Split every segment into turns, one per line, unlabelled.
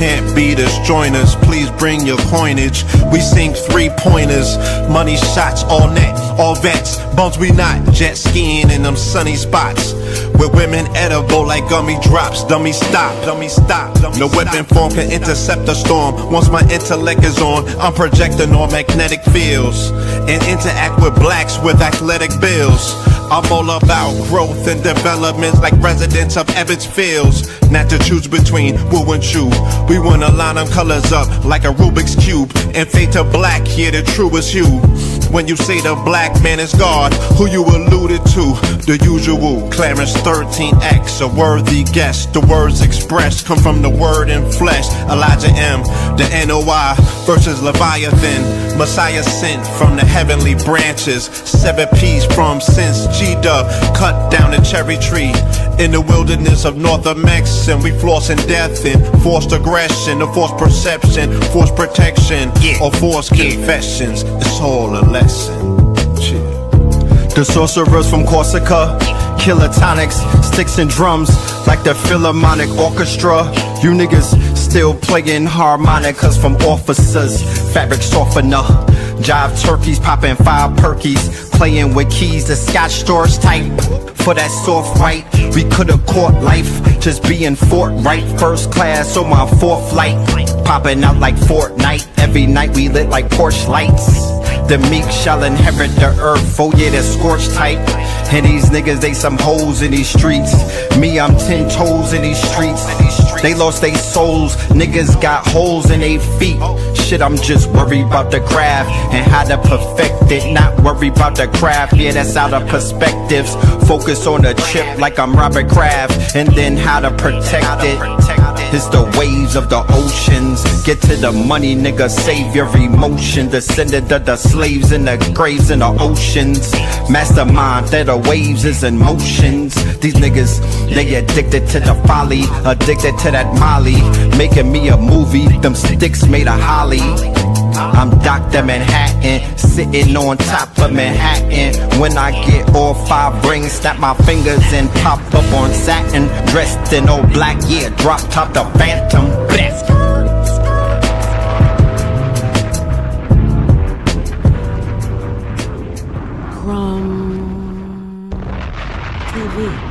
Can't beat us, join us, please bring your coinage. We sing 3-pointers, money shots, all net, all vets. Bums we not, jet skiing in them sunny spots. With women edible like gummy drops. Dummy stop, dummy stop. No weapon form can intercept a storm. Once my intellect is on, I'm projecting on magnetic fields and interact with blacks with athletic bills. I'm all about growth and development like residents of Ebbets Fields. Not to choose between woo and chew. We wanna line them colors up like a Rubik's Cube and fade to black, yeah, the truest hue. When you say the black man is God, who you alluded to? The usual, Clarence 13X, a worthy guess. The words expressed come from the word in flesh. Elijah M, the NOI versus Leviathan. Messiah sent from the heavenly branches. 7 P's from since G-Dub cut down a cherry tree in the wilderness of North Mex, and we flossing death and forced aggression, or forced perception, forced protection, or forced confessions. It's all a lesson.
The sorcerers from Corsica, killer tonics, sticks and drums like the Philharmonic Orchestra. You niggas still playing harmonicas from officers, fabric softener. Jive turkeys popping 5 perkies, playing with keys, the Scotch stores type. For that soft right, we could've caught life, just being forthright. First class on my 4th flight, popping out like Fortnite. Every night we lit like Porsche lights. The meek shall inherit the earth, oh yeah, the scorched type. And these niggas, they some hoes in these streets. Me, I'm 10 toes in these streets. They lost their souls, niggas got holes in their feet. Shit, I'm just worried about the craft and how to perfect it. Not worried about the craft, yeah, that's out of perspectives. Focus on the chip like I'm Robert Kraft, and then how to protect it. It's the waves of the oceans. Get to the money, nigga, save your emotion. Descendant of the slaves in the graves in the oceans. Mastermind that the waves is in motions. These niggas, they addicted to the folly, addicted to that molly. Making me a movie, them sticks made of holly. I'm Dr. Manhattan, sitting on top of Manhattan. When I get all 5 rings, snap my fingers and pop up on satin. Dressed in all black, yeah, drop top the Phantom. Bless.
TV.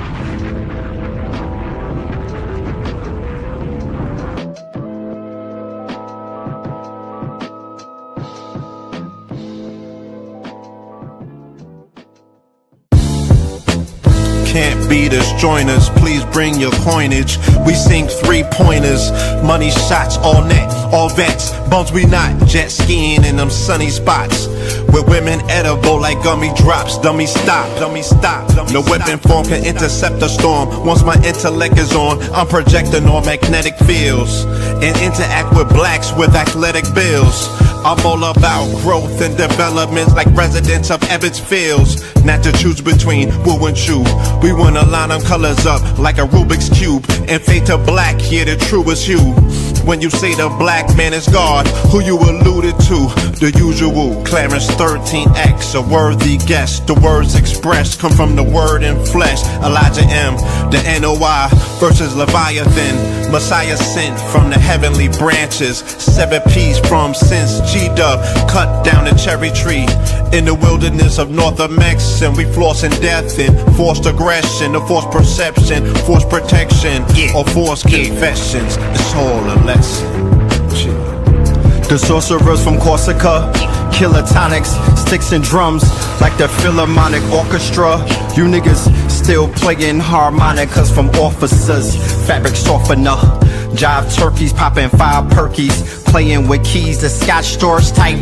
Can't beat us, join us, please bring your coinage. We sing 3-pointers, money shots, all net, all vets. Bums we not, jet skiing in them sunny spots. With women edible like gummy drops. Dummy stop, dummy stop. No weapon form can intercept a storm. Once my intellect is on, I'm projecting on magnetic fields and interact with blacks with athletic bills. I'm all about growth and development like residents of Ebbets Fields. Not to choose between woo and chew. We wanna line them colors up like a Rubik's Cube and fade to black, yeah, the truest hue. When you say the black man is God, who you alluded to? The usual, Clarence 13X, a worthy guess. The words expressed come from the word in flesh. Elijah M, the NOI versus Leviathan. Messiah sent from the heavenly branches. 7 P's from since G-Dub cut down a cherry tree in the wilderness of North Mex, and we flossing death and forced aggression, or forced perception, forced protection, or forced confessions. It's all a lesson.
The sorcerers from Corsica, killer tonics, sticks and drums like the Philharmonic Orchestra. You niggas still playing harmonicas from officers, fabric softener. Jive turkeys popping 5 perkies, playing with keys, the Scotch stores type.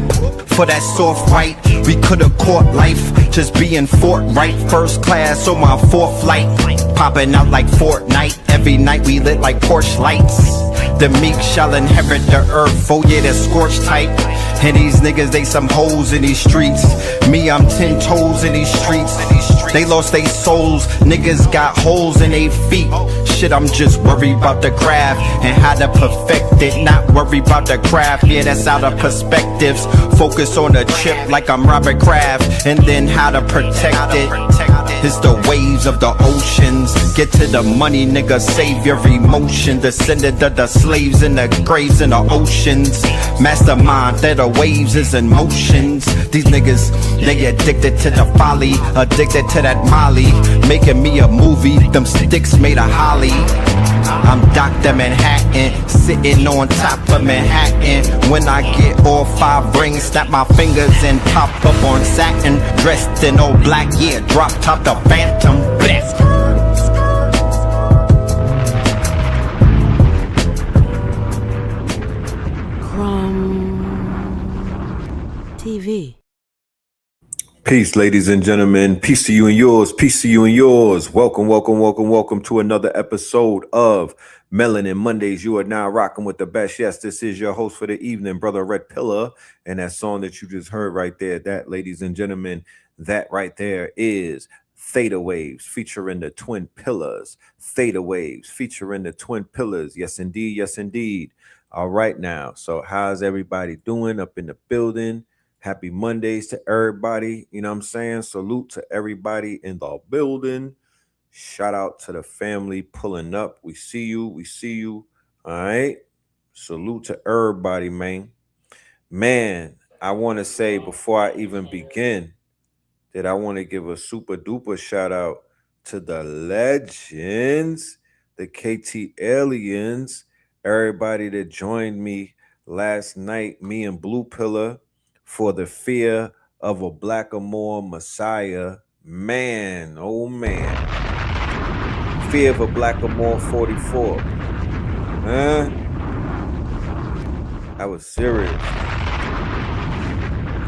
For that soft right, we could've caught life, just being forthright. First class on my 4th flight, popping out like Fortnite. Every night we lit like Porsche lights. The meek shall inherit the earth, oh yeah, the scorched type. And these niggas, they some hoes in these streets. Me, I'm 10 toes in these streets. They lost their souls, niggas got holes in their feet. Shit, I'm just worried about the craft and how to perfect it. Not worried about the craft, yeah, that's out of perspectives. Focus on the chip like I'm Robert Kraft, and then how to protect it. It's the waves of the oceans. Get to the money, nigga, save your emotion. Descended of the slaves in the graves in the oceans. Mastermind that the waves is in motions. These niggas, they addicted to the folly, addicted to that molly. Making me a movie, them sticks made of holly. I'm Dr. Manhattan, sitting on top of Manhattan. When I get all 5 rings, snap my fingers and pop up on satin. Dressed in all black, yeah, drop top the Phantom. Bless.
TV.
Peace, ladies and gentlemen. Peace to you and yours. Peace to you and yours. Welcome to another episode of Melanin Mondays. You are now rocking with the best. Yes, this is your host for the evening, Brother Red Pillar. And that song that you just heard right there, that, ladies and gentlemen, that right there is Theta Waves featuring the Twin Pillars. Theta Waves featuring the Twin Pillars. Yes, indeed. Yes, indeed. All right now. So how's everybody doing up in the building? Happy Mondays to everybody. You know what I'm saying? Salute to everybody in the building. Shout out to the family pulling up. We see you. We see you. All right. Salute to everybody, man. Man, I want to say before I even begin that I want to give a super duper shout out to the legends, the KT aliens, everybody that joined me last night, me and Blue Pillar, for the Fear of a Blackamoor Messiah. Man, oh man. Fear of a Blackamoor 44. Huh? I was serious.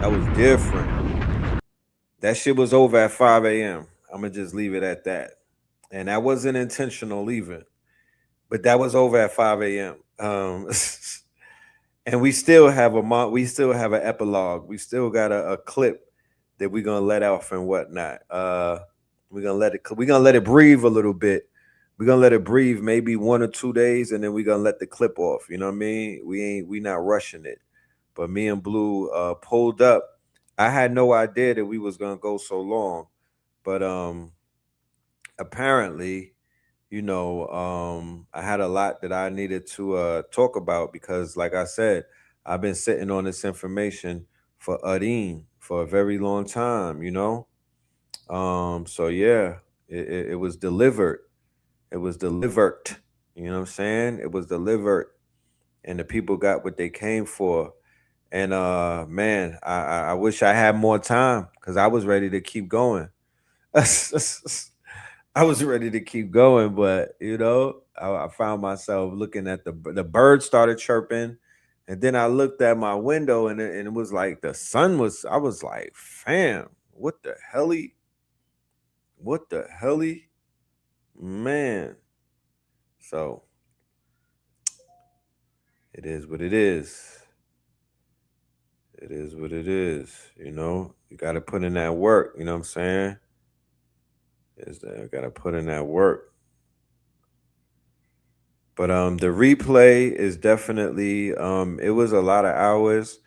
I was different. That shit was over at 5 a.m. I'm going to just leave it at that. And that wasn't intentional even. But that was over at 5 a.m. And we still have an epilogue. We still got a clip that we're gonna let off and whatnot. We're gonna let it breathe a little bit. We're gonna let it breathe maybe 1 or 2 days, and then we're gonna let the clip off. You know what I mean? We not rushing it. But me and Blue pulled up. I had no idea that we was gonna go so long, but apparently, I had a lot that I needed to talk about because, like I said, I've been sitting on this information for Adin for a very long time, So yeah, it was delivered. It was delivered. You know what I'm saying? It was delivered, and the people got what they came for. And man, I wish I had more time because I was ready to keep going. I was ready to keep going, but I found myself looking at the birds started chirping, and then I looked at my window and it was like the sun was. I was like, fam, what the helly? What the helly? Man. So it is what it is. It is what it is. You got to put in that work. You know what I'm saying? I got to put in that work. But the replay is definitely it was a lot of hours.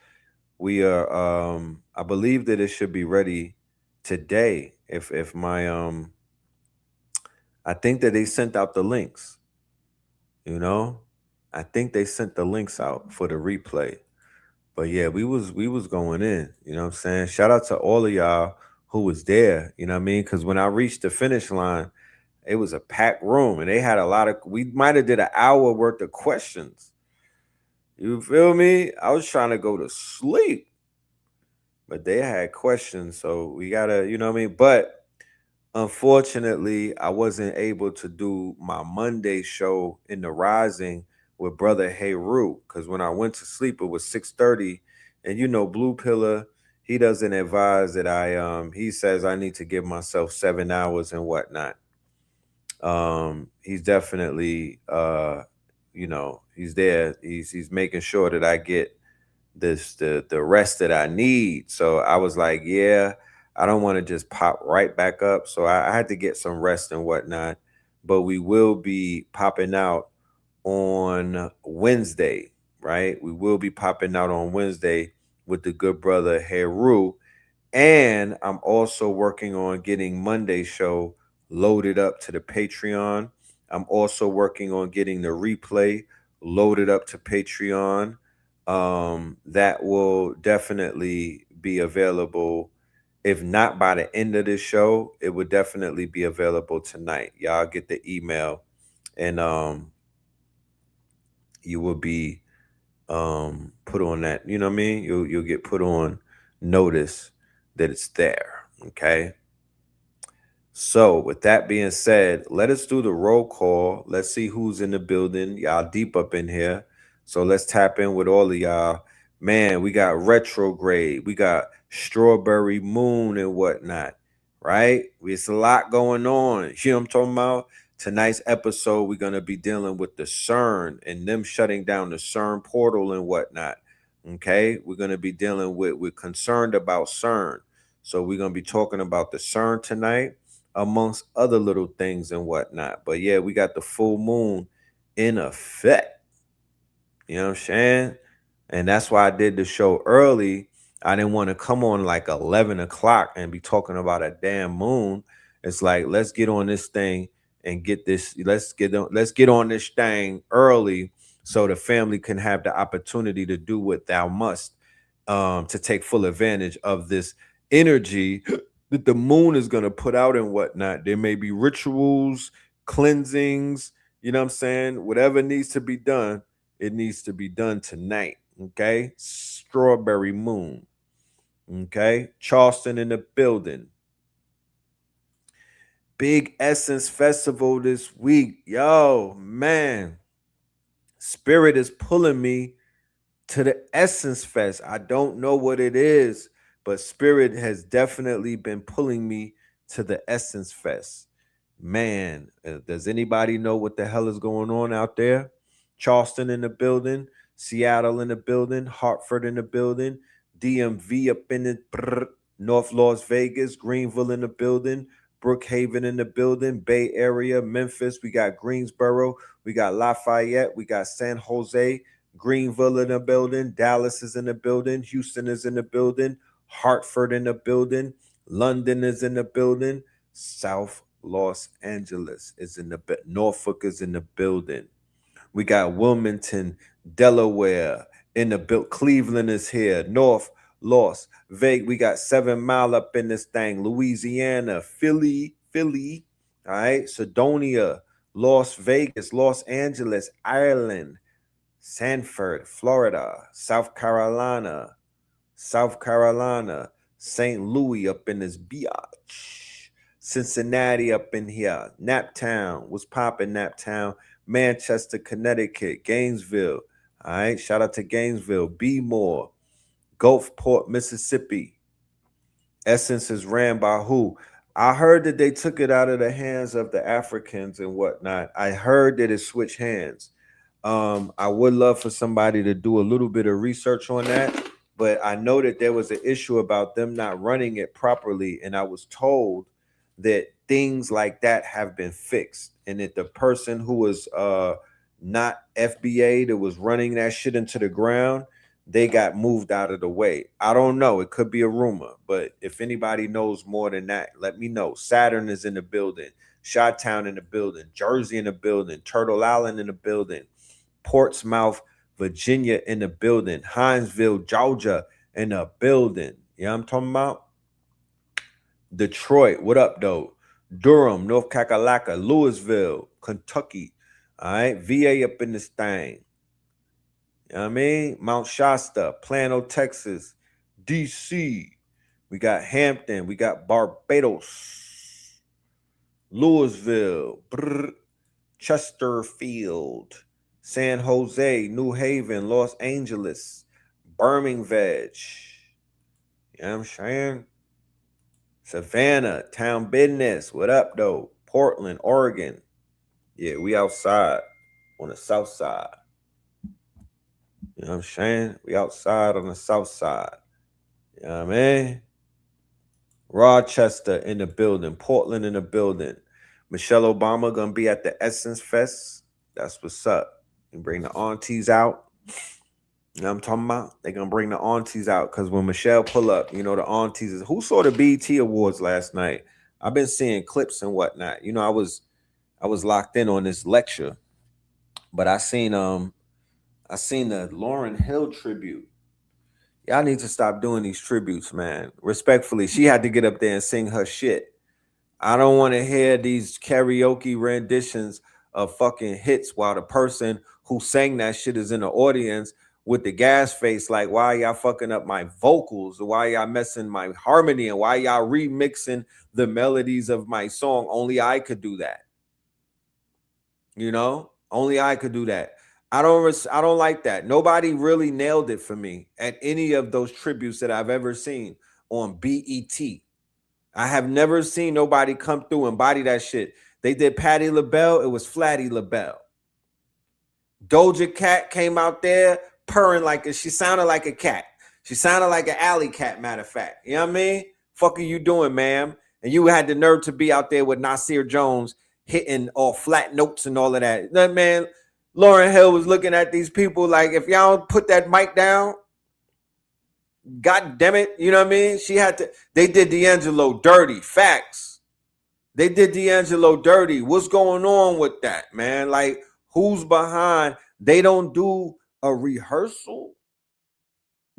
We are I believe that it should be ready today. If my I think that they sent out the links, I think they sent the links out for the replay. But yeah, we was going in, you know what I'm saying? Shout out to all of y'all who was there, you know what I mean? Because when I reached the finish line, it was a packed room and they had we might have did an hour worth of questions. You feel me? I was trying to go to sleep, but they had questions. So we gotta, you know what I mean? But unfortunately, I wasn't able to do my Monday show in the Rising with Brother Heru because when I went to sleep, it was 6:30. And Blue Pillar, he doesn't advise that he says I need to give myself 7 hours and whatnot. He's definitely he's there. He's making sure that I get the rest that I need. So I was like, yeah, I don't want to just pop right back up. So I had to get some rest and whatnot. But we will be popping out on Wednesday, right? We will be popping out on Wednesday with the good brother Heru.
And I'm also working on getting Monday's show loaded up to the Patreon. I'm also working on getting the replay loaded up to Patreon. That will definitely be available. If not by the end of this show, it would definitely be available tonight. Y'all get the email, and you will be put on that. You know what I mean? You'll get put on notice that it's there. Okay. So, with that being said, let us do the roll call. Let's see who's in the building. Y'all deep up in here. So, let's tap in with all of y'all. Man, we got retrograde, we got strawberry moon and whatnot, right? It's a lot going on. You know what I'm talking about? Tonight's episode, we're going to be dealing with the CERN and them shutting down the CERN portal and whatnot. Okay. We're going to be dealing with, we're concerned about CERN. So, we're going to be talking about the CERN tonight, amongst other little things and whatnot. But yeah, we got the full moon in effect. You know what I'm saying? And that's why I did the show early. I didn't want to come on like 11 o'clock and be talking about a damn moon. It's like, let's get on this thing and get this. Let's get on this thing early so the family can have the opportunity to do what thou must, to take full advantage of this energy that the moon is going to put out and whatnot. There may be rituals, cleansings, you know what I'm saying? Whatever needs to be done, it needs to be done tonight. Okay. Strawberry moon. Okay. Charleston in the building. Big Essence Festival this week. Yo, man. Spirit is pulling me to the Essence Fest. I don't know what it is, but Spirit has definitely been pulling me to the Essence Fest. Man, does anybody know what the hell is going on out there? Charleston in the building, Seattle in the building, Hartford in the building, DMV up in the North Las Vegas, Greenville in the building, Brookhaven in the building, Bay Area, Memphis. We got Greensboro, we got Lafayette, we got San Jose, Greenville in the building, Dallas is in the building, Houston is in the building, Hartford in the building, London is in the building, South Los Angeles is in the Norfolk is in the building. We got Wilmington, Delaware in the build. Cleveland is here. North Las Vegas. We got 7 Mile up in this thing. Louisiana, Philly. All right. Sedonia, Las Vegas, Los Angeles, Ireland, Sanford, Florida, South Carolina, St. Louis up in this biatch. Cincinnati up in here. Naptown. What's poppin', Naptown? Manchester, Connecticut. Gainesville. All right. Shout out to Gainesville. Bmore. Gulfport, Mississippi. Essence is ran by who? I heard that they took it out of the hands of the Africans and whatnot. I heard that it switched hands. I would love for somebody to do a little bit of research on that, but I know that there was an issue about them not running it properly, and I was told that things like that have been fixed, and that the person who was not FBA that was running that shit into the ground, they got moved out of the way. I don't know. It could be a rumor, but if anybody knows more than that, let me know. Saturn is in the building. Chi-Town in the building. Jersey in the building. Turtle Island in the building. Portsmouth, Virginia in the building. Hinesville, Georgia in the building. You know what I'm talking about? Detroit, what up, though? Durham, North Carolina, Louisville, Kentucky. All right. VA up in this thing. You know what I mean? Mount Shasta, Plano, Texas, DC. We got Hampton. We got Barbados, Louisville, Chesterfield, San Jose, New Haven, Los Angeles, Birmingham. You know what I'm saying? Savannah, Town Business. What up, though? Portland, Oregon. Yeah, we outside on the south side. You know what I'm saying? We outside on the south side. You know what I mean? Rochester in the building. Portland in the building. Michelle Obama gonna be at the Essence Fest. That's what's up. And bring the aunties out. You know what I'm talking about? They're gonna bring the aunties out because when Michelle pull up, you know, the aunties is who saw the BET Awards last night. I've been seeing clips and whatnot. You know, I was locked in on this lecture, but I seen the Lauryn Hill tribute. Y'all need to stop doing these tributes, man. Respectfully, she had to get up there and sing her shit. I don't want to hear these karaoke renditions of fucking hits while the person who sang that shit is in the audience with the gas face. Like, why y'all fucking up my vocals? Why y'all messing my harmony? And why y'all remixing the melodies of my song? Only I could do that. You know, only I could do that. I don't like that. Nobody really nailed it for me at any of those tributes that I've ever seen on BET. I have never seen nobody come through and body that shit. They did Patti LaBelle. It was Flatty LaBelle. Doja Cat came out there purring she sounded like a cat. She sounded like an alley cat, matter of fact. You know what I mean? Fuck are you doing, ma'am? And you had the nerve to be out there with Nasir Jones hitting all flat notes and all of that. That man, Lauryn Hill was looking at these people like, if y'all don't put that mic down, God damn it, you know what I mean? They did D'Angelo dirty. Facts. They did D'Angelo dirty. What's going on with that, man? Like, who's behind? They don't do a rehearsal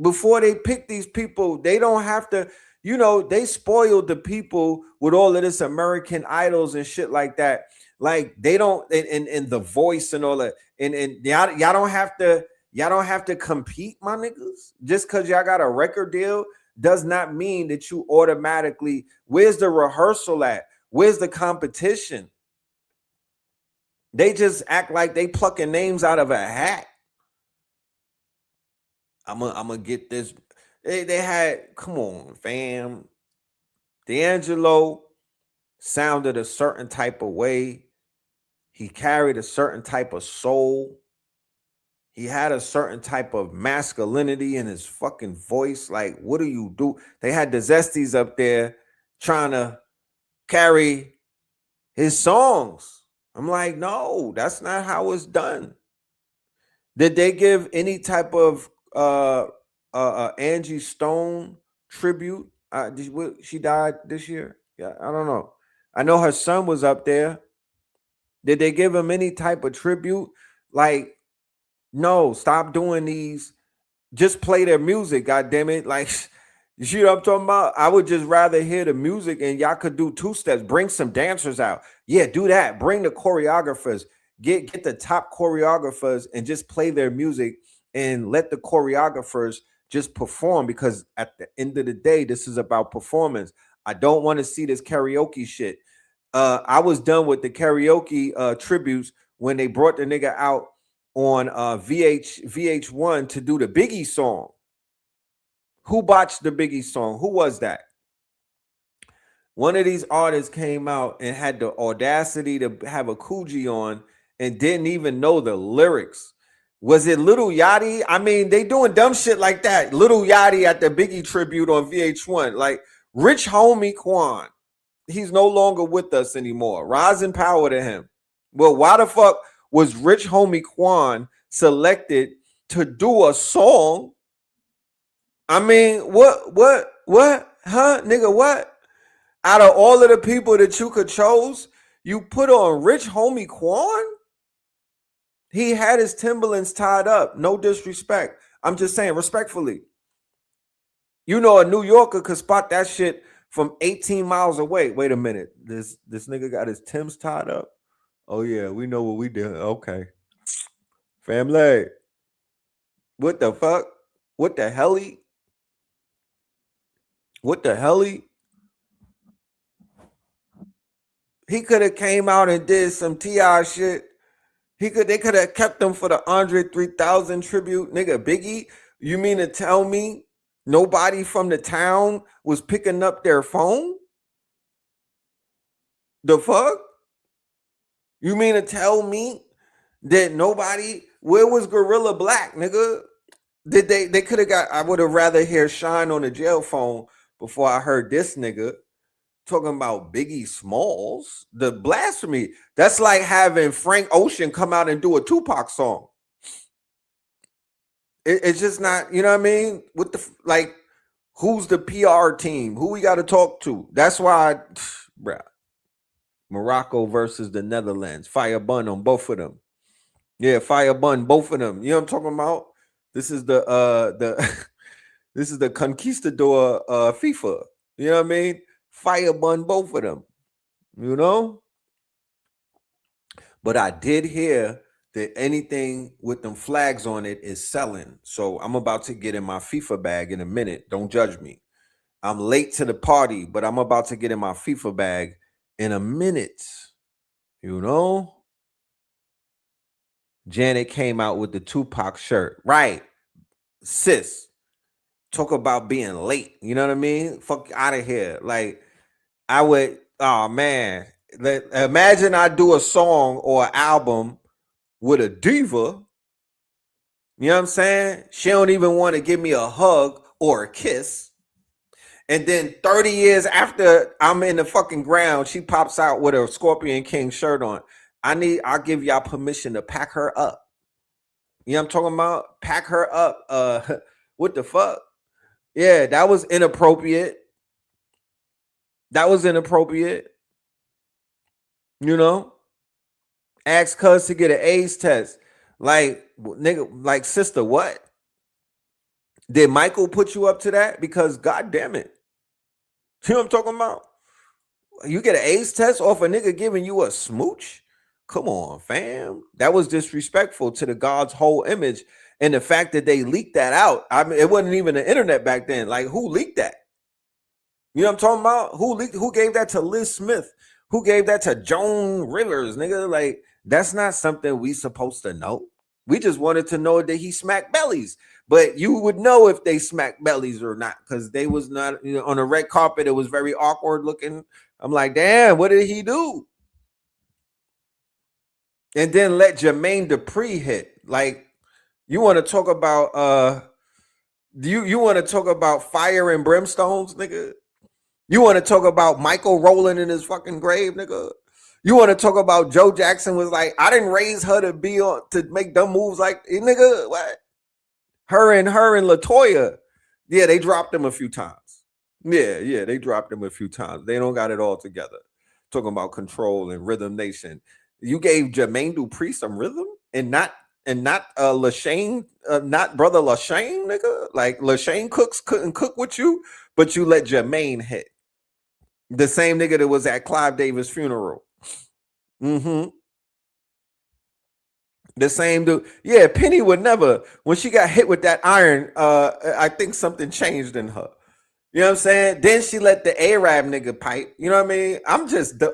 before they pick these people. They don't have to, you know, they spoiled the people with all of this American Idols and shit like that. Like, they don't, and the voice and all that. And y'all don't have to. Y'all don't have to compete, my niggas. Just because y'all got a record deal does not mean that you automatically, where's the rehearsal at? Where's the competition? They just act like they plucking names out of a hat. I'm gonna get this. They had, come on, fam. D'Angelo sounded a certain type of way. He carried a certain type of soul. He had a certain type of masculinity in his fucking voice. Like, what do you do? They had the Zesties up there trying to carry his songs. I'm like, no, that's not how it's done. Did they give any type of Angie Stone tribute? She died this year? Yeah, I don't know. I know her son was up there. Did they give him any type of tribute? Like, no, stop doing these. Just play their music, god damn it. Like, you know what I'm talking about? I would just rather hear the music and y'all could do two steps. Bring some dancers out. Yeah, do that. Bring the choreographers. Get the top choreographers and just play their music and let the choreographers just perform, because at the end of the day, this is about performance. I don't want to see this karaoke shit. I was done with the karaoke tributes when they brought the nigga out on VH1 to do the Biggie song. Who botched the Biggie song? Who was that? One of these artists came out and had the audacity to have a Coogee on and didn't even know the lyrics. Was it Little Yachty? I mean, they doing dumb shit like that. Little Yachty at the Biggie tribute on VH1. Like, Rich Homie Quan. He's no longer with us anymore. Rise and power to him. Well, why the fuck was Rich Homie Quan selected to do a song? I mean, what, huh, nigga, what? Out of all of the people that you could chose, you put on Rich Homie Quan? He had his Timberlands tied up. No disrespect. I'm just saying, respectfully. You know, a New Yorker could spot that shit from 18 miles away. Wait a minute. This nigga got his Timbs tied up? Oh, yeah, we know what we did. Okay. Family. What the fuck? What the helly? What the helly? He could have came out and did some T.I. shit. They could have kept him for the Andre 3000 tribute. Nigga, Biggie, you mean to tell me nobody from the town was picking up their phone? The fuck? You mean to tell me that nobody, where was Gorilla Black, nigga? Did they could have got, I would have rather hear Shine on the jail phone before I heard this nigga talking about Biggie Smalls. The blasphemy. That's like having Frank Ocean come out and do a Tupac song. It's just not, you know what I mean? What the like? Who's the PR team? Who we got to talk to? That's why, bruh. Morocco versus the Netherlands. Fire bun on both of them. Yeah, fire bun both of them. You know what I'm talking about? This is the this is the conquistador FIFA. You know what I mean? Fire bun both of them. You know? But I did hear that anything with them flags on it is selling. So I'm about to get in my FIFA bag in a minute. Don't judge me. I'm late to the party, but I'm about to get in my FIFA bag in a minute. You know? Janet came out with the Tupac shirt. Right. Sis. Talk about being late. You know what I mean? Fuck out of here. Like, I would, oh man. Imagine I do a song or an album with a diva. You know what I'm saying? She don't even want to give me a hug or a kiss. And then 30 years after I'm in the fucking ground, she pops out with a Scorpion King shirt on. I'll give y'all permission to pack her up. You know what I'm talking about? Pack her up. What the fuck? Yeah, that was inappropriate. That was inappropriate. You know? Ask cuz to get an AIDS test. Like, nigga, like, sister, what? Did Michael put you up to that? Because god damn it. You know what I'm talking about? You get an AIDS test off a nigga giving you a smooch? Come on, fam. That was disrespectful to the God's whole image. And the fact that they leaked that out, I mean, it wasn't even the internet back then. Like, who leaked that? You know what I'm talking about? Who gave that to Liz Smith? Who gave that to Joan Rivers, nigga? Like, that's not something we supposed to know. We just wanted to know that he smacked bellies. But you would know if they smacked bellies or not, because they was not, you know, on a red carpet. It was very awkward looking. I'm like, damn, what did he do? And then let Jermaine Dupri hit. Like, you want to talk about you want to talk about fire and brimstones, nigga? You want to talk about Michael rolling in his fucking grave, nigga? You want to talk about Joe Jackson was like, I didn't raise her to be on to make dumb moves like, nigga, what? Her and Latoya, yeah, they dropped him a few times. Yeah, they dropped him a few times. They don't got it all together. Talking about Control and Rhythm Nation. You gave Jermaine Dupri some rhythm and not Lashane, not brother Lashane, nigga. Like Lashane couldn't cook with you, but you let Jermaine hit. The same nigga that was at Clive Davis' funeral. Mm-hmm. The same dude. Yeah, Penny would never. When she got hit with that iron, I think something changed in her. You know what I'm saying? Then she let the Arab nigga pipe. You know what I mean?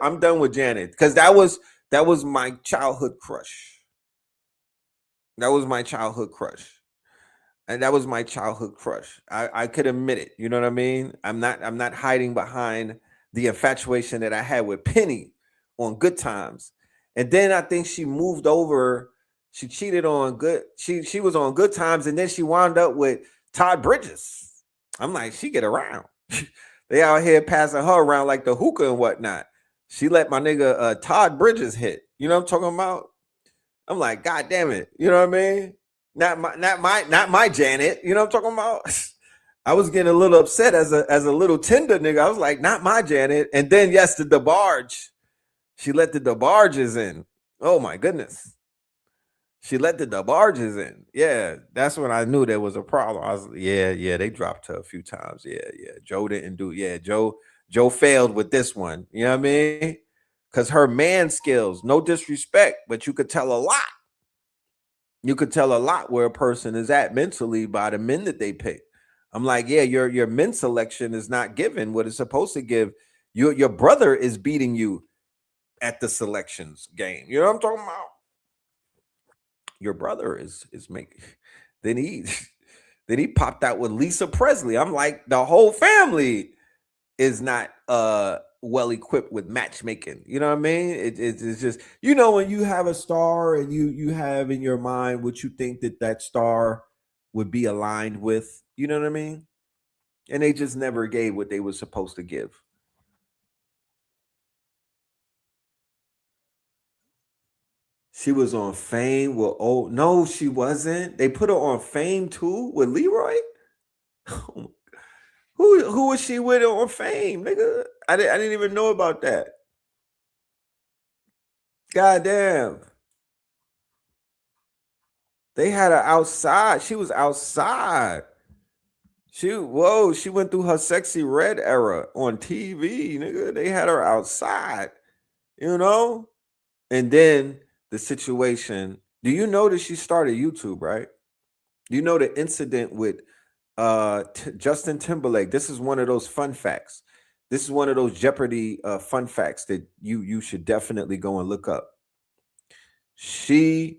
I'm done with Janet because that was my childhood crush. That was my childhood crush. And that was my childhood crush. I could admit it. You know what I mean? I'm not hiding behind the infatuation that I had with Penny on Good Times. And then I think she moved over. She cheated on Good. She was on Good Times, and then she wound up with Todd Bridges. I'm like, she get around. They out here passing her around like the hookah and whatnot. She let my nigga Todd Bridges hit. You know what I'm talking about? I'm like, God damn it. You know what I mean? Not my Janet. You know what I'm talking about? I was getting a little upset as a little tender nigga. I was like, not my Janet. And then yes, the DeBarge. She let the DeBarges in. Oh my goodness. She let the DeBarges in. Yeah, that's when I knew there was a problem. I was yeah, they dropped her a few times. Yeah. Joe didn't do. Yeah, Joe failed with this one. You know what I mean? Because her man skills, no disrespect, but you could tell a lot. You could tell a lot where a person is at mentally by the men that they pick. I'm like, yeah, your men selection is not given what it's supposed to give. Your brother is beating you at the selections game. You know what I'm talking about? Your brother is making. Then he popped out with Lisa Presley. I'm like, the whole family is not well equipped with matchmaking. You know what I mean? It's just, you know, when you have a star and you have in your mind what you think that star would be aligned with. You know what I mean? And they just never gave what they were supposed to give. She was on Fame with no, she wasn't. They put her on Fame too with Leroy. Who was she with on Fame, nigga? I didn't even know about that. God damn. They had her outside. She was outside. She went through her Sexy Red era on TV, nigga. They had her outside, you know? And then the situation. Do you know that she started YouTube, right? Do you know the incident with Justin Timberlake? This is one of those fun facts. This is one of those Jeopardy fun facts that you should definitely go and look up. The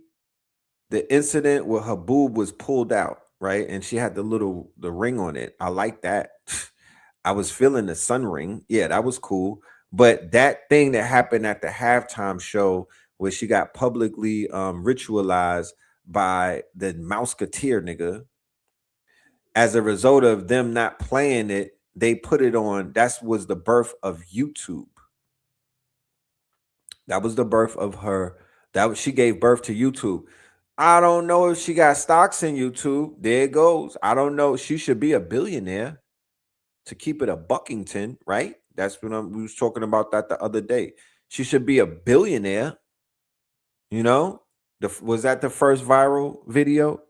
incident where her boob was pulled out, right? And she had the ring on it. I like that. I was feeling the sun ring. Yeah, that was cool. But that thing that happened at the halftime show where she got publicly ritualized by the Mouseketeer nigga, as a result of them not playing it, they put it on. That was the birth of YouTube. That was the birth of her. She gave birth to YouTube. I don't know if she got stocks in YouTube. There it goes. I don't know. She should be a billionaire, to keep it a Buckington, right? That's when we was talking about that the other day. She should be a billionaire. You know, was that the first viral video?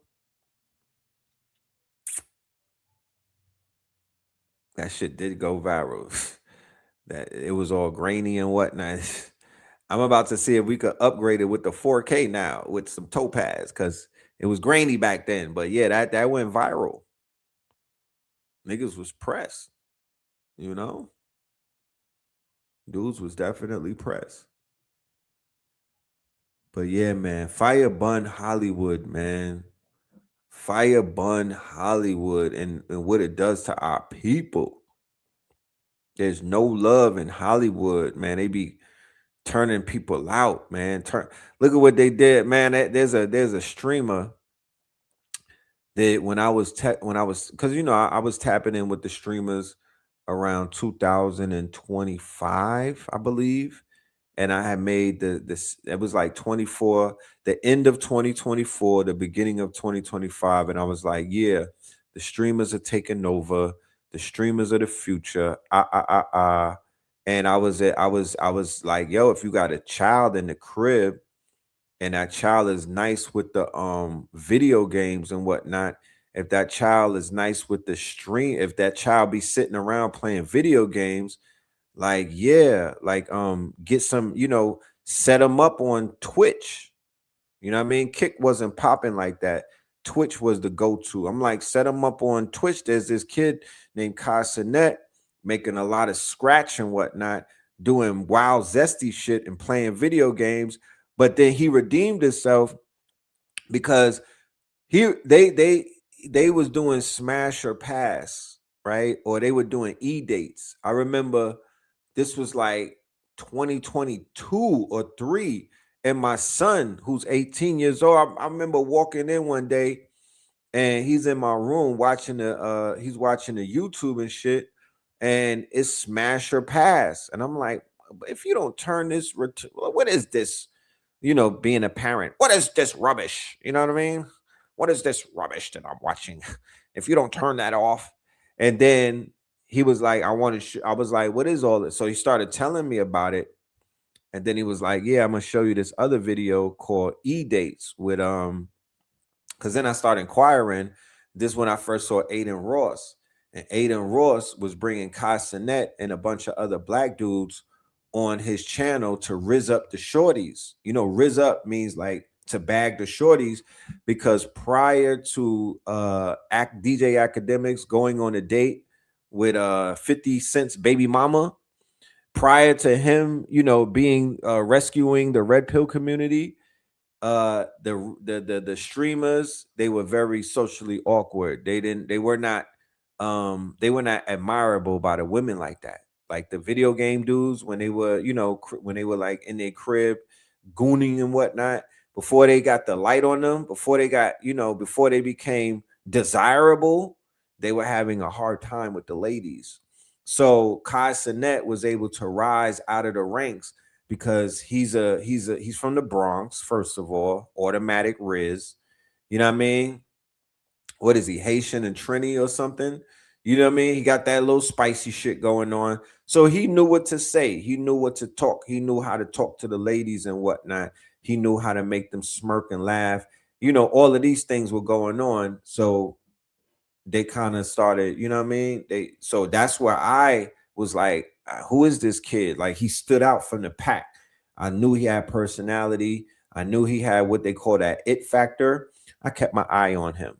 That shit did go viral. That it was all grainy and whatnot. I'm about to see if we could upgrade it with the 4K now with some topaz, because it was grainy back then. But yeah, that went viral. Niggas was pressed, you know? Dudes was definitely pressed. But yeah, man, fire bun Hollywood, man. Fire bun Hollywood and what it does to our people. There's no love in Hollywood, man. They be turning people out, man. Look at what they did, man. There's a streamer that when I was because I was tapping in with the streamers around 2025, I believe. And I had made this, it was like 24, the end of 2024, the beginning of 2025. And I was like, yeah, the streamers are taking over. The streamers are the future. And I was like, yo, if you got a child in the crib and that child is nice with the video games and whatnot, if that child is nice with the stream, if that child be sitting around playing video games, like, yeah, like get some, set them up on Twitch. You know what I mean? Kick wasn't popping like that. Twitch was the go-to. I'm like, set them up on Twitch. There's this kid named Kai Cenat making a lot of scratch and whatnot, doing wild zesty shit and playing video games. But then he redeemed himself because they was doing smash or pass, right? Or they were doing e-dates. I remember this was like 2022 or 3. And my son, who's 18 years old, I remember walking in one day and he's in my room watching he's watching the YouTube and shit. And it's smash or pass. And I'm like, if you don't turn this, what is this? Being a parent, what is this rubbish? You know what I mean? What is this rubbish that I'm watching? If you don't turn that off. And then he was like, I was like, what is all this? So he started telling me about it. And then he was like, yeah, I'm gonna show you this other video called E-Dates with because then I started inquiring. This when I first saw Aiden Ross. And Aiden Ross was bringing Kai Cenat and a bunch of other black dudes on his channel to rizz up the shorties. Rizz up means like to bag the shorties, because prior to DJ Academics going on a date with 50 Cent's baby mama, prior to him, being rescuing the red pill community, the streamers, they were very socially awkward. They were not admirable by the women like that. Like the video game dudes, when they were like in their crib gooning and whatnot, before they got the light on them, before they got, before they became desirable, they were having a hard time with the ladies. So Kai Cenat was able to rise out of the ranks because he's from the Bronx, first of all, automatic Riz. You know what I mean? What is he, Haitian and Trini or something? You know what I mean? He got that little spicy shit going on. So he knew what to say. He knew what to talk. He knew how to talk to the ladies and whatnot. He knew how to make them smirk and laugh. You know, all of these things were going on. So they kind of started, you know what I mean? So that's where I was like, who is this kid? Like, he stood out from the pack. I knew he had personality. I knew he had what they call that it factor. I kept my eye on him.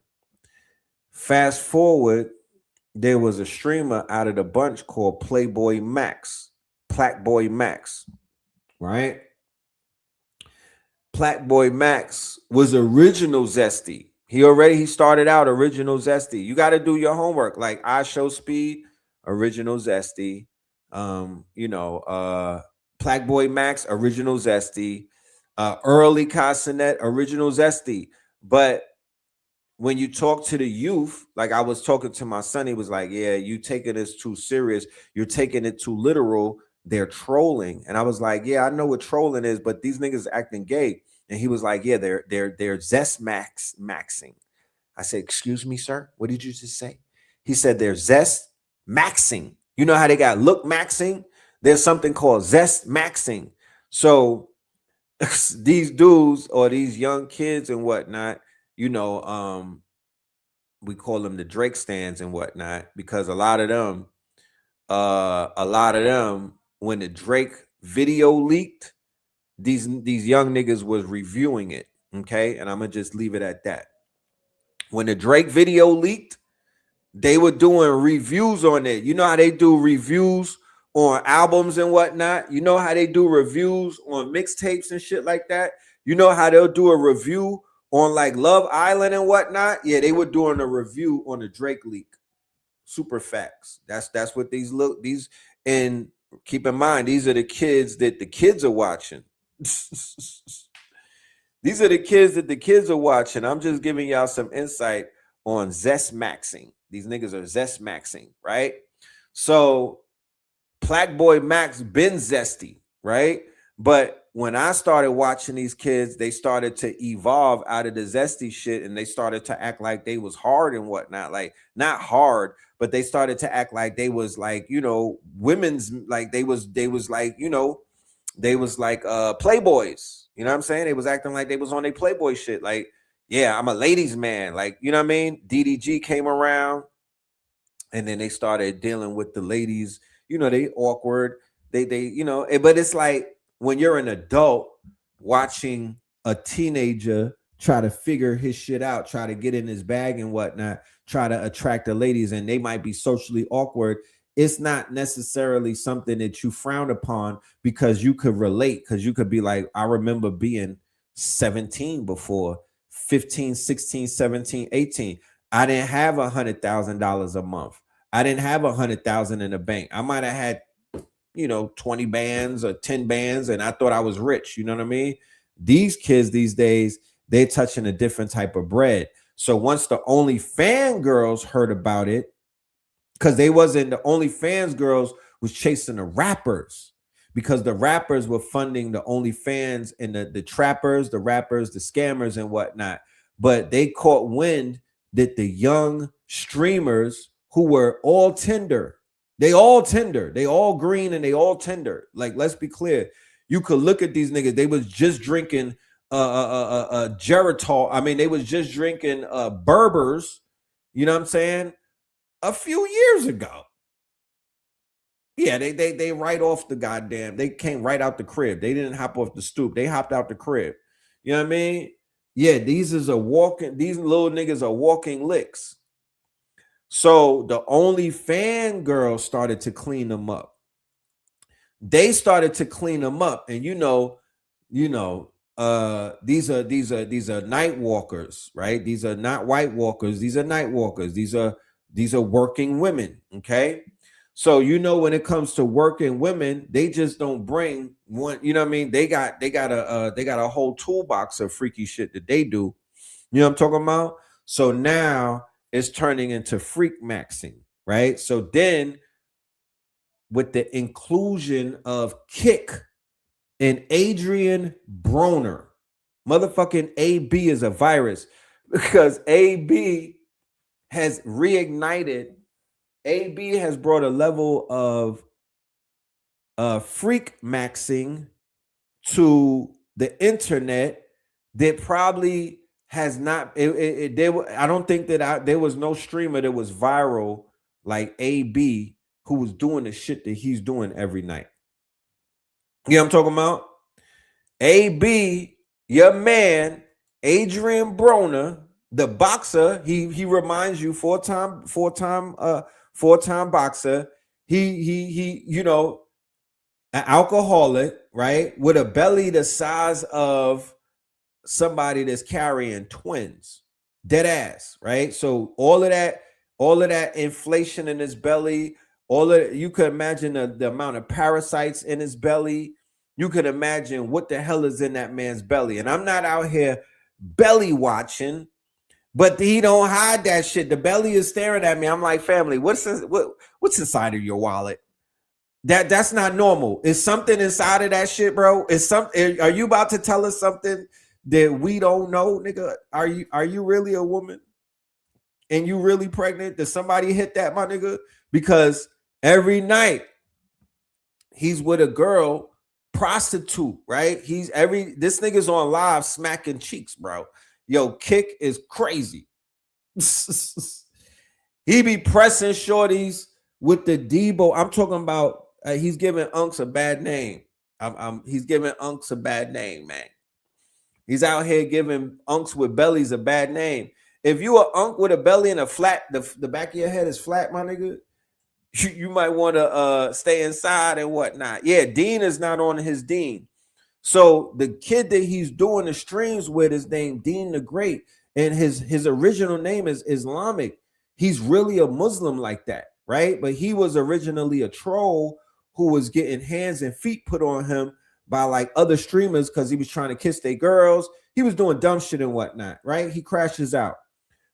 Fast forward, there was a streamer out of the bunch called Playboy Max, Plackboy Max, right? Plackboy Max was original Zesty. He started out original Zesty. You got to do your homework. Like I Show Speed, original Zesty. Plackboy Max, original Zesty. Early Casanet, original Zesty. But when you talk to the youth, like I was talking to my son, he was like, yeah, you taking this too serious. You're taking it too literal. They're trolling. And I was like, yeah, I know what trolling is, but these niggas acting gay. And he was like, yeah, they're zest maxing. I said, excuse me, sir. What did you just say? He said they're zest maxing. You know how they got look maxing? There's something called zest maxing. So these dudes or these young kids and whatnot, we call them the Drake stands and whatnot, because a lot of them, when the Drake video leaked, these young niggas was reviewing it. Okay. And I'm gonna just leave it at that. When the Drake video leaked, they were doing reviews on it. You know how they do reviews on albums and whatnot? You know how they do reviews on mixtapes and shit like that? You know how they'll do a review on like Love Island and whatnot? Yeah, they were doing a review on the Drake leak. Super facts. That's what these look. These, and keep in mind, these are the kids that the kids are watching. These are the kids that the kids are watching. I'm just giving y'all some insight on zest maxing. These niggas are zest maxing, right? So Plackboy Max been zesty, right? But when I started watching these kids, they started to evolve out of the zesty shit, and they started to act like they was hard and whatnot. Like, not hard, but they started to act like they was like, women's, like they was like, they was like playboys. You know what I'm saying? They was acting like they was on their Playboy shit. Like, yeah, I'm a ladies' man. Like, you know what I mean? DDG came around, and then they started dealing with the ladies. They awkward. They but it's like when you're an adult watching a teenager try to figure his shit out, try to get in his bag and whatnot, try to attract the ladies, and they might be socially awkward. It's not necessarily something that you frown upon, because you could relate, because you could be like, I remember being 17 before, 15, 16, 17, 18. I didn't have $100,000 a month. I didn't have 100,000 in the bank. I might have had, 20 bands or 10 bands, and I thought I was rich. You know what I mean? These kids these days, they're touching a different type of bread. So once the OnlyFans girls heard about it, because they wasn't, the OnlyFans girls was chasing the rappers, because the rappers were funding the OnlyFans, and the trappers, the rappers, the scammers and whatnot. But they caught wind that the young streamers who were all tender, they all green, and they all tender. Like, let's be clear. You could look at these niggas. They was just drinking Geritol. I mean, they was just drinking Berbers. You know what I'm saying? A few years ago. Yeah, they right off the goddamn, they came right out the crib. They didn't hop off the stoop. They hopped out the crib. You know what I mean? Yeah, these little niggas are walking licks. So the OnlyFans girls started to clean them up. They started to clean them up, and these are night walkers, right? These are not white walkers. These are night walkers. These are working women. Okay. So, when it comes to working women, they just don't bring one, you know what I mean? They got a whole toolbox of freaky shit that they do. You know what I'm talking about? So now it's turning into freak maxing, right? So then with the inclusion of Kick and Adrian Broner. Motherfucking AB is a virus because AB has reignited. AB has brought a level of freak maxing to the internet that probably has not. I don't think that there was no streamer that was viral like AB who was doing the shit that he's doing every night. You know what I'm talking about? AB, your man, Adrian Broner, the boxer, he reminds you four-time boxer. He, you know, an alcoholic, right? With a belly the size of somebody that's carrying twins. Dead ass, right? So all of that inflation in his belly, you could imagine the amount of parasites in his belly. You could imagine what the hell is in that man's belly. And I'm not out here belly watching, but he don't hide that shit. The belly is staring at me. I'm like, family, what's inside of your wallet? That's not normal. Is something inside of that shit, bro? Are you about to tell us something that we don't know, nigga? Are you really a woman? And you really pregnant? Did somebody hit that, my nigga? Because every night he's with a girl prostitute, right? This nigga's on live smacking cheeks, bro. Yo, Kick is crazy. He be pressing shorties with the Debo. I'm talking about he's giving Unks a bad name. He's giving Unks a bad name, man. He's out here giving Unks with bellies a bad name. If you a Unk with a belly and a flat, the back of your head is flat, my nigga, you might want to stay inside and whatnot. Yeah, Dean is not on his Dean. So the kid that he's doing the streams with is named Dean the Great, and his original name is Islamic. He's really a Muslim like that, right? But he was originally a troll who was getting hands and feet put on him by like other streamers because he was trying to kiss their girls. He was doing dumb shit and whatnot, right? He crashes out.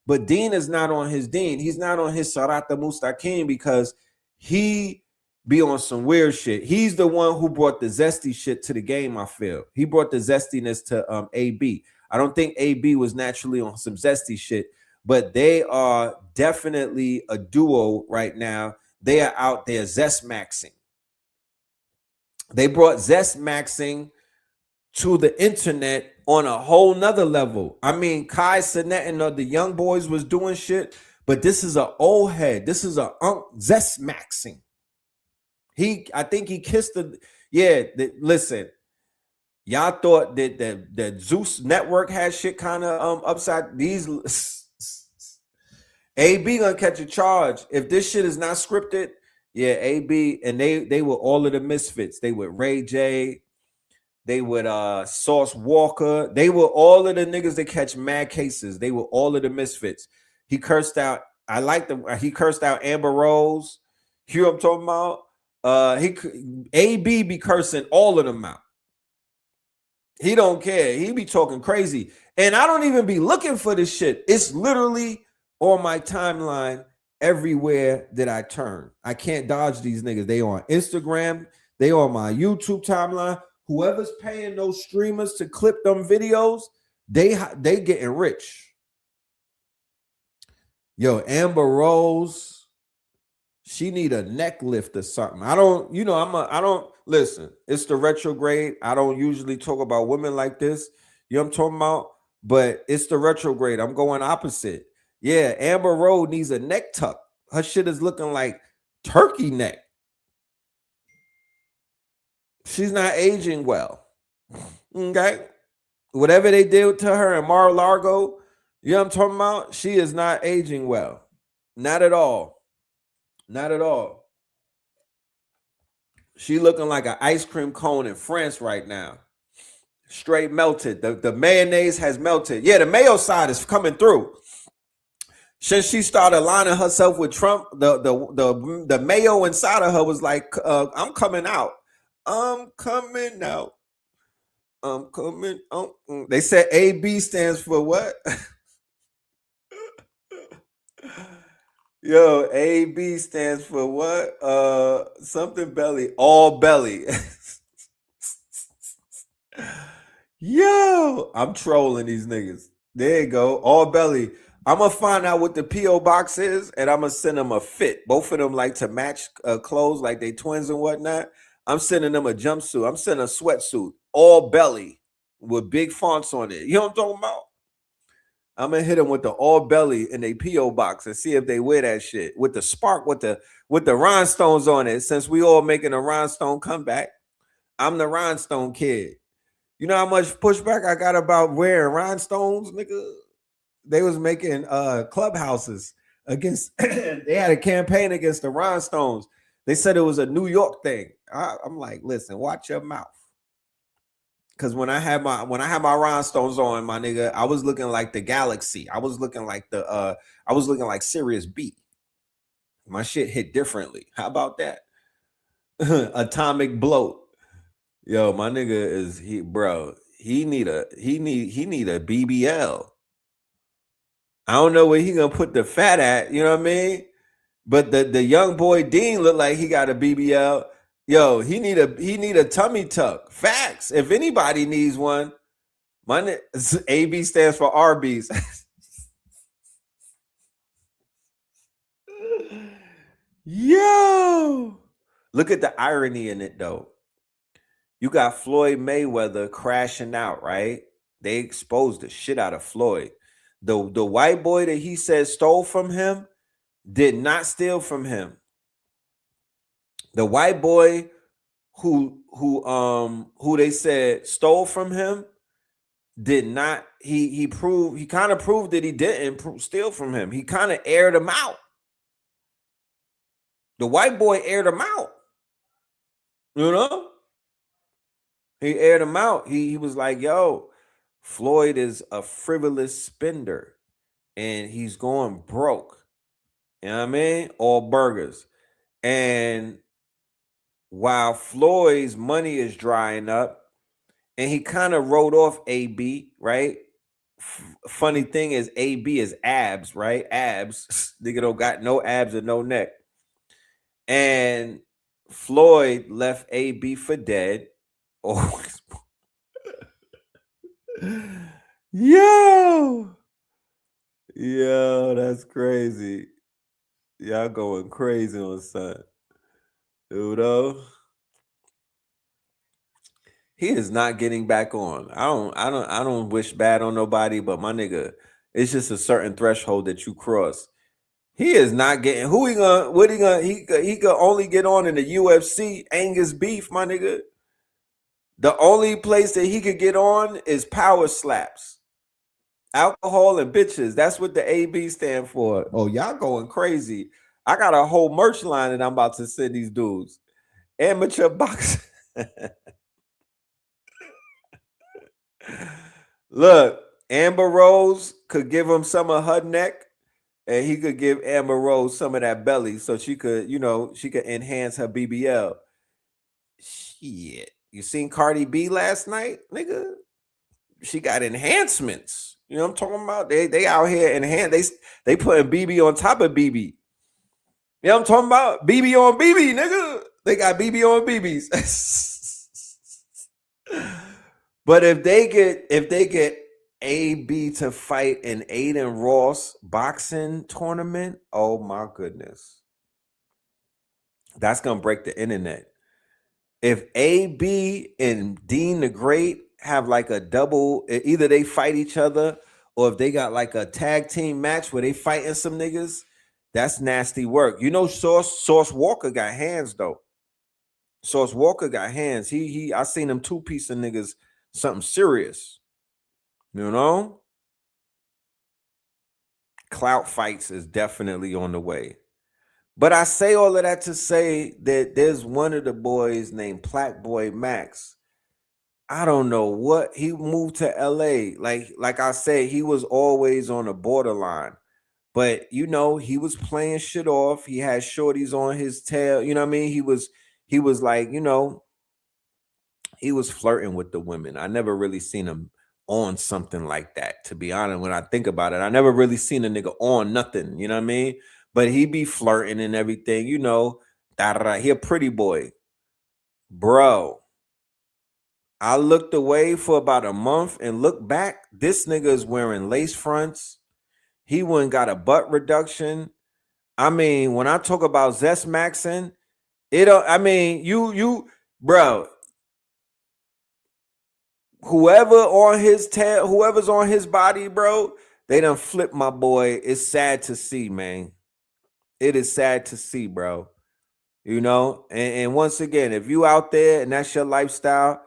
But Dean is not on his Dean. He's not on his Sarata Mustaqim because he be on some weird shit. He's the one who brought the zesty shit to the game, I feel. He brought the zestiness to AB. I don't think AB was naturally on some zesty shit, but they are definitely a duo right now. They are out there zest maxing. They brought zest maxing to the internet on a whole nother level. I mean, Kai Sinet and the young boys was doing shit, but this is an old head. This is a zest maxing. I think he kissed listen, y'all thought that Zeus Network had shit kind of upside these. AB gonna catch a charge if this shit is not scripted. Yeah, AB and they were all of the misfits. They were Ray J. They would Sauce Walker. They were all of the niggas that catch mad cases. They were all of the misfits. He cursed out. I like them. He cursed out Amber Rose. You know what I'm talking about? AB be cursing all of them out. He don't care. He be talking crazy. And I don't even be looking for this shit. It's literally on my timeline everywhere that I turn. I can't dodge these niggas. They on Instagram. They on my YouTube timeline. Whoever's paying those streamers to clip them videos, they getting rich. Yo, Amber Rose, she need a neck lift or something. I don't listen. It's the retrograde. I don't usually talk about women like this. You know what I'm talking about? But it's the retrograde. I'm going opposite. Yeah, Amber Rose needs a neck tuck. Her shit is looking like turkey neck. She's not aging well. Okay. Whatever they did to her in Mar-a-Lago, you know what I'm talking about? She is not aging well. Not at all. Not at all. She looking like an ice cream cone in France right now. Straight melted. The mayonnaise has melted. Yeah, the mayo side is coming through. Since she started aligning herself with Trump, the mayo inside of her was like, I'm coming out. I'm coming out. I'm coming out. They said AB stands for what? Yo, AB stands for what? Something belly. All belly. Yo, I'm trolling these niggas. There you go. All belly. I'm gonna find out what the PO box is, and I'm gonna send them a fit. Both of them like to match clothes, like they twins and whatnot. I'm sending them a jumpsuit. I'm sending a sweatsuit, all belly with big fonts on it. You know what I'm talking about? I'm gonna hit them with the all belly in a PO box and see if they wear that shit with the spark, with the rhinestones on it. Since we all making a rhinestone comeback, I'm the rhinestone kid. You know how much pushback I got about wearing rhinestones, nigga? They was making clubhouses against. They had a campaign against the rhinestones. They said it was a New York thing. I'm like, listen, watch your mouth. Cause when I had my rhinestones on, my nigga, I was looking like the Galaxy. I was looking like Sirius B. My shit hit differently. How about that? Atomic bloat. Yo, my nigga is he need a BBL. I don't know where he gonna put the fat at, you know what I mean? But the young boy Dean look like he got a BBL. Yo, he need a tummy tuck. Facts. If anybody needs one, my AB stands for Arby's. Yo, look at the irony in it though. You got Floyd Mayweather crashing out, right? They exposed the shit out of Floyd. The white boy that he said stole from him did not steal from him. The white boy who they said stole from him did not. He kind of proved that he didn't steal from him. He kind of aired him out. The white boy aired him out. You know? He aired him out. He was like, yo, Floyd is a frivolous spender and he's going broke. You know what I mean? All burgers. And while Floyd's money is drying up, and he kind of wrote off AB, right? Funny thing is, AB is abs, right? Abs. Nigga don't got no abs and no neck. And Floyd left AB for dead. Oh, yo, that's crazy. Y'all going crazy on son. You know? He is not getting back on. I don't wish bad on nobody, but my nigga, it's just a certain threshold that you cross. He is not getting. He could only get on in the UFC Angus beef, my nigga. The only place that he could get on is power slaps. Alcohol and bitches. That's what the AB stand for. Oh, y'all going crazy. I got a whole merch line that I'm about to send these dudes. Amateur boxing. Look, Amber Rose could give him some of her neck, and he could give Amber Rose some of that belly so she could, she could enhance her BBL. Shit. You seen Cardi B last night, nigga? She got enhancements. You know what I'm talking about? They out here enhance. They putting BB on top of BB. You know what I'm talking about? BB on BB, nigga. They got BB on BBs. But if they get AB to fight an Aiden Ross boxing tournament, oh my goodness. That's gonna break the internet. If AB and Dean the Great have like a double, either they fight each other or if they got like a tag team match where they fighting some niggas, that's nasty work. You know, Sauce Walker got hands though. Sauce Walker got hands. I seen him two-piece of niggas something serious. You know? Clout fights is definitely on the way. But I say all of that to say that there's one of the boys named Plaque Boy Max. I don't know what he moved to LA. Like I said, he was always on the borderline. But he was playing shit off. He had shorties on his tail. You know what I mean? He was like, he was flirting with the women. I never really seen him on something like that, to be honest. When I think about it, I never really seen a nigga on nothing, you know what I mean? But he be flirting and everything, He a pretty boy. Bro, I looked away for about a month and looked back. This nigga is wearing lace fronts. He went and got a butt reduction. I mean, when I talk about Zest Maxing, I mean, bro, whoever's on his body, bro, they done flipped my boy. It's sad to see, man. It is sad to see, bro. You know, and once again, if you out there and that's your lifestyle,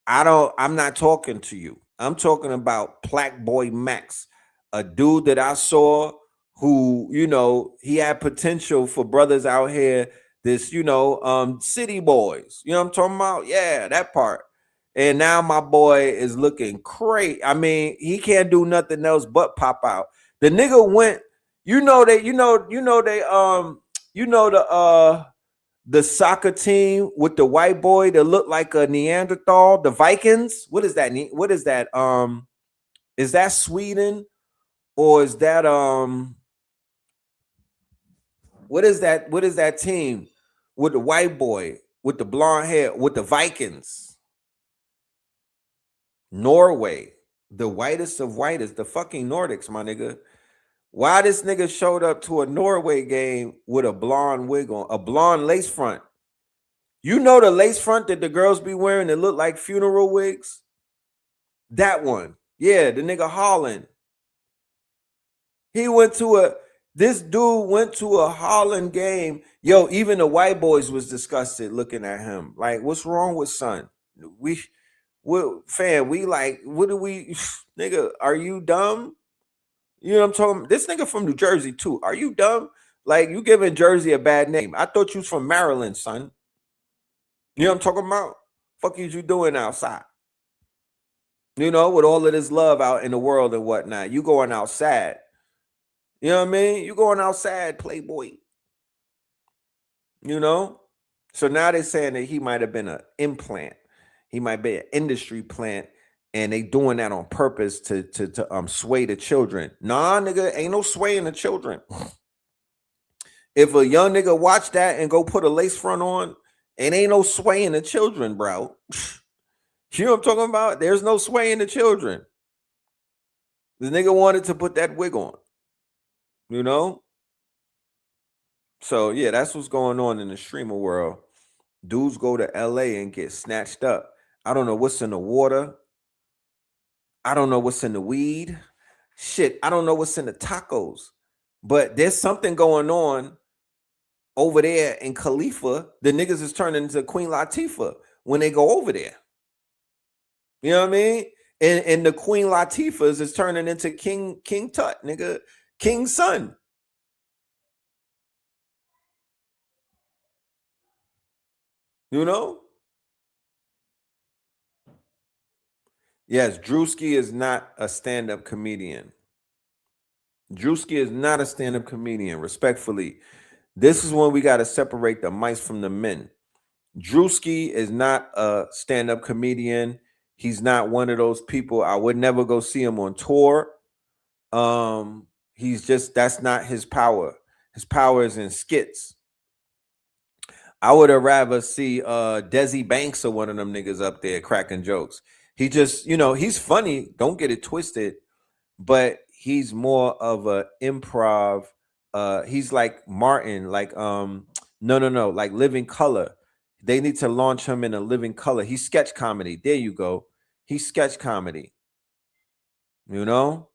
I'm not talking to you. I'm talking about Plaque Boy Max, a dude that I saw who, you know, he had potential for brothers out here, this, you know, city boys. You know what I'm talking about? Yeah, that part. And now my boy is looking crazy. I mean, he can't do nothing else but pop out. The nigga went, you know, the soccer team with the white boy that looked like a Neanderthal, the Vikings. What is that? What is that? Is that Sweden or is that what is that? What is that team with the white boy with the blonde hair with the Vikings? Norway, the whitest of whitest, the fucking Nordics, my nigga. Why this nigga showed up to a Norway game with a blonde wig on, a blonde lace front? You know the lace front that the girls be wearing that look like funeral wigs? That one. Yeah, the nigga Holland. This dude went to a Holland game. Yo, even the white boys was disgusted looking at him. Like, what's wrong with son? We like, what do we, nigga, are you dumb? You know what I'm talking about? This nigga from New Jersey too. Are you dumb? Like, you giving Jersey a bad name. I thought you was from Maryland, son. You know what I'm talking about? Fuck is you doing outside? You know, with all of this love out in the world and whatnot. You going outside. You know what I mean? You going outside, playboy. You know? So now they're saying that he might have been an implant. He might be an industry plant. And they doing that on purpose to sway the children. Nah, nigga, ain't no swaying the children. If a young nigga watch that and go put a lace front on, it ain't no swaying the children, bro. You know what I'm talking about? There's no swaying the children. The nigga wanted to put that wig on. You know? So, yeah, that's what's going on in the streamer world. Dudes go to LA and get snatched up. I don't know what's in the water. I don't know what's in the weed. Shit, I don't know what's in the tacos. But there's something going on over there in Khalifa. The niggas is turning into Queen Latifah when they go over there. You know what I mean? And the Queen Latifahs is turning into King Tut, nigga. King's son. You know? Yes, Drewski is not a stand-up comedian. Drewski is not a stand-up comedian, respectfully. This is when we got to separate the mice from the men. Drewski is not a stand-up comedian. He's not one of those people. I would never go see him on tour. That's not his power. His power is in skits. I would have rather see Desi Banks or one of them niggas up there cracking jokes. He just, you know, he's funny. Don't get it twisted, but he's more of a improv. He's like Martin, like no, like Living Color. They need to launch him in a Living Color. He's sketch comedy. There you go. He's sketch comedy. You know,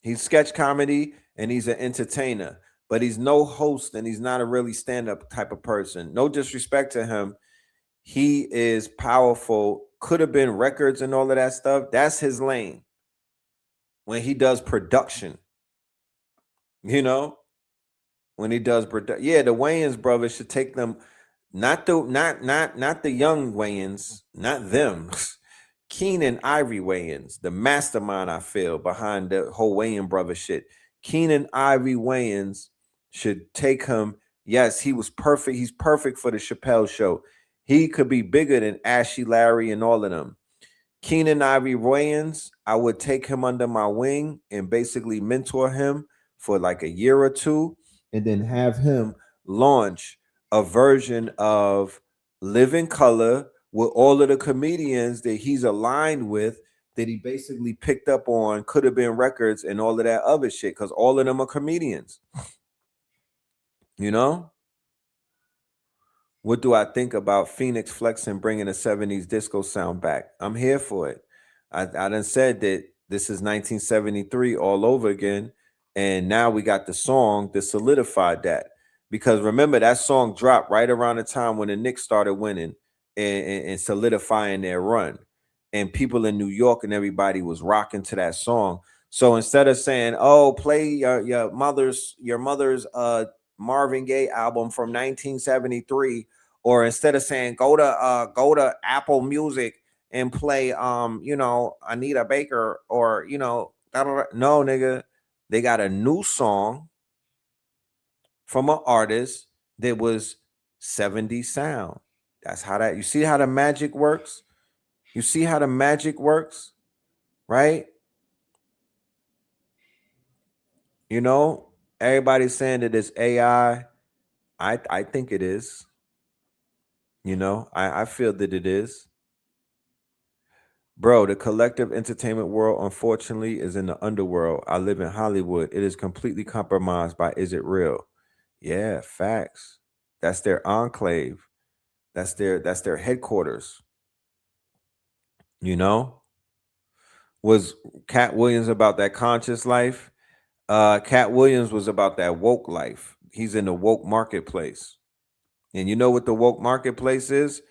he's sketch comedy and he's an entertainer, but he's no host and he's not a really stand-up type of person. No disrespect to him. He is powerful. Could have been records and all of that stuff. That's his lane. When he does production, you know, when he does production. Yeah, the Wayans brothers should take them, not the young Wayans, not them. Keenan Ivory Wayans, the mastermind, I feel, behind the whole Wayans brother shit. Keenan Ivory Wayans should take him. Yes, he was perfect. He's perfect for the Chappelle Show. He could be bigger than Ashy Larry and all of them. Keenan Ivory Wayans, I would take him under my wing and basically mentor him for like a year or two, and then have him launch a version of Living Color with all of the comedians that he's aligned with, that he basically picked up on, could have been records and all of that other shit, because all of them are comedians. You know? What do I think about Phoenix Flex and bringing a 70s disco sound back? I'm here for it. I done said that this is 1973 all over again, and now we got the song that solidified that. Because remember, that song dropped right around the time when the Knicks started winning and solidifying their run. And people in New York and everybody was rocking to that song. So instead of saying, "Oh, play your mother's Marvin Gaye album from 1973," or instead of saying go to Apple Music and play Anita Baker, or no, nigga, they got a new song from an artist that was 70 sound. That's how that, you see how the magic works? You see how the magic works, right? Everybody's saying that it's AI. I think it is. I feel that it is. Bro, the collective entertainment world, unfortunately, is in the underworld. I live in Hollywood. It is completely compromised by is it real? Yeah, facts. That's their enclave. That's their headquarters. Was Cat Williams about that conscious life? Cat Williams was about that woke life. He's in the woke marketplace. And you know what the woke marketplace is?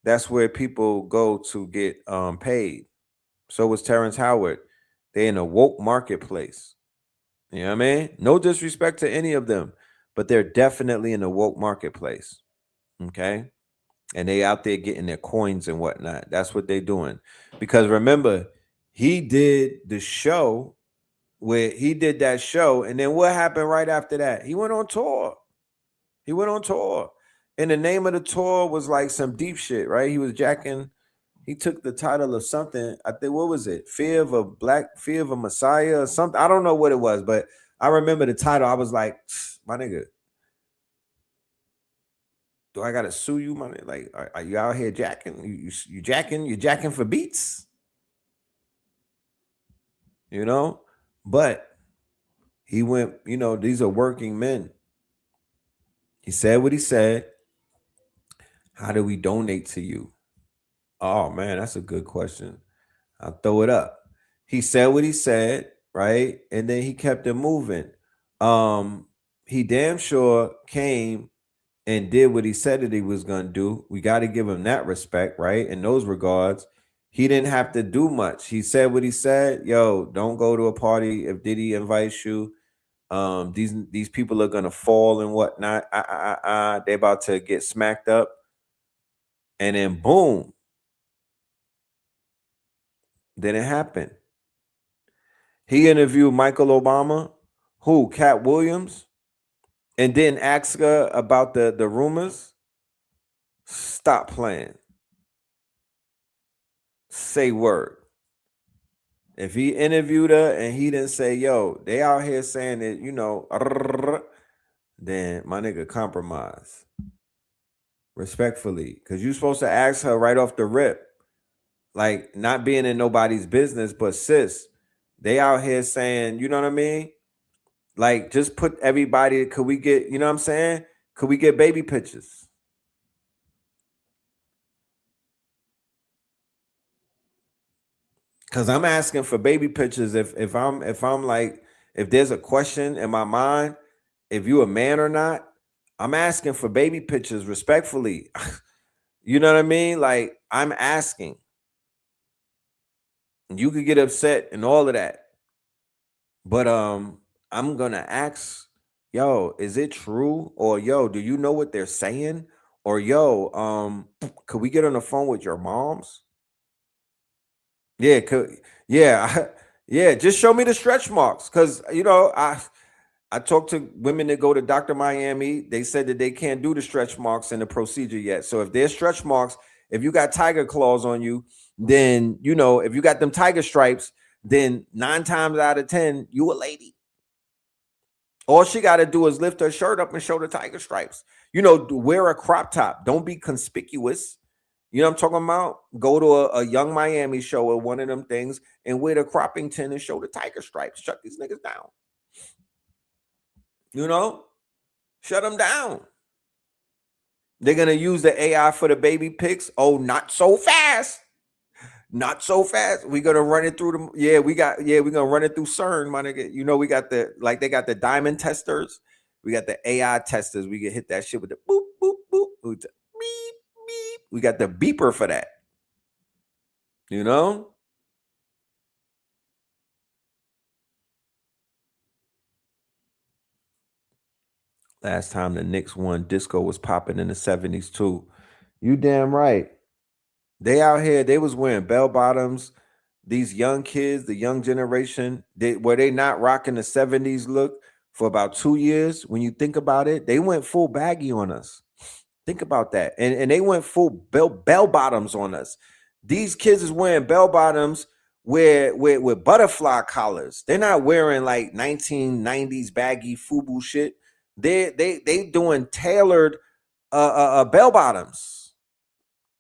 That's where people go to get paid. So was Terrence Howard. They're in a woke marketplace. You know what I mean? No disrespect to any of them, but they're definitely in a woke marketplace. Okay? And they out there getting their coins and whatnot. That's what they're doing. Because remember, he did the show where he did that show. And then what happened right after that? He went on tour. And the name of the tour was like some deep shit, right? He took the title of something. I think, what was it? Fear of a Messiah or something. I don't know what it was, but I remember the title. I was like, my nigga, do I gotta sue you, my nigga? Like, are you out here jacking? You jacking for beats? But he went, these are working men. He said what he said. How do we donate to you? Oh man, that's a good question. I'll throw it up. He said what he said, right? And then he kept it moving. He damn sure came and did what he said that he was gonna do. We got to give him that respect, right? In those regards, he didn't have to do much. He said what he said. Yo, don't go to a party if Diddy invites you. These people are gonna fall and whatnot. They're about to get smacked up. And then boom, didn't happen. He interviewed Michael Obama, Cat Williams, and didn't ask her about the rumors. Stop playing. Say word. If he interviewed her and he didn't say, yo, they out here saying that, then my nigga, compromise. Respectfully. Because you're supposed to ask her right off the rip. Like, not being in nobody's business, but sis, they out here saying, you know what I mean? Like, just put everybody, could we get, you know what I'm saying? Could we get baby pictures? Because I'm asking for baby pictures if I'm like, if there's a question in my mind, if you a man or not, I'm asking for baby pictures respectfully. You know what I mean? Like, I'm asking. You could get upset and all of that. But I'm gonna ask, yo, is it true? Or yo, do you know what they're saying? Or yo, could we get on the phone with your moms? Yeah, yeah, just show me the stretch marks. Cause I talked to women that go to Dr. Miami. They said that they can't do the stretch marks in the procedure yet. So if there's stretch marks, if you got tiger claws on you, then if you got them tiger stripes, then 9 times out of 10, you a lady. All she got to do is lift her shirt up and show the tiger stripes. Wear a crop top. Don't be conspicuous. You know what I'm talking about? Go to a Young Miami show or one of them things and wear the Croppington and show the tiger stripes. Shut these niggas down. You know? Shut them down. They're going to use the AI for the baby pics. Oh, not so fast. Not so fast. We're going to run it through we're going to run it through CERN, my nigga. You know, we got they got the diamond testers. We got the AI testers. We can hit that shit with the boop, boop, boop. With the beep, beep. We got the beeper for that. You know? Last time the Knicks won, disco was popping in the 70s too. You damn right. They out here, they was wearing bell bottoms. These young kids, the young generation, were they not rocking the 70s look for about 2 years? When you think about it, they went full baggy on us. Think about that. And they went full bell bottoms on us. These kids is wearing bell bottoms with butterfly collars. They're not wearing like 1990s baggy FUBU shit. They doing tailored bell bottoms.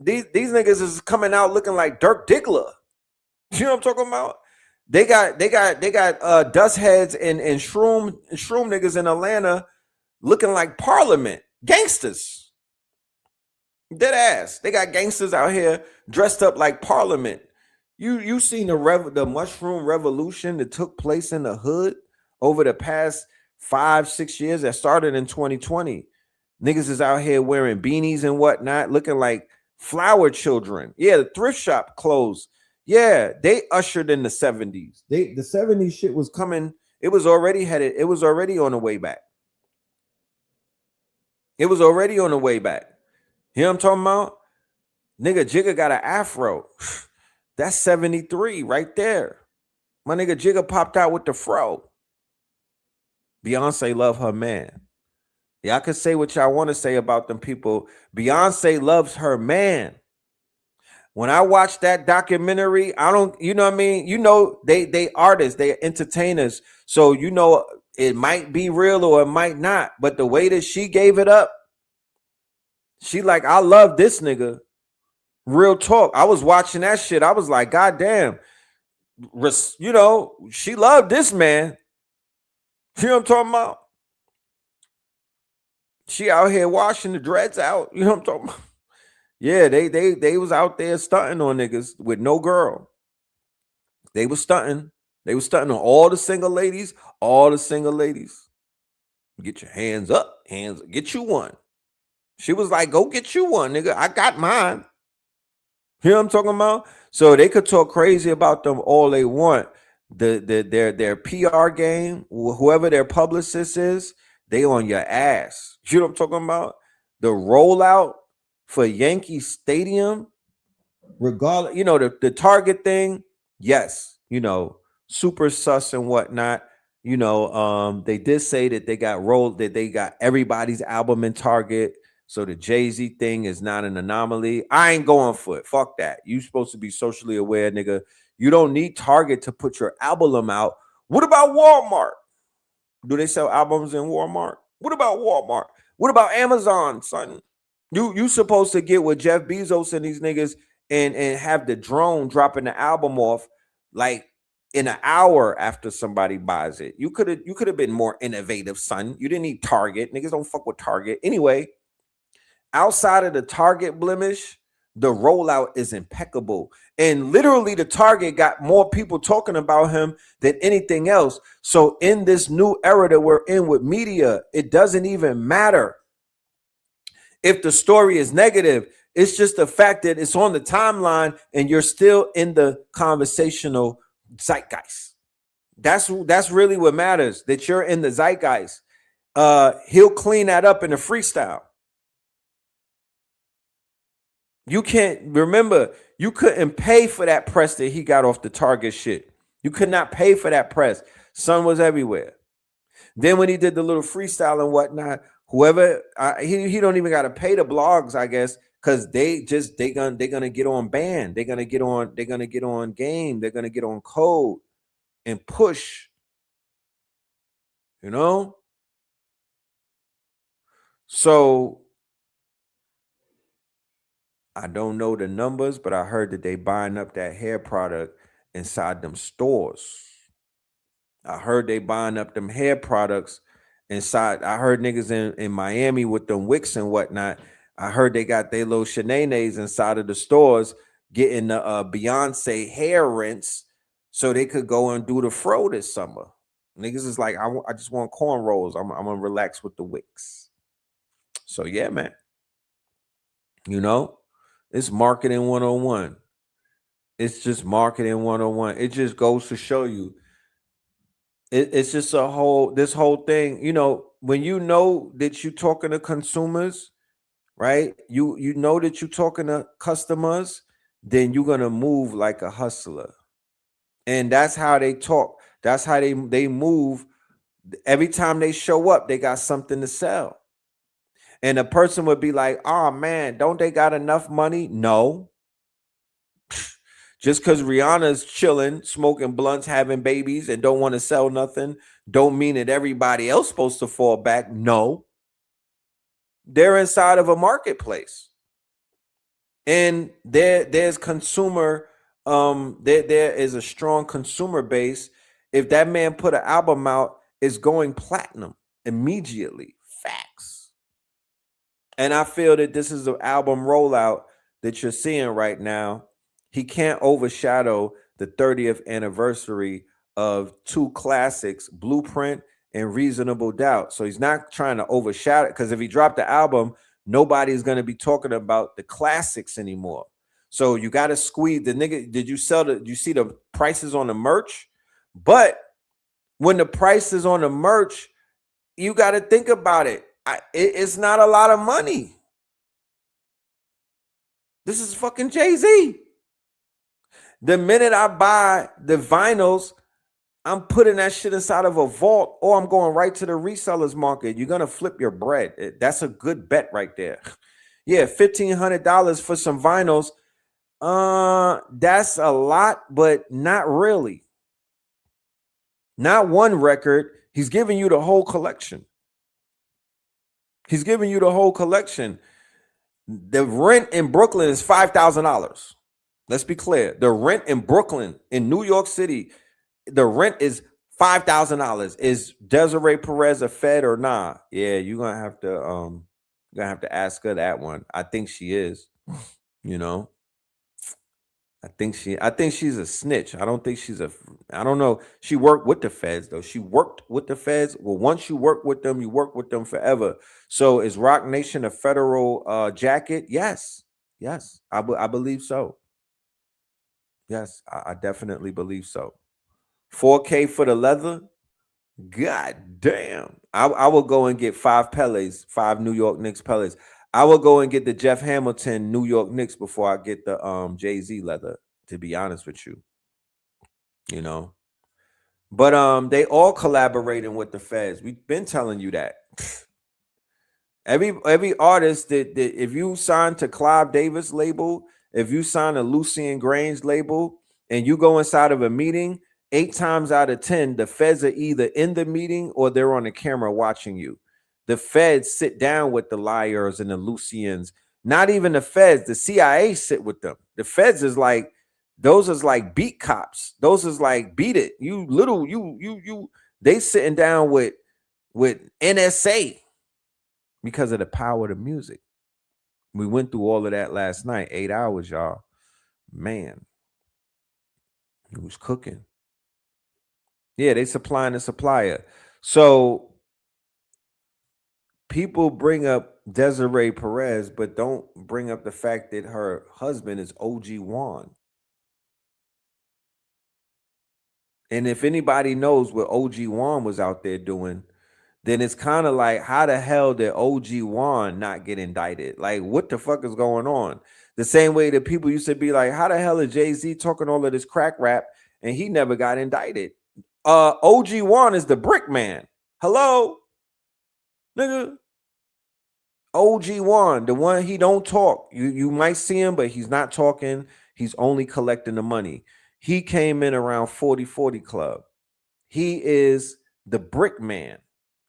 These niggas is coming out looking like Dirk Diggler. You know what I'm talking about? They got dust heads and shroom niggas in Atlanta looking like Parliament gangsters. Dead ass. They got gangsters out here dressed up like Parliament. You seen the mushroom revolution that took place in the hood over the past 5-6 years that started in 2020. Niggas is out here wearing beanies and whatnot, looking like flower children. Yeah, the thrift shop closed. Yeah, they ushered in the 70s. The 70s shit was coming. It was already on the way back. It was already on the way back. You know what I'm talking about? Nigga Jigga got an afro. That's 73 right there. My nigga Jigga popped out with the fro. Beyonce love her man. Y'all can say what y'all want to say about them people. Beyonce loves her man. When I watch that documentary, I don't, you know what I mean? You know, they artists, they entertainers. So, you know, it might be real or it might not. But the way that she gave it up, she like, I love this nigga. Real talk. I was watching that shit. I was like, God damn. You know, she loved this man. You know what I'm talking about? She out here washing the dreads out. You know what I'm talking about? Yeah, they was out there stunting on niggas with no girl. They was stunting. They was stunting on all the single ladies. All the single ladies. Get your hands up. Get you one. She was like, go get you one, nigga. I got mine. You know what I'm talking about? So they could talk crazy about them all they want. Their PR game, whoever their publicist is, they on your ass. You know what I'm talking about? The rollout for Yankee Stadium, regardless, you know, the Target thing, yes, you know, super sus and whatnot. You know, they did say that they got everybody's album in Target. So the Jay-Z thing is not an anomaly. I ain't going for it. Fuck that. You supposed to be socially aware, nigga. You don't need Target to put your album out. What about Walmart? Do they sell albums in Walmart? What about Walmart? What about Amazon, son? You supposed to get with Jeff Bezos and these niggas and have the drone dropping the album off like in an hour after somebody buys it. You could have been more innovative, son. You didn't need Target. Niggas don't fuck with Target. Anyway, outside of the Target blemish, the rollout is impeccable. And literally the Target got more people talking about him than anything else. So in this new era that we're in with media, it doesn't even matter if the story is negative. It's just the fact that it's on the timeline and you're still in the conversational zeitgeist. That's really what matters, that you're in the zeitgeist. He'll clean that up in a freestyle. You can't remember, you couldn't pay for that press that he got off the Target shit. You could not pay for that press. Sun was everywhere. Then when he did the little freestyle and whatnot, whoever he don't even got to pay the blogs, I guess, because they're gonna get on band. They're gonna get on game. They're gonna get on code and push. You know? So I don't know the numbers, but I heard that they buying up that hair product inside them stores. I heard they buying up them hair products inside. I heard niggas in Miami with them wicks and whatnot. I heard they got their little shenanigans inside of the stores getting the Beyonce hair rinse so they could go and do the fro this summer. Niggas is like, I just want cornrows. I'm gonna relax with the wicks. So yeah, man. You know, it's marketing 101. It's just marketing 101. It just goes to show you it's just this whole thing, when you know that you're talking to consumers, right? You know that you're talking to customers, then you're gonna move like a hustler. And that's how they talk. That's how they move. Every time they show up, they got something to sell. And a person would be like, oh man, don't they got enough money? No. Just because Rihanna's chilling, smoking blunts, having babies, and don't want to sell nothing, don't mean that everybody else supposed to fall back. No. They're inside of a marketplace. And there's consumer, there is a strong consumer base. If that man put an album out, it's going platinum immediately. Facts. And I feel that this is an album rollout that you're seeing right now. He can't overshadow the 30th anniversary of two classics, Blueprint and Reasonable Doubt. So he's not trying to overshadow it, because if he dropped the album, nobody's going to be talking about the classics anymore. So you got to squeeze the nigga. Did you see the prices on the merch? But when the price is on the merch, you got to think about it. It's not a lot of money. This is fucking Jay-Z. The minute I buy the vinyls, I'm putting that shit inside of a vault, or I'm going right to the resellers market. You're going to flip your bread. That's a good bet right there. Yeah, $1,500 for some vinyls. That's a lot, but not really. Not one record. He's giving you the whole collection. He's giving you the whole collection. The rent in Brooklyn is $5,000. Let's be clear. The rent in Brooklyn, in New York City, the rent is $5,000. Is Desiree Perez a Fed or nah? Yeah, you're gonna have to ask her that one. I think she is. I think she's a snitch. I don't think I don't know. She worked with the feds though. She worked with the feds. Well, once you work with them, you work with them forever. So is Rock Nation a federal jacket? Yes. I believe so. Yes, I definitely believe so. 4K for the leather. God damn. I will go and get 5 Pelés, 5 New York Knicks Pelés. I will go and get the Jeff Hamilton New York Knicks before I get the Jay-Z leather, to be honest with you. But they all collaborating with the feds. We've been telling you that. Every artist that if you sign to Clive Davis label, if you sign a Lucian Grange label, and you go inside of a meeting, 8 times out of 10, the feds are either in the meeting or they're on the camera watching you. The feds sit down with the liars and the Lucians. Not even the feds, the CIA sit with them. The feds is like, those is like beat cops. Those is like beat it. They sitting down with NSA because of the power of the music. We went through all of that last night, 8 hours, y'all. Man, it was cooking. Yeah, they supplying the supplier. So people bring up Desiree Perez, but don't bring up the fact that her husband is OG Juan. And if anybody knows what OG Juan was out there doing, then it's kind of like, how the hell did OG Juan not get indicted? Like, what the fuck is going on? The same way that people used to be like, how the hell is Jay-Z talking all of this crack rap and he never got indicted? OG Juan is the brick man. Hello? Nigga. OG Juan, the one he don't talk. You might see him, but he's not talking. He's only collecting the money. He came in around 40/40 Club. He is the brick man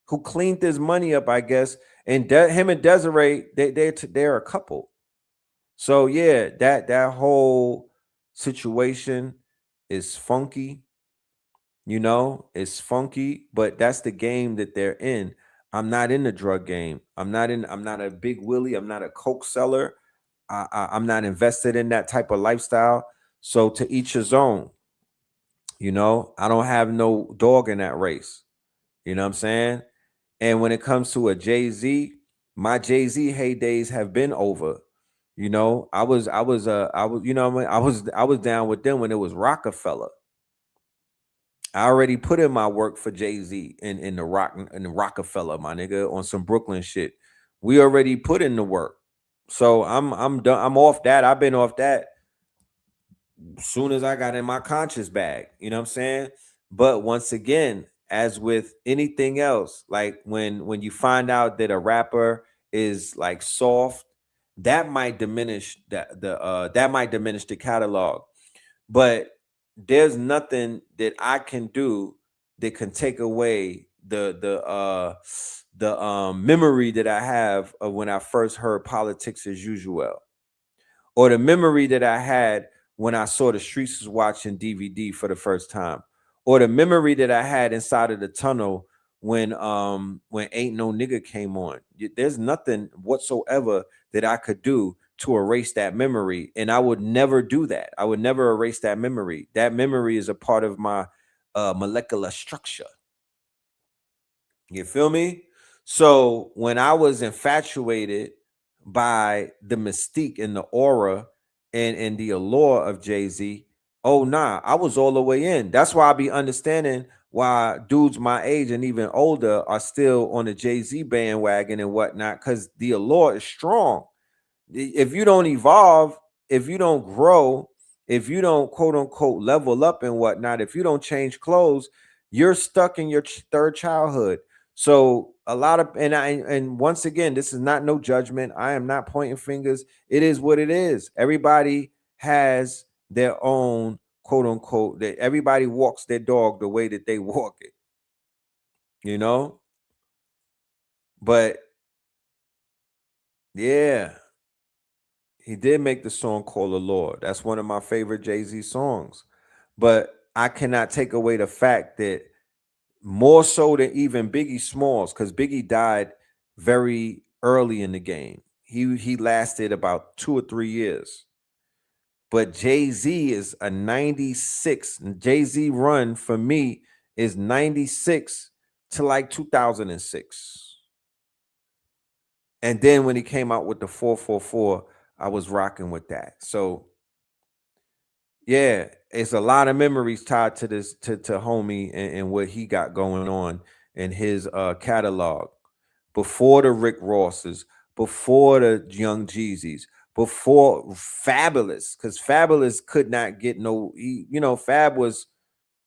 who cleaned his money up, I guess. And him and Desiree, they're a couple. So yeah, that whole situation is funky. It's funky, but that's the game that they're in. I'm not in the drug game. I'm not a big Willie. I'm not a coke seller. I'm not invested in that type of lifestyle. So to each his own. I don't have no dog in that race. You know what I'm saying? And when it comes to a Jay-Z, my Jay-Z heydays have been over. I was, what I mean? I was down with them when it was Rockefeller. I already put in my work for Jay-Z in the Rockefeller, my nigga, on some Brooklyn shit. We already put in the work. So I'm done. I'm off that. I've been off that soon as I got in my conscious bag. You know what I'm saying? But once again, as with anything else, like when you find out that a rapper is like soft, that might diminish the catalog. But there's nothing that I can do that can take away the memory that I have of when I first heard Politics as Usual, or the memory that I had when I saw The Streets Was Watching DVD for the first time, or the memory that I had inside of the tunnel when Ain't No Nigga came on. There's nothing whatsoever that I could do to erase that memory, and I would never do that. I would never erase that memory. That memory is a part of my molecular structure. You feel me? So when I was infatuated by the mystique and the aura and the allure of Jay-Z, oh nah, I was all the way in. That's why I be understanding why dudes my age and even older are still on the Jay-Z bandwagon and whatnot, because the allure is strong. If you don't evolve, if you don't grow, if you don't quote unquote level up and whatnot, if you don't change clothes, you're stuck in your third childhood. So a lot of and once again, this is not no judgment. I am not pointing fingers. It is what it is. Everybody has their own quote unquote, that everybody walks their dog the way that they walk it, you know? But yeah, he did make the song called The Lord. That's one of my favorite Jay-Z songs. But I cannot take away the fact that more so than even Biggie Smalls, because Biggie died very early in the game. He lasted about 2 or 3 years. But Jay-Z is a 96. Jay-Z run for me is 96 to like 2006. And then when he came out with the 444, I was rocking with that. So yeah, it's a lot of memories tied to this to homie and what he got going on in his catalog. Before the Rick Rosses, before the Young Jeezys, before Fabulous, because Fabulous could not get Fab was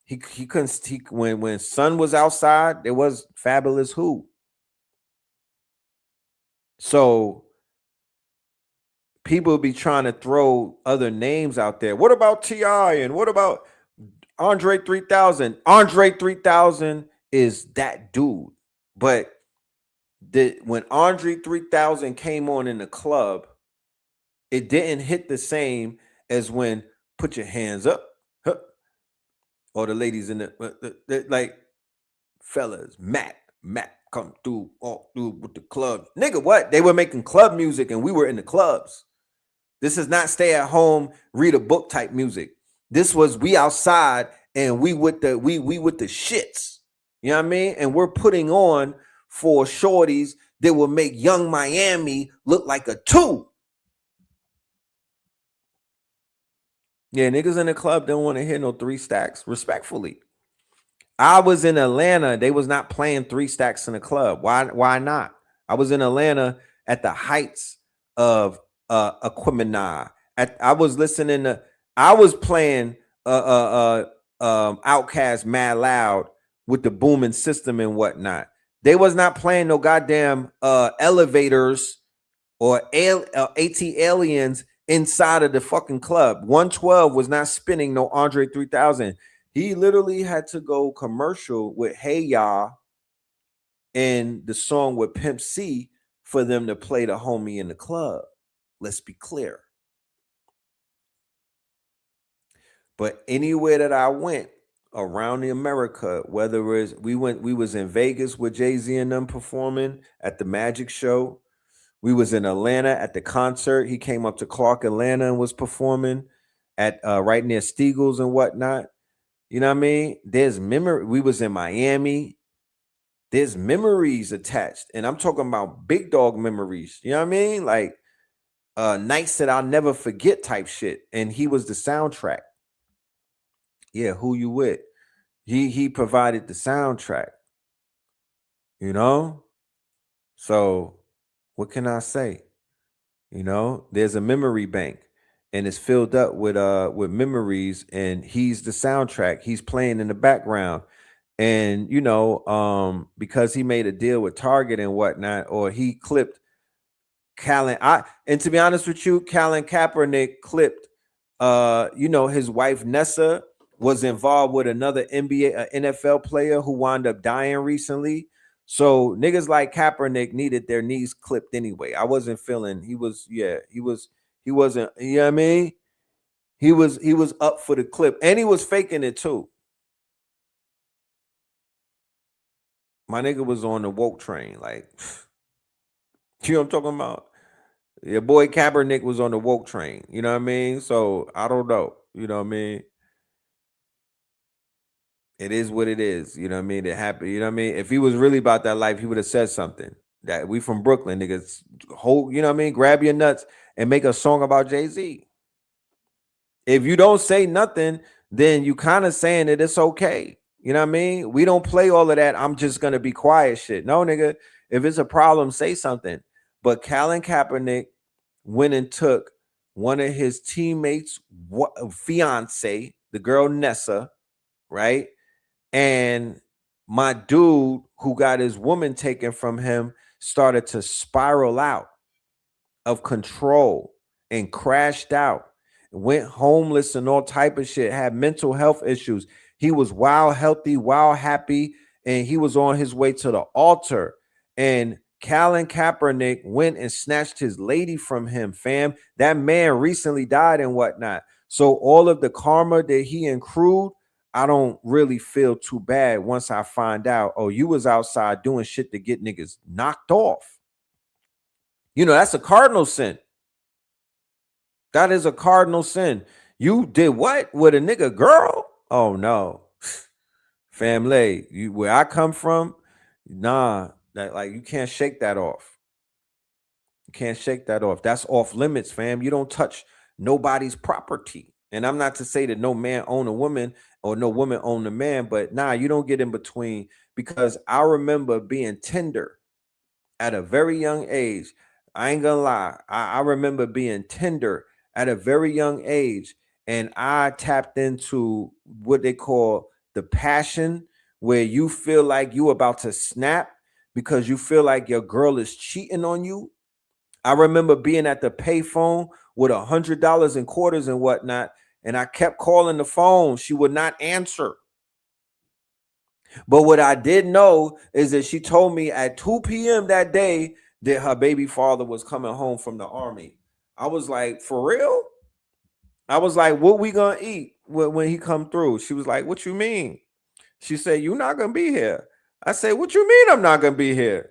he couldn't when Sun was outside, there was Fabulous who. So people be trying to throw other names out there. What about T.I. and what about Andre 3000? Andre 3000 is that dude. But when Andre 3000 came on in the club, it didn't hit the same as when Put Your Hands Up, huh, or the ladies in the like, fellas, Matt come through, all through with the club. Nigga, what? They were making club music and we were in the clubs. This is not stay at home, read a book type music. This was we outside and we with the shits. You know what I mean? And we're putting on for shorties that will make Young Miami look like a 2. Yeah, niggas in the club don't want to hear no 3 stacks, respectfully. I was in Atlanta. They was not playing 3 stacks in the club. Why not? I was in Atlanta at the heights of Aquemini. I was listening to, I was playing Outkast Mad Loud with the booming system and whatnot. They was not playing no goddamn elevators or AT aliens inside of the fucking club. 112 was not spinning no Andre 3000. He literally had to go commercial with Hey Ya and the song with Pimp C for them to play the homie in the club. Let's be clear. But anywhere that I went around the America, whether it's we was in Vegas with Jay-Z and them performing at the Magic Show. We was in Atlanta at the concert. He came up to Clark, Atlanta, and was performing at right near Steagles and whatnot. You know what I mean? There's memory. We was in Miami. There's memories attached, and I'm talking about big dog memories. You know what I mean? Like nights that I'll never forget type shit. And he was the soundtrack. Yeah, who you with? He provided the soundtrack. You know? So what can I say? You know, there's a memory bank and it's filled up with memories, and he's the soundtrack. He's playing in the background. And you know, because he made a deal with Target and whatnot, or he clipped and to be honest with you, Colin Kaepernick clipped you know, his wife Nessa was involved with another NBA NFL player who wound up dying recently. So niggas like Kaepernick needed their knees clipped anyway. I wasn't feeling he wasn't, you know what I mean? He was up for the clip, and he was faking it too. My nigga was on the woke train, like you know what I'm talking about? Your boy Kaepernick was on the woke train, you know what I mean? So I don't know, you know what I mean? It is what it is, you know what I mean? It happened, you know what I mean? If he was really about that life, he would have said something. That we from Brooklyn, niggas, hold, you know what I mean? Grab your nuts and make a song about Jay-Z. If you don't say nothing, then you kind of saying that it's okay. You know what I mean? We don't play all of that. I'm just gonna be quiet shit. No, nigga. If it's a problem, say something. But Colin Kaepernick went and took one of his teammates' fiance, the girl Nessa, right? And my dude who got his woman taken from him started to spiral out of control and crashed out, went homeless and all type of shit, had mental health issues. He was wild healthy, wild happy, and he was on his way to the altar. And Colin Kaepernick went and snatched his lady from him, fam. That man recently died and whatnot. So all of the karma that he accrued, I don't really feel too bad once I find out, oh, you was outside doing shit to get niggas knocked off. You know, that's a cardinal sin. That is a cardinal sin. You did what with a nigga girl? Oh no. Family, you where I come from, nah, that like you can't shake that off. You can't shake that off. That's off limits, fam. You don't touch nobody's property. And I'm not to say that no man own a woman or no woman own a man, but nah, you don't get in between, because I remember being tender at a very young age. I ain't gonna lie. I remember being tender at a very young age, and I tapped into what they call the passion, where you feel like you about to snap because you feel like your girl is cheating on you. I remember being at the payphone with $100 in quarters and whatnot, and I kept calling the phone. She would not answer. But what I did know is that she told me at 2 p.m. that day that her baby father was coming home from the army. I was like, for real? I was like, what we gonna eat when he come through? She was like, what you mean? She said, you're not gonna be here. I said, what you mean I'm not gonna be here?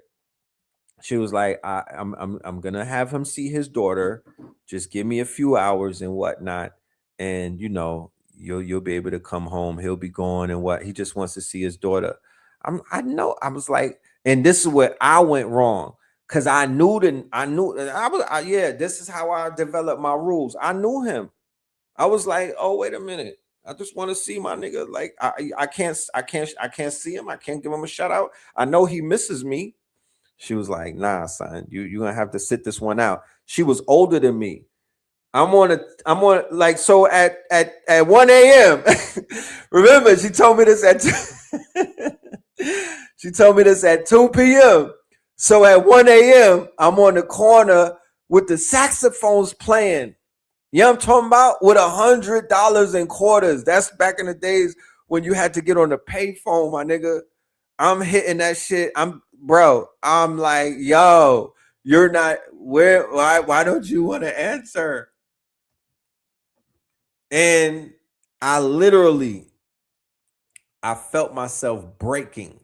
She was like, I'm gonna have him see his daughter. Just give me a few hours and whatnot, and you know, you'll be able to come home. He'll be gone and what he just wants to see his daughter. I know. I was like, and this is where I went wrong, because I knew yeah, this is how I developed my rules. I knew him. I was like, oh, wait a minute. I just want to see my nigga. Like, I can't see him. I can't give him a shout out. I know he misses me. She was like, nah, son, you're gonna have to sit this one out. She was older than me. I'm on like, so at 1 a.m. Remember, she told me this at she told me this at 2 p.m. So at 1 a.m. I'm on the corner with the saxophones playing. You know what I'm talking about? With $100 in quarters. That's back in the days when you had to get on the payphone, my nigga. I'm hitting that shit. I'm like, yo, you're not where? Why don't you want to answer? And I literally, I felt myself breaking,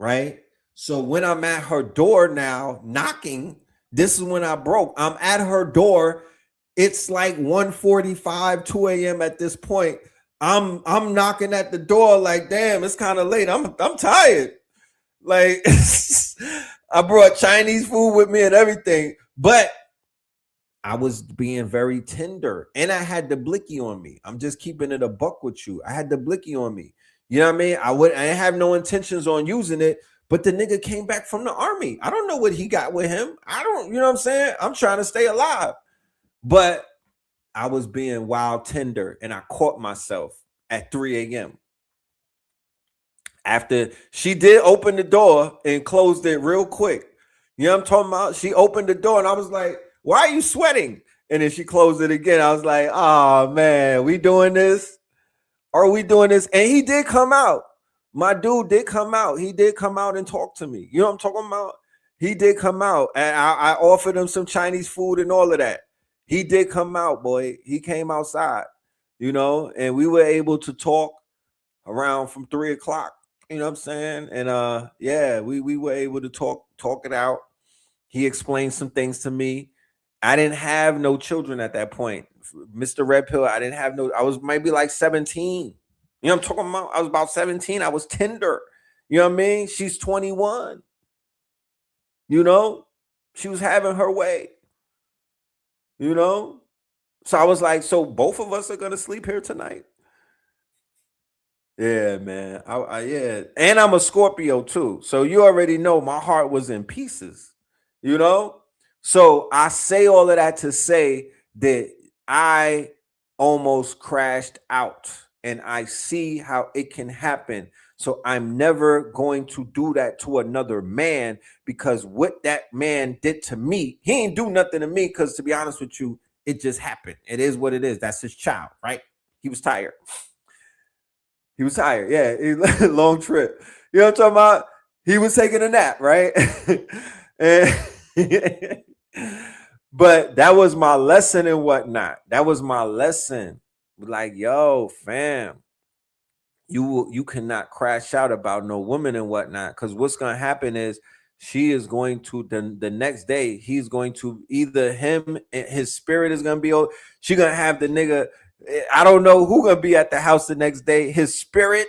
right? So when I'm at her door now knocking, this is when I broke. I'm at her door. It's like 1:45, 2 a.m. at this point. I'm knocking at the door like, damn, it's kind of late. I'm tired. Like I brought Chinese food with me and everything, but I was being very tender and I had the blicky on me. I'm just keeping it a buck with you. I had the blicky on me. You know what I mean? I didn't have no intentions on using it, but the nigga came back from the army. I don't know what he got with him. I don't, you know what I'm saying? I'm trying to stay alive. But I was being wild tender and I caught myself at 3 a.m. After she did open the door and closed it real quick. You know what I'm talking about? She opened the door and I was like, why are you sweating? And then she closed it again. I was like, oh man, we doing this? Are we doing this? And he did come out. My dude did come out. He did come out and talk to me. You know what I'm talking about? He did come out. And I offered him some Chinese food and all of that. He did come out, boy. He came outside, you know, and we were able to talk around from 3 o'clock. You know what I'm saying? And yeah, we were able to talk it out. He explained some things to me. I didn't have no children at that point. Mr. Red Pill, I didn't have no, I was maybe like 17. You know what I'm talking about? I was about 17. I was tender. You know what I mean? She's 21. You know? She was having her way. You know? So I was like, so both of us are gonna sleep here tonight. Yeah, man. Yeah. And I'm a Scorpio too. So you already know my heart was in pieces, you know? So I say all of that to say that I almost crashed out and I see how it can happen. So I'm never going to do that to another man because what that man did to me, he ain't do nothing to me because to be honest with you, it just happened. It is what it is. That's his child, right? He was tired. He was tired. Yeah, long trip. You know what I'm talking about? He was taking a nap, right? and but that was my lesson and whatnot. That was my lesson. Like, yo, fam, you cannot crash out about no woman and whatnot. Because what's gonna happen is she is going to the next day, he's going to either him and his spirit is gonna be she gonna have the nigga. I don't know who gonna be at the house the next day. His spirit,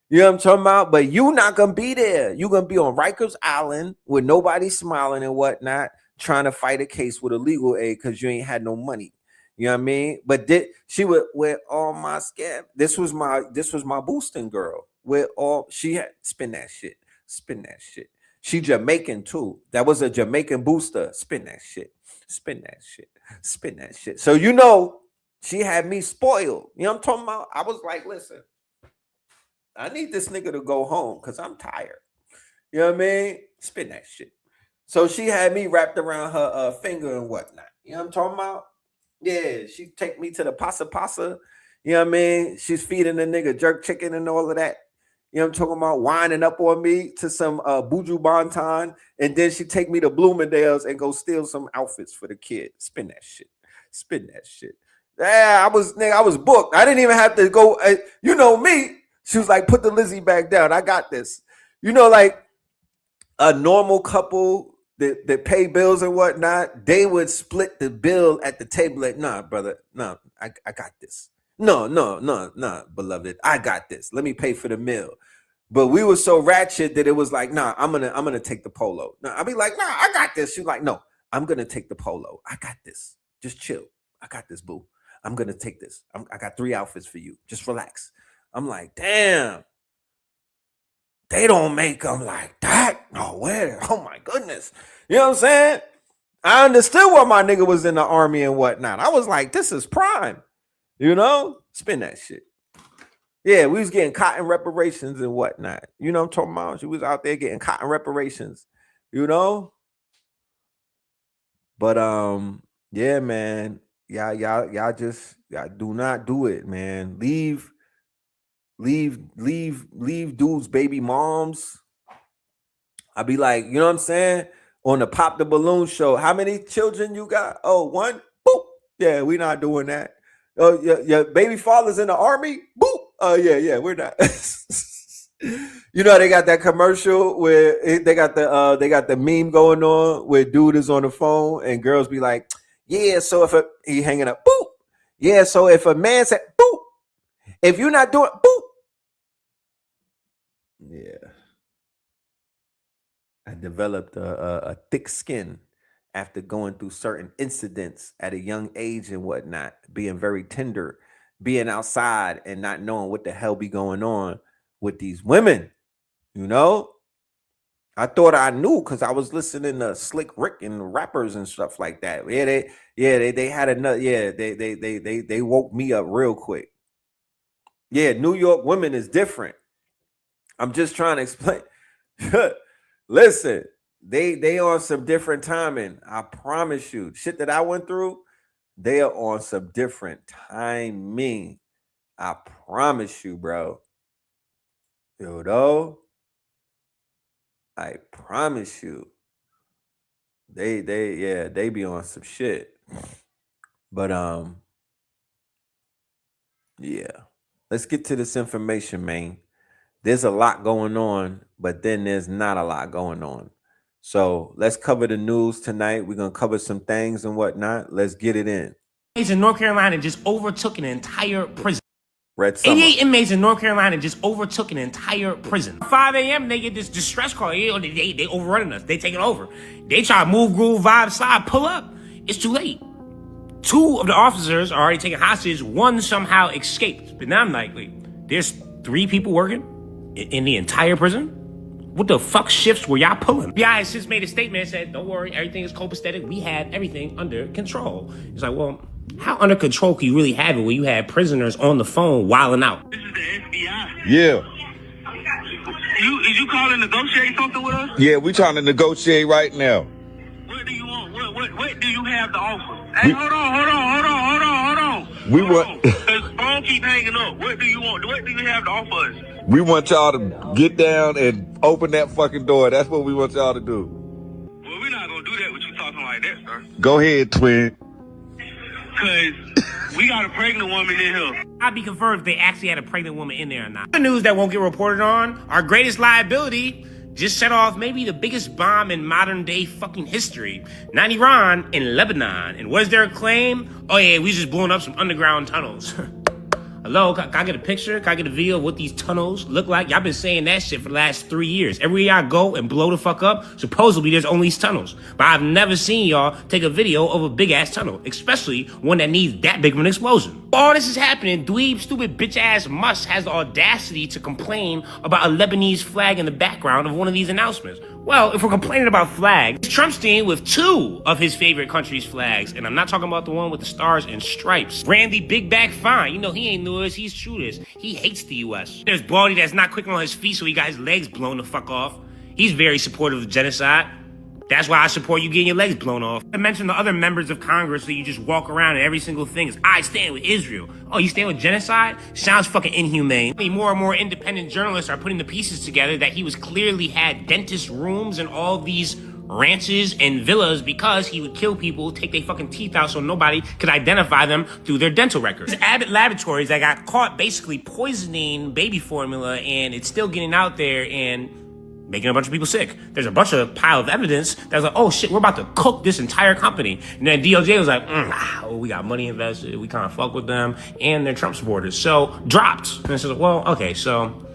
you know what I'm talking about? But you not gonna be there. You gonna be on Rikers Island with nobody smiling and whatnot, trying to fight a case with a legal aid because you ain't had no money. You know what I mean? But she would with all my scam. This was my boosting girl. With all she had spin that shit. She Jamaican too. That was a Jamaican booster. Spin that shit. So you know. She had me spoiled. You know what I'm talking about? I was like, listen, I need this nigga to go home because I'm tired. You know what I mean? Spin that shit. So she had me wrapped around her finger and whatnot. You know what I'm talking about? Yeah, she take me to the pasa pasa. You know what I mean? She's feeding the nigga jerk chicken and all of that. You know what I'm talking about? Winding up on me to some Buju Banton. And then she take me to Bloomingdale's and go steal some outfits for the kid. Spin that shit. Yeah, I was booked. I didn't even have to go. You know me. She was like, put the Lizzie back down. I got this. You know, like a normal couple that pay bills and whatnot, they would split the bill at the table. Like, nah, brother, no, I got this. No, beloved, I got this. Let me pay for the meal. But we were so ratchet that it was like, nah, I'm gonna take the polo. Nah, I'll be like, nah, I got this. She's like, no, I'm gonna take the polo. I got this. Just chill. I got this, boo. I'm gonna take this. I got 3 outfits for you. Just relax. I'm like, damn. They don't make them like that. No way. Oh my goodness. You know what I'm saying? I understood why my nigga was in the army and whatnot. I was like, this is prime. You know? Spin that shit. Yeah, we was getting cotton reparations and whatnot. You know what I'm talking about? She was out there getting cotton reparations. You know? But yeah, man. Y'all just do not do it, man. Leave dudes, baby moms. I'll be like, you know what I'm saying? On the Pop the Balloon show, how many children you got? Oh, 1? Boop. Yeah, we not doing that. Oh, your baby father's in the army? Boop. Oh, yeah, we're not. You know, they got that commercial where they got the meme going on where dude is on the phone and girls be like, yeah, so if he hanging up, boop. Yeah, so if a man said, boop, if you're not doing, boop. Yeah. I developed a thick skin after going through certain incidents at a young age and whatnot, being very tender, being outside and not knowing what the hell be going on with these women. You know, I thought I knew because I was listening to Slick Rick and rappers and stuff like that. They had another. Yeah, they woke me up real quick. Yeah, New York women is different. I'm just trying to explain. Listen, they on some different timing. I promise you, shit that I went through, they are on some different timing. I promise you, bro. You know, I promise you. They be on some shit. But yeah. Let's get to this information, man. There's a lot going on, but then there's not a lot going on. So let's cover the news tonight. We're gonna cover some things and whatnot. Let's get it in.
In North Carolina just overtook an entire prison.
Red Summer.
88 inmates in North Carolina just overtook an entire prison. 5 a.m. they get this distress call. They overrunning us. They taking over. They try to move, groove, vibe, slide, pull up. It's too late. 2 of the officers are already taken hostage. 1 somehow escaped. But now I'm like, wait, there's 3 people working in the entire prison? What the fuck shifts were y'all pulling? The FBI has since made a statement and said, don't worry, everything is copacetic. We had everything under control. It's like, well, how under control can you really have it when you had prisoners on the phone wilding out?
This is the FBI.
Yeah.
Is you calling to negotiate something with us?
Yeah, we trying to negotiate right now.
What do you want? What do you have to offer? Hey, hold on.
We want.
Cause phone keep hanging up. What do you want? What do you have to offer us?
We want y'all to get down and open that fucking door. That's what we want y'all to do.
Well, we're not gonna do that with you talking like that, sir.
Go ahead, twin.
Cause we got a pregnant woman in here.
I'd be confirmed if they actually had a pregnant woman in there or not. The news that won't get reported on, our greatest liability just set off maybe the biggest bomb in modern day fucking history. Not Iran, in Lebanon. And what's their claim? Oh yeah, we just blowing up some underground tunnels. Hello, can I get a picture? Can I get a video of what these tunnels look like? Y'all been saying that shit for the last 3 years. Everywhere y'all go and blow the fuck up, supposedly there's only these tunnels. But I've never seen y'all take a video of a big ass tunnel, especially one that needs that big of an explosion. All this is happening, dweeb, stupid, bitch ass Musk has the audacity to complain about a Lebanese flag in the background of one of these announcements. Well, if we're complaining about flags, Trump's staying with 2 of his favorite countries' flags, and I'm not talking about the one with the stars and stripes. Randy Big Back Fine, you know he ain't new as he's true this. He hates the U.S. There's Baldy that's not quick on his feet, so he got his legs blown the fuck off. He's very supportive of genocide. That's why I support you getting your legs blown off. I mentioned the other members of Congress that you just walk around and every single thing is, I stand with Israel. Oh, you stand with genocide? Sounds fucking inhumane. More and more independent journalists are putting the pieces together that he was clearly had dentist rooms and all these ranches and villas because he would kill people, take their fucking teeth out so nobody could identify them through their dental records. Abbott Laboratories that got caught basically poisoning baby formula and it's still getting out there and making a bunch of people sick. There's a bunch of pile of evidence that's like, oh shit, we're about to cook this entire company. And then DOJ was like, we got money invested, we kind of fuck with them, and they're Trump supporters. So, dropped. And it says, well, okay, so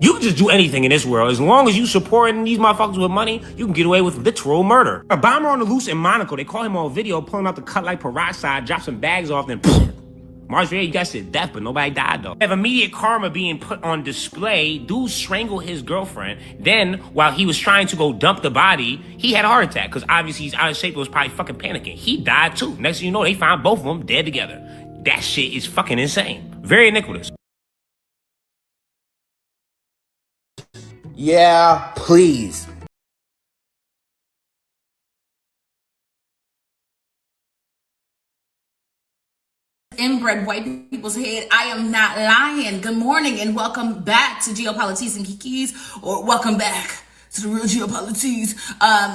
you can just do anything in this world. As long as you supporting these motherfuckers with money, you can get away with literal murder. A bomber on the loose in Monaco, they call him on video pulling out the cut like peroxide, drop some bags off, then March 8th, you guys said death, but nobody died though. Have immediate karma being put on display. Dude strangled his girlfriend. Then, while he was trying to go dump the body, he had a heart attack because obviously he's out of shape and was probably fucking panicking. He died too. Next thing you know, they found both of them dead together. That shit is fucking insane. Very iniquitous.
Yeah, please.
Inbred white people's head. I am not lying. Good morning and welcome back to Geopolitics and Kikis, or welcome back to the real geopolitics.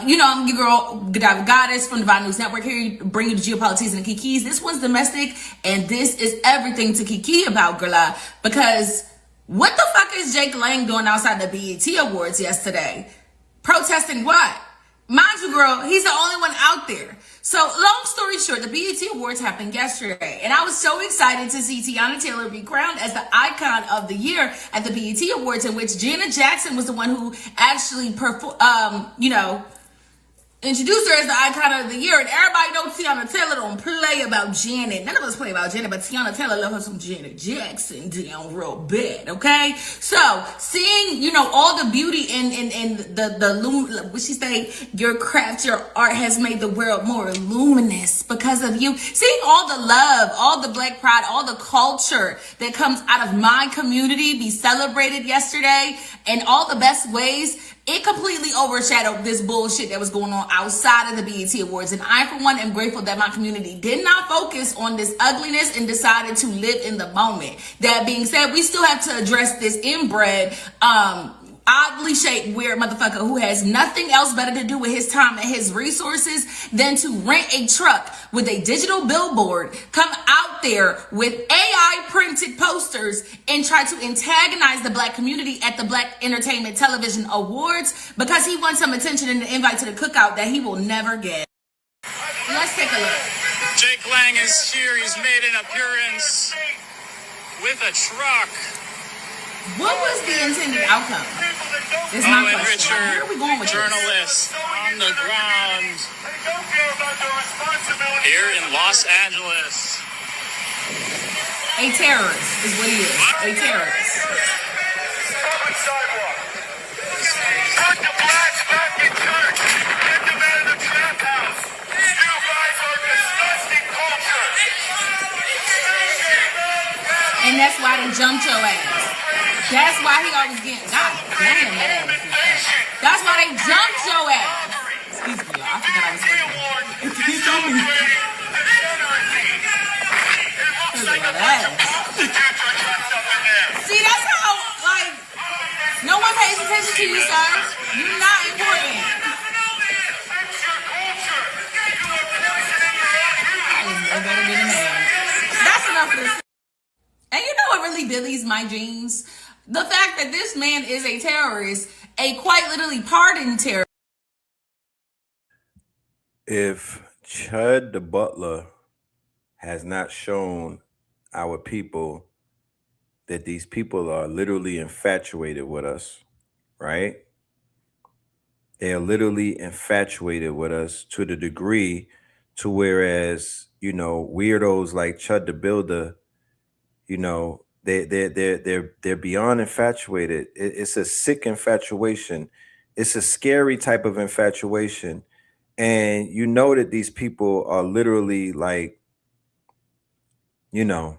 You know, I'm your girl, Godiva Goddess from Divine News Network here, bringing you the geopolitics and the Kikis. This one's domestic, and this is everything to Kiki about, girl. Because what the fuck is Jake Lang doing outside the BET Awards yesterday? Protesting what? Mind you, girl, he's the only one out there. So, long story short, the BET Awards happened yesterday, and I was so excited to see Tiana Taylor be crowned as the icon of the year at the BET Awards, in which Janet Jackson was the one who actually introduced her as the icon of the year. And everybody knows Tiana Taylor don't play about Janet. None of us play about Janet, but Tiana Taylor love her some Janet Jackson down real bad, okay? So, seeing, you know, all the beauty in the what she say, your craft, your art has made the world more luminous because of you. Seeing all the love, all the Black pride, all the culture that comes out of my community be celebrated yesterday in all the best ways, it completely overshadowed this bullshit that was going on outside of the BET Awards. And I, for one, am grateful that my community did not focus on this ugliness and decided to live in the moment. That being said, we still have to address this inbred, oddly shaped, weird motherfucker who has nothing else better to do with his time and his resources than to rent a truck with a digital billboard, come out there with AI printed posters and try to antagonize the Black community at the Black Entertainment Television Awards because he wants some attention and an invite to the cookout that he will never get. Let's take a look.
Jake Lang is here. He's made an appearance with a truck.
What was the intended outcome? It's my
Owen
question. Where are we going with
journalist on the ground here in Los Angeles.
A terrorist is what he is. A terrorist.
Put the blacks back in church. Get them out of the trap house. You guys are disgusting culture.
And that's why they jumped your ass. That's why he always getting, God damn that ass. That's why they jumped your ass. Excuse me, y'all. I forgot I was working. See, that's how, like, no one pays attention to you, sir. You're not important. I am better than a man. That's enough of this. And you know what really bellies my dreams? The fact that this man is a terrorist, a quite literally pardoned terrorist.
If Chud the Butler has not shown our people that these people are literally infatuated with us, right? They are literally infatuated with us to the degree to whereas, you know, weirdos like Chud the Builder, you know, they're beyond infatuated. It's a sick infatuation. It's a scary type of infatuation. And you know that these people are literally like, you know,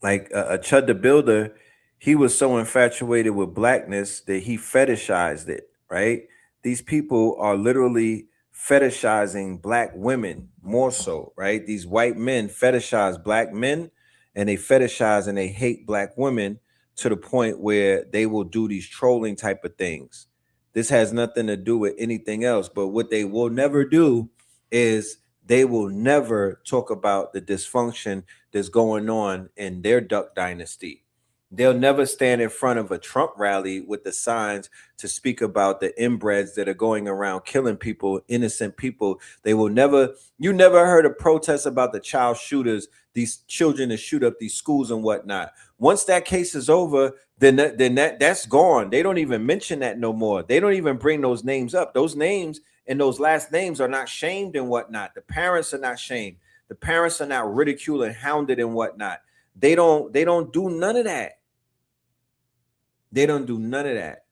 like a Chud the Builder, he was so infatuated with blackness that he fetishized it, right? These people are literally fetishizing black women more so, right? These white men fetishize black men, and they fetishize and they hate black women to the point where they will do these trolling type of things. This has nothing to do with anything else, but what they will never do is they will never talk about the dysfunction that's going on in their Duck Dynasty. They'll never stand in front of a Trump rally with the signs to speak about the inbreds that are going around killing people, innocent people. They will never, you never heard a protest about the child shooters, these children that shoot up these schools and whatnot. Once that case is over, then that's gone. They don't even mention that no more. They don't even bring those names up. Those names and those last names are not shamed and whatnot. The parents are not shamed. The parents are not ridiculed and hounded and whatnot. They don't do none of that. They don't do none of that.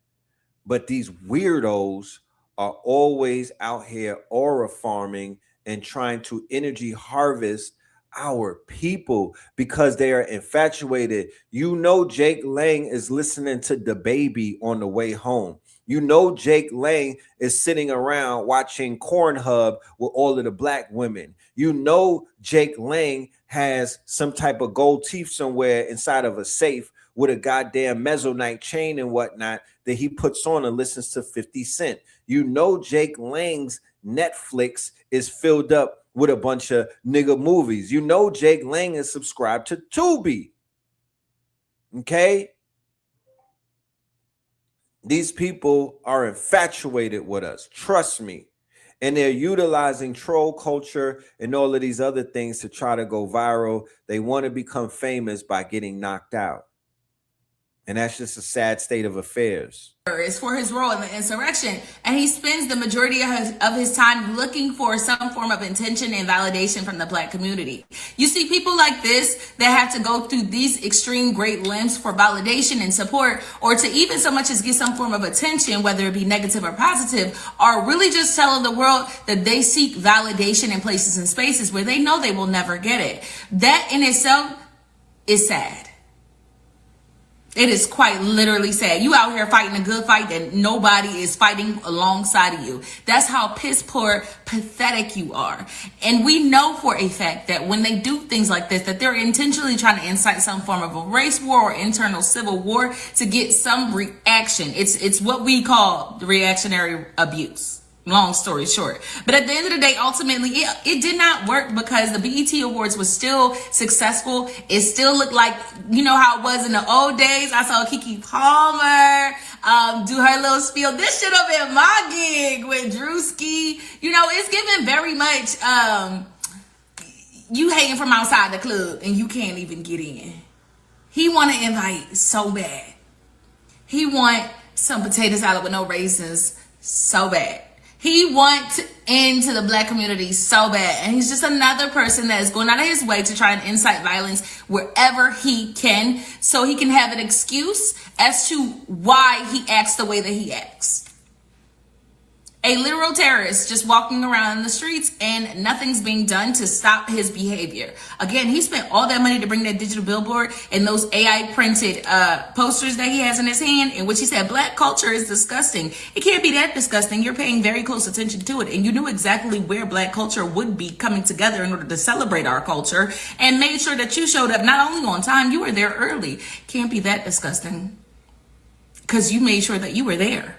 But these weirdos are always out here aura farming and trying to energy harvest our people because they are infatuated. You know, Jake Lang is listening to the baby on the way home. You know, Jake Lang is sitting around watching Pornhub with all of the black women. You know, Jake Lang has some type of gold teeth somewhere inside of a safe with a goddamn Mezzonite chain and whatnot that he puts on and listens to 50 Cent. You know Jake Lang's Netflix is filled up with a bunch of nigga movies. You know Jake Lang is subscribed to Tubi. Okay? These people are infatuated with us. Trust me. And they're utilizing troll culture and all of these other things to try to go viral. They want to become famous by getting knocked out. And that's just a sad state of affairs.
Is for his role in the insurrection, and he spends the majority of his time looking for some form of attention and validation from the Black community. You see people like this that have to go through these extreme great lengths for validation and support, or to even so much as get some form of attention, whether it be negative or positive, are really just telling the world that they seek validation in places and spaces where they know they will never get it. That in itself is sad. It is quite literally sad. You out here fighting a good fight that nobody is fighting alongside of you. That's how piss poor, pathetic you are. And we know for a fact that when they do things like this, that they're intentionally trying to incite some form of a race war or internal civil war to get some reaction. It's what we call the reactionary abuse. Long story short. But at the end of the day, ultimately, it did not work because the BET Awards was still successful. It still looked like, you know how it was in the old days. I saw Keke Palmer do her little spiel. This should have been my gig with Drewski. You know, it's given very much you hating from outside the club and you can't even get in. He want to invite so bad. He want some potato salad with no raisins so bad. He wants into the Black community so bad. And he's just another person that is going out of his way to try and incite violence wherever he can, so he can have an excuse as to why he acts the way that he acts. A literal terrorist just walking around in the streets and nothing's being done to stop his behavior. Again, he spent all that money to bring that digital billboard and those AI printed posters that he has in his hand, in which he said Black culture is disgusting. It can't be that disgusting. You're paying very close attention to it. And you knew exactly where Black culture would be coming together in order to celebrate our culture, and made sure that you showed up not only on time, you were there early. Can't be that disgusting. Because you made sure that you were there.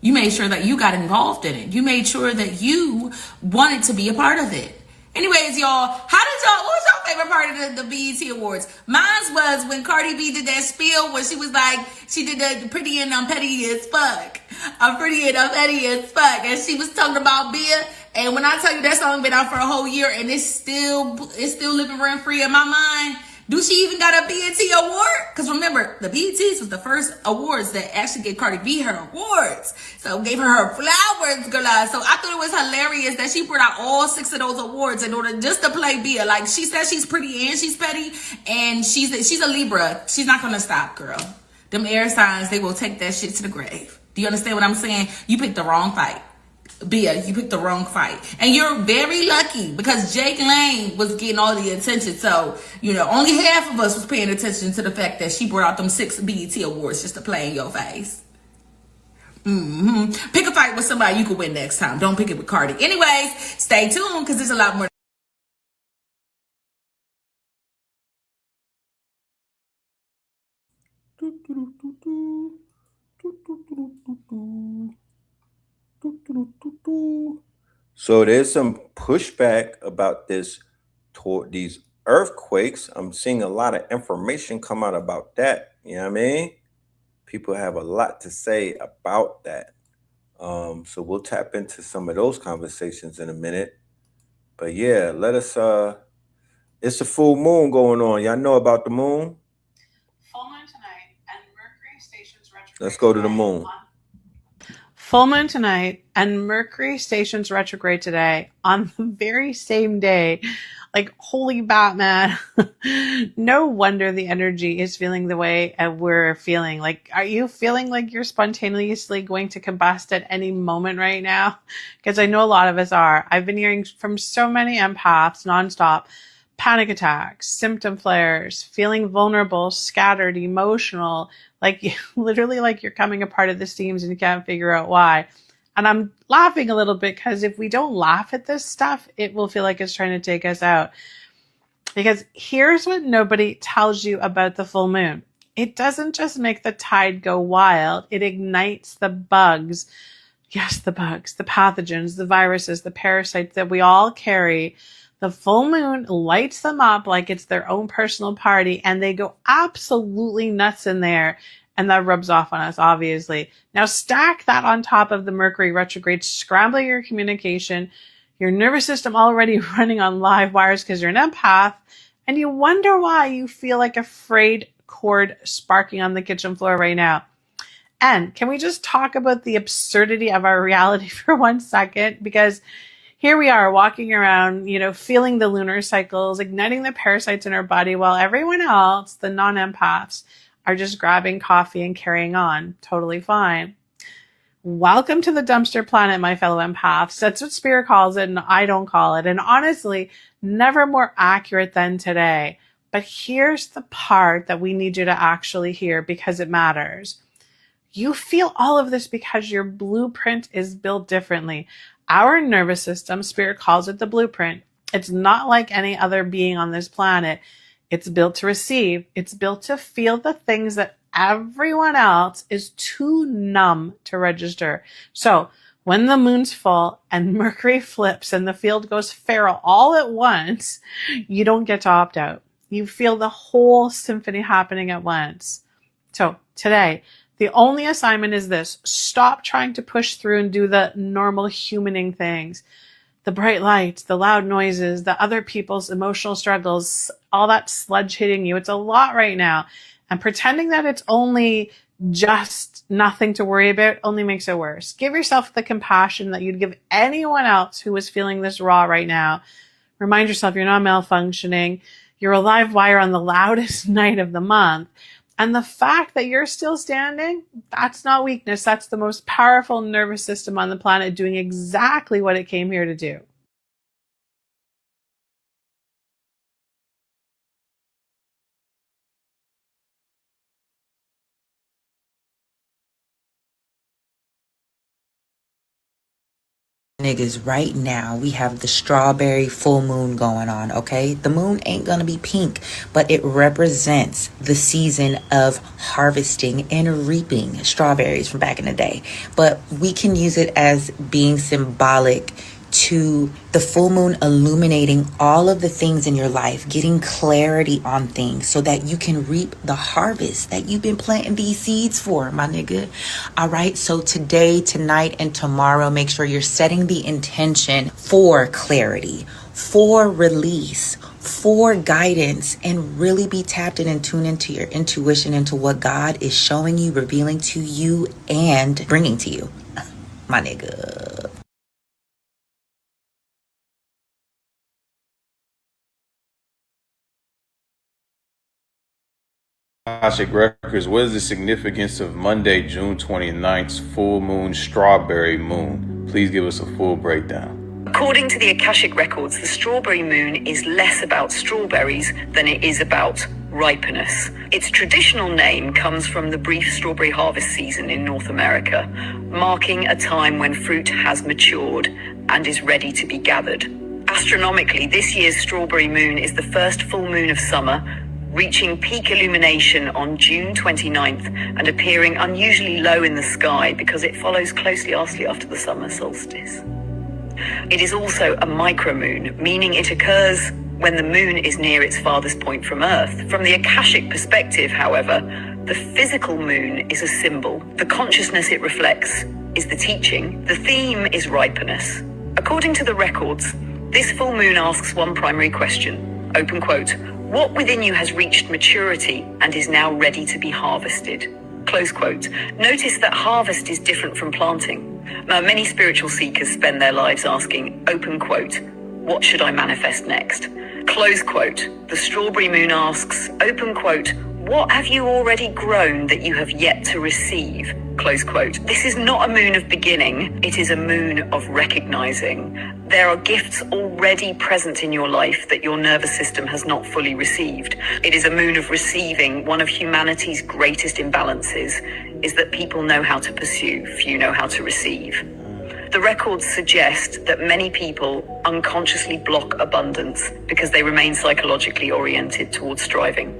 You made sure that you got involved in it. You made sure that you wanted to be a part of it. Anyways, y'all, what was your favorite part of the BET Awards? Mine was when Cardi B did that spiel where she was like, she did the pretty and I'm petty as fuck. I'm pretty and I'm petty as fuck. And she was talking about beer. And when I tell you that song been out for a whole year and it's still living rent free in my mind. Do she even got a BET award? Because remember, the BETs was the first awards that actually gave Cardi B her awards. So gave her flowers, girl. So I thought it was hilarious that she brought out all 6 of those awards in order just to play Bia. Like, she says she's pretty and she's petty, and she's a Libra. She's not gonna stop, girl. Them air signs, they will take that shit to the grave. Do you understand what I'm saying? You picked the wrong fight. Bia, you picked the wrong fight. And you're very lucky because Jake Lang was getting all the attention. So, you know, only half of us was paying attention to the fact that she brought out them 6 BET awards just to play in your face. Pick a fight with somebody you could win next time. Don't pick it with Cardi. Anyways, stay tuned because there's a lot more.
So there's some pushback about this toward these earthquakes. I'm seeing a lot of information come out about that. You know what I mean? People have a lot to say about that. So we'll tap into some of those conversations in a minute. But yeah, it's a full moon going on. Y'all know about the moon?
Full moon tonight and Mercury stations retrograde.
Let's go to the moon.
Full moon tonight and Mercury stations retrograde today on the very same day. Like, holy Batman. No wonder the energy is feeling the way we're feeling. Like, are you feeling like you're spontaneously going to combust at any moment right now? Because I know a lot of us are. I've been hearing from so many empaths nonstop. Panic attacks, symptom flares, feeling vulnerable, scattered, emotional, like literally like you're coming apart at the seams and you can't figure out why. And I'm laughing a little bit because if we don't laugh at this stuff, it will feel like it's trying to take us out. Because here's what nobody tells you about the full moon. It doesn't just make the tide go wild, it ignites the bugs. Yes, the bugs, the pathogens, the viruses, the parasites that we all carry. The full moon lights them up like it's their own personal party, and they go absolutely nuts in there. And that rubs off on us, obviously. Now stack that on top of the Mercury retrograde, scrambling your communication, your nervous system already running on live wires because you're an empath, and you wonder why you feel like a frayed cord sparking on the kitchen floor right now. And can we just talk about the absurdity of our reality for 1 second? Because here we are walking around, feeling the lunar cycles, igniting the parasites in our body, while everyone else, the non-empaths, are just grabbing coffee and carrying on. Totally fine. Welcome to the dumpster planet, my fellow empaths. That's what Spirit calls it, and I don't call it. And honestly, never more accurate than today. But here's the part that we need you to actually hear because it matters. You feel all of this because your blueprint is built differently. Our nervous system, Spirit calls it the blueprint. It's not like any other being on this planet. It's built to receive. It's built to feel the things that everyone else is too numb to register. So when the moon's full and Mercury flips and the field goes feral all at once, you don't get to opt out. You feel the whole symphony happening at once. So today, the only assignment is this: stop trying to push through and do the normal humaning things. The bright lights, the loud noises, the other people's emotional struggles, all that sludge hitting you. It's a lot right now. And pretending that it's only just nothing to worry about only makes it worse. Give yourself the compassion that you'd give anyone else who is feeling this raw right now. Remind yourself you're not malfunctioning. You're a live wire on the loudest night of the month. And the fact that you're still standing, that's not weakness. That's the most powerful nervous system on the planet doing exactly what it came here to do.
Niggas, right now we have the strawberry full moon going on, okay? The moon ain't gonna be pink, but it represents the season of harvesting and reaping strawberries from back in the day. But we can use it as being symbolic to the full moon illuminating all of the things in your life, getting clarity on things so that you can reap the harvest that you've been planting these seeds for, my nigga. All right, so today, tonight, and tomorrow, make sure you're setting the intention for clarity, for release, for guidance, and really be tapped in and tune into your intuition, into what God is showing you, revealing to you, and bringing to you, my nigga.
Akashic Records, what is the significance of Monday, June 29th's full moon, strawberry moon? Please give us a full breakdown.
According to the Akashic Records, the strawberry moon is less about strawberries than it is about ripeness. Its traditional name comes from the brief strawberry harvest season in North America, marking a time when fruit has matured and is ready to be gathered. Astronomically, this year's strawberry moon is the first full moon of summer, reaching peak illumination on June 29th and appearing unusually low in the sky because it follows closely after the summer solstice. It is also a micromoon, meaning it occurs when the moon is near its farthest point from Earth. From the Akashic perspective, however, the physical moon is a symbol. The consciousness it reflects is the teaching. The theme is ripeness. According to the records, this full moon asks one primary question, open quote, "What within you has reached maturity and is now ready to be harvested?" Close quote. Notice that harvest is different from planting. Now, many spiritual seekers spend their lives asking, open quote, "What should I manifest next?" Close quote. The strawberry moon asks, open quote, "What have you already grown that you have yet to receive?" Close quote. This is not a moon of beginning. It is a moon of recognizing. There are gifts already present in your life that your nervous system has not fully received. It is a moon of receiving. One of humanity's greatest imbalances is that people know how to pursue, few know how to receive. The records suggest that many people unconsciously block abundance because they remain psychologically oriented towards striving.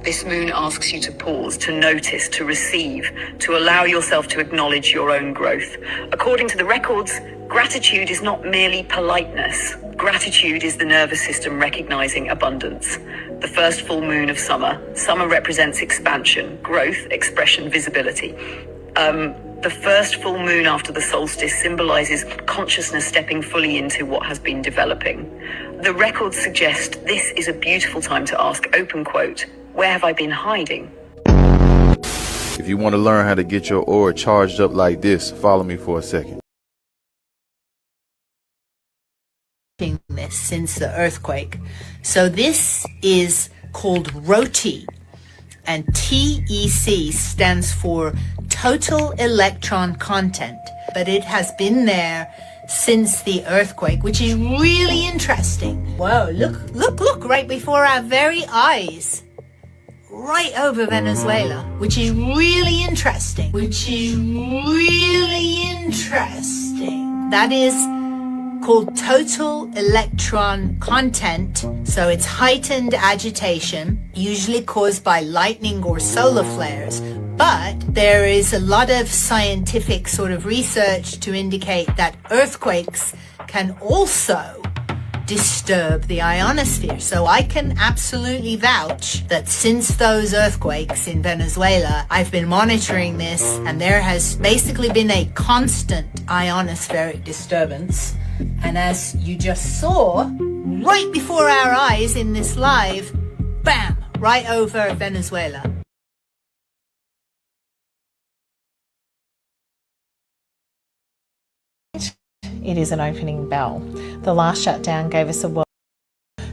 This moon asks you to pause, to notice, to receive, to allow yourself to acknowledge your own growth. According to the records, gratitude is not merely politeness. Gratitude is the nervous system recognizing abundance. The first full moon of summer. Summer represents expansion, growth, expression, visibility. The first full moon after the solstice symbolizes consciousness stepping fully into what has been developing. The records suggest this is a beautiful time to ask, open quote, where have I been hiding?
If you want to learn how to get your aura charged up like this, follow me for a second.
This since the earthquake. So this is called ROTI, and TEC stands for total electron content, but it has been there since the earthquake, which is really interesting. Whoa, look right before our very eyes, right over Venezuela, which is really interesting. That is called total electron content. So it's heightened agitation, usually caused by lightning or solar flares. But there is a lot of scientific sort of research to indicate that earthquakes can also disturb the ionosphere. So I can absolutely vouch that since those earthquakes in Venezuela, I've been monitoring this, and there has basically been a constant ionospheric disturbance. And as you just saw, right before our eyes in this live, bam, right over Venezuela.
It is an opening bell. The last shutdown gave us a world.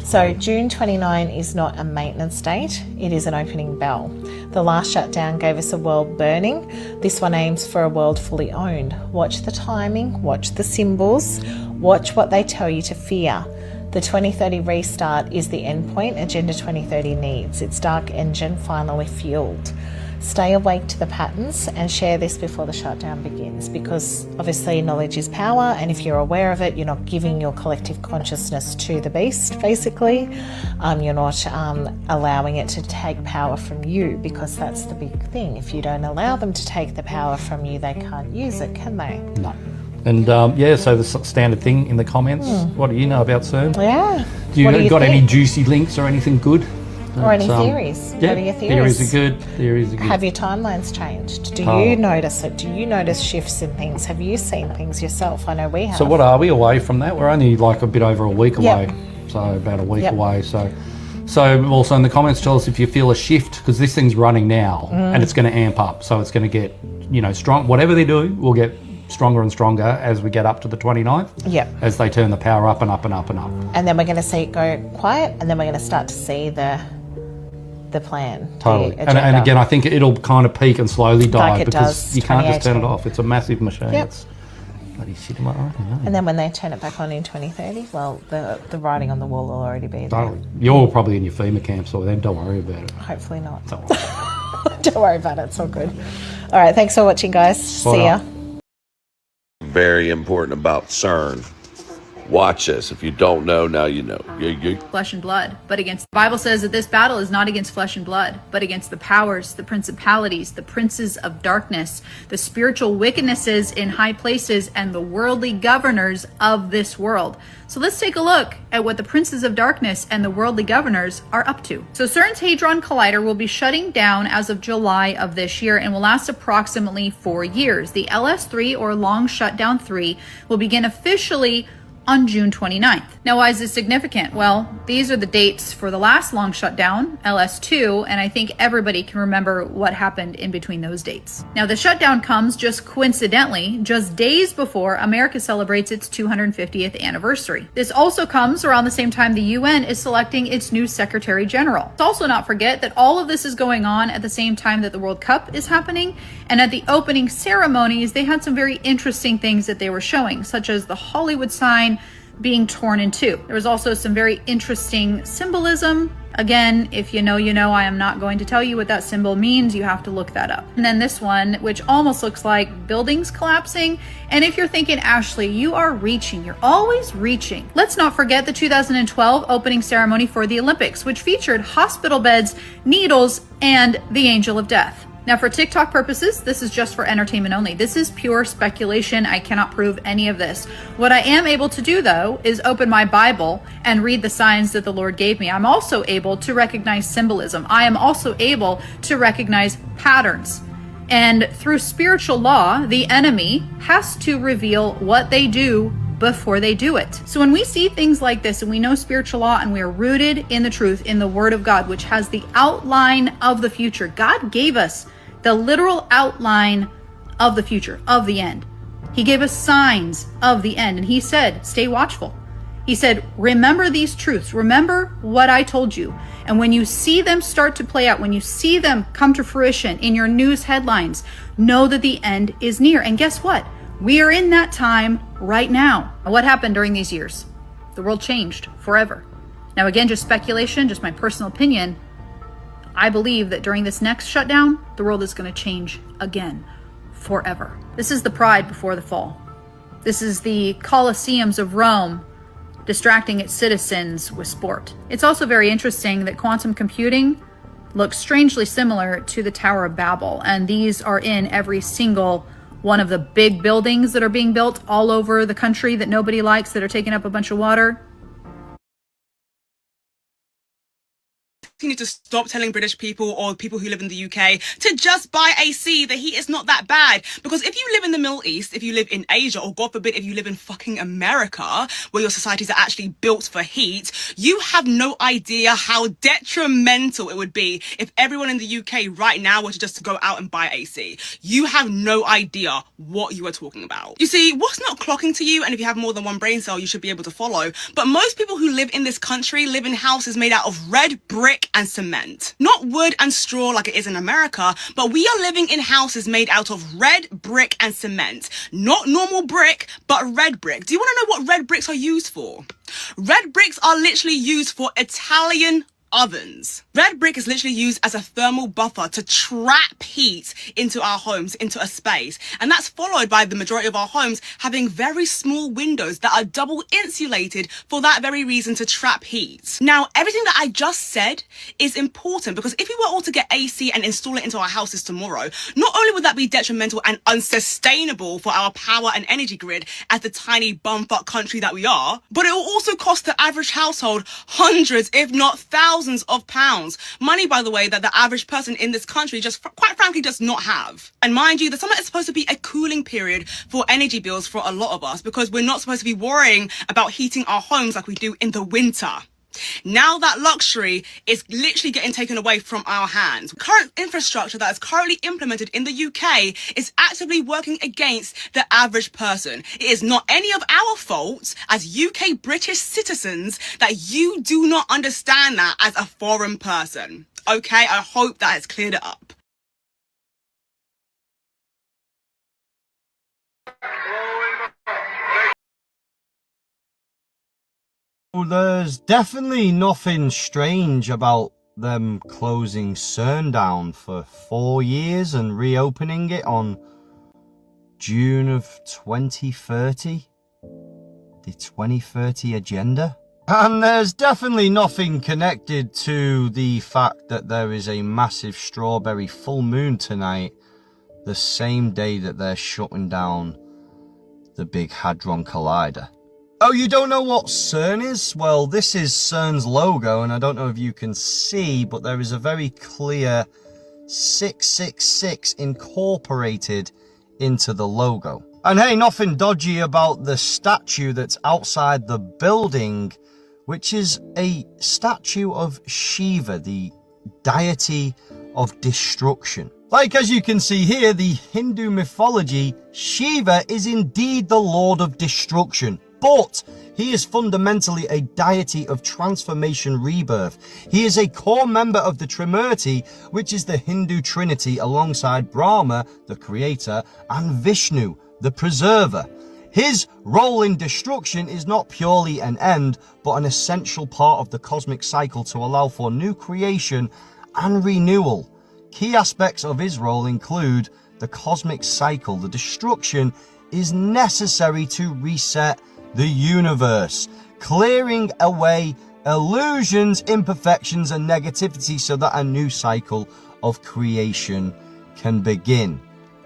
So June 29 is not a maintenance date, it is an opening bell. The last shutdown gave us a world burning. This one aims for a world fully owned. Watch the timing, watch the symbols, watch what they tell you to fear. The 2030 restart is the endpoint Agenda 2030 needs. Its dark engine finally fueled. Stay awake to the patterns and share this before the shutdown begins, because obviously knowledge is power, and if you're aware of it, you're not giving your collective consciousness to the beast, basically. You're not allowing it to take power from you, because that's the big thing. If you don't allow them to take the power from you, they can't use it, can they?
No. And so the standard thing in the comments, what do you know about CERN?
Yeah.
Do you got any juicy links or anything good?
Or any theories?
Yeah,
what are your theories?
Theories are good.
Have your timelines changed? Do you notice it? Do you notice shifts in things? Have you seen things yourself? I know we have.
So what are we away from that? We're only like a bit over a week away. So about a week away. So also in the comments, tell us if you feel a shift, because this thing's running now and it's going to amp up. So it's going to get, strong. Whatever they do, we'll get stronger and stronger as we get up to the 29th.
Yep.
As they turn the power up and up and up and up.
And then we're going to see it go quiet, and then we're going to start to see the plan.
Totally. And again, I think it'll kind of peak and slowly die,
like
because you can't just turn it off. It's a massive machine.
Yep.
It's bloody shit, am I right?
And then when they turn it back on in 2030, well, the writing on the wall will already be there.
Totally. You're probably in your FEMA camp, so then don't worry about it.
Hopefully not. Don't worry about it. It's all good. All right. Thanks for watching, guys. See ya.
Very important about CERN. Watch this. If you don't know, now you know.
Flesh and blood, but against. The Bible says that this battle is not against flesh and blood, but against the powers, the principalities, the princes of darkness, the spiritual wickednesses in high places, and the worldly governors of this world. So let's take a look at what the princes of darkness and the worldly governors are up to. So CERN's Hadron Collider will be shutting down as of July of this year and will last approximately 4 years. The LS3, or Long Shutdown 3, will begin officially on June 29th. Now, why is this significant? Well, these are the dates for the last long shutdown, LS2, and I think everybody can remember what happened in between those dates. Now, the shutdown comes just coincidentally, just days before America celebrates its 250th anniversary. This also comes around the same time the UN is selecting its new Secretary General. Let's also not forget that all of this is going on at the same time that the World Cup is happening, and at the opening ceremonies, they had some very interesting things that they were showing, such as the Hollywood sign, being torn in two. There was also some very interesting symbolism. Again, if you know, you know. I am not going to tell you what that symbol means. You have to look that up. And then this one, which almost looks like buildings collapsing. And if you're thinking, Ashley, you are reaching. You're always reaching. Let's not forget the 2012 opening ceremony for the Olympics, which featured hospital beds, needles, and the Angel of Death. Now, for TikTok purposes, this is just for entertainment only. This is pure speculation. I cannot prove any of this. What I am able to do, though, is open my Bible and read the signs that the Lord gave me. I'm also able to recognize symbolism. I am also able to recognize patterns. And through spiritual law, the enemy has to reveal what they do before they do it. So when we see things like this and we know spiritual law and we are rooted in the truth, in the Word of God, which has the outline of the future, God gave us the literal outline of the future, of the end. He gave us signs of the end, and he said, stay watchful. He said, remember these truths. Remember what I told you. And when you see them start to play out, when you see them come to fruition in your news headlines, know that the end is near. And guess what? We are in that time right now. What happened during these years? The world changed forever. Now, again, just speculation, just my personal opinion. I believe that during this next shutdown, the world is going to change again, forever. This is the pride before the fall. This is the Colosseums of Rome distracting its citizens with sport. It's also very interesting that quantum computing looks strangely similar to the Tower of Babel, and these are in every single one of the big buildings that are being built all over the country that nobody likes, that are taking up a bunch of water.
You need to stop telling British people or people who live in the UK to just buy AC. The heat is not that bad. Because if you live in the Middle East, if you live in Asia, or God forbid, if you live in fucking America, where your societies are actually built for heat, you have no idea how detrimental it would be if everyone in the UK right now were to just go out and buy AC. You have no idea what you are talking about. You see, what's not clocking to you, and if you have more than one brain cell, you should be able to follow, but most people who live in this country live in houses made out of red brick and cement. Not wood and straw like it is in America, but we are living in houses made out of red brick and cement. Not normal brick, but red brick. Do you want to know what red bricks are used for? Red bricks are literally used for Italian ovens. Red brick is literally used as a thermal buffer to trap heat into our homes, into a space. And that's followed by the majority of our homes having very small windows that are double insulated for that very reason, to trap heat. Now, everything that I just said is important, because if we were all to get AC and install it into our houses tomorrow, not only would that be detrimental and unsustainable for our power and energy grid as the tiny bumfuck country that we are, but it will also cost the average household hundreds, if not thousands of pounds. Money, by the way, that the average person in this country just quite frankly does not have. And mind you, the summer is supposed to be a cooling period for energy bills for a lot of us, because we're not supposed to be worrying about heating our homes like we do in the winter. Now that luxury is literally getting taken away from our hands. Current infrastructure that is currently implemented in the UK is actively working against the average person. It is not any of our fault as UK British citizens that you do not understand that as a foreign person. Okay, I hope that has cleared it up.
There's definitely nothing strange about them closing CERN down for 4 years and reopening it on June of 2030. The 2030 agenda. And there's definitely nothing connected to the fact that there is a massive strawberry full moon tonight, the same day that they're shutting down the Big Hadron Collider. Oh, you don't know what CERN is? Well, this is CERN's logo, and I don't know if you can see, but there is a very clear 666 incorporated into the logo. And hey, nothing dodgy about the statue that's outside the building, which is a statue of Shiva, the deity of destruction. Like, as you can see here, the Hindu mythology, Shiva is indeed the Lord of Destruction. But he is fundamentally a deity of transformation, rebirth. He is a core member of the Trimurti, which is the Hindu trinity alongside Brahma, the creator, and Vishnu, the preserver. His role in destruction is not purely an end, but an essential part of the cosmic cycle to allow for new creation and renewal. Key aspects of his role include the cosmic cycle. The destruction is necessary to reset the universe, clearing away illusions, imperfections, and negativity so that a new cycle of creation can begin.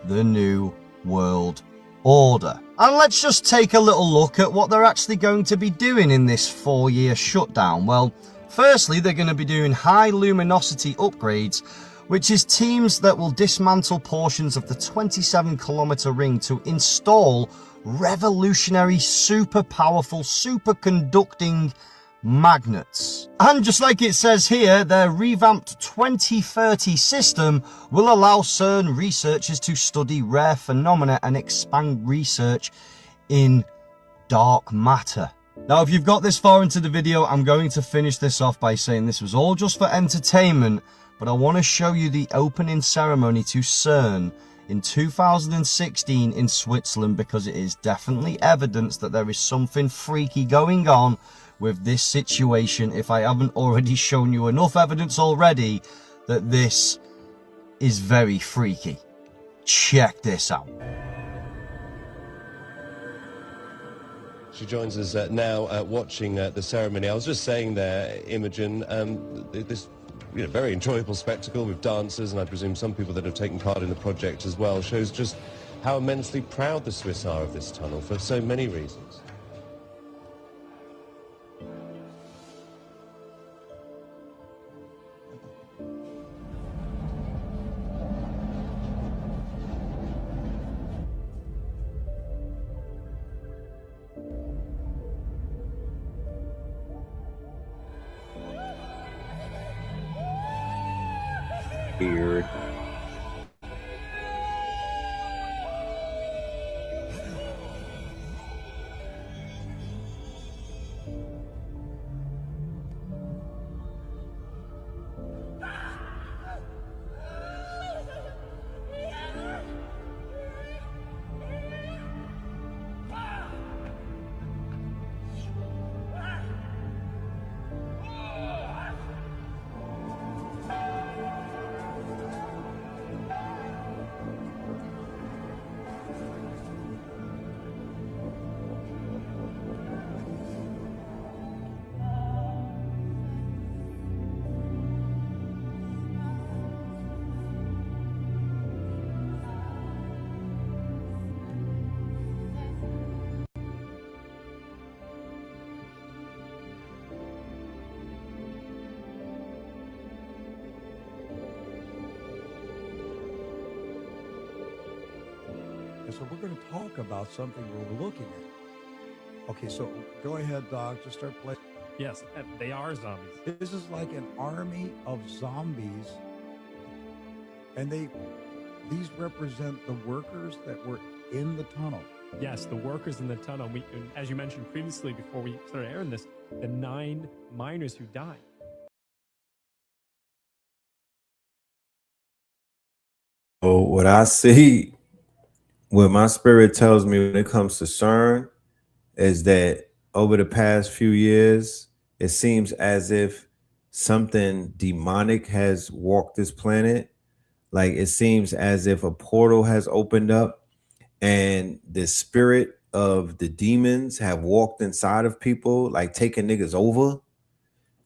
The New World Order. And let's just take a little look at what they're actually going to be doing in this 4-year shutdown. Well, firstly, they're going to be doing high luminosity upgrades, which is teams that will dismantle portions of the 27-kilometer ring to install revolutionary, super powerful, superconducting magnets. And just like it says here, their revamped 2030 system will allow CERN researchers to study rare phenomena and expand research in dark matter. Now, if you've got this far into the video, I'm going to finish this off by saying this was all just for entertainment, but I want to show you the opening ceremony to CERN in 2016 in Switzerland, because it is definitely evidence that there is something freaky going on with this situation, if I haven't already shown you enough evidence already that this is very freaky. Check this out.
She joins us now watching the ceremony. I was just saying there, Imogen, this very enjoyable spectacle with dancers, and I presume some people that have taken part in the project as well, shows just how immensely proud the Swiss are of this tunnel for so many reasons.
Weird.
So we're going to talk about something we're looking at. Okay, so go ahead, Doc. Just start playing.
Yes, they are zombies.
This is like an army of zombies, and these represent the workers that were in the tunnel.
Yes, the workers in the tunnel. As you mentioned previously, before we started airing this, the 9 miners who died.
Oh, what I see, what my spirit tells me when it comes to CERN is that over the past few years, it seems as if something demonic has walked this planet. Like it seems as if a portal has opened up and the spirit of the demons have walked inside of people, like taking niggas over.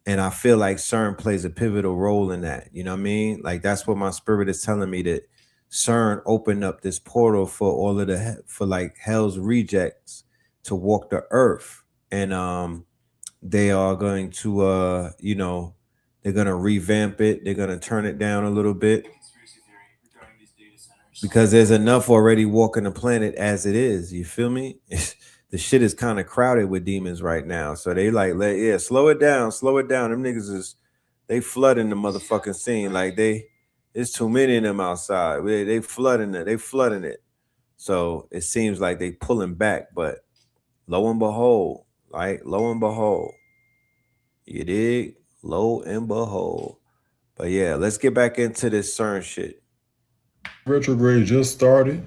And I feel like CERN plays a pivotal role in that. You know what I mean? Like that's what my spirit is telling me, that CERN opened up this portal for all of for like hell's rejects to walk the earth. And they are going to they're going to revamp it. They're going to turn it down a little bit because there's enough already walking the planet as it is. You feel me? The shit is kind of crowded with demons right now. So they like, slow it down. Them niggas they flooding the motherfucking scene. Like there's too many of them outside. They flooding it. So it seems like they pulling back, but lo and behold, you dig? Lo and behold. But yeah, let's get back into this CERN shit.
Retrograde just started,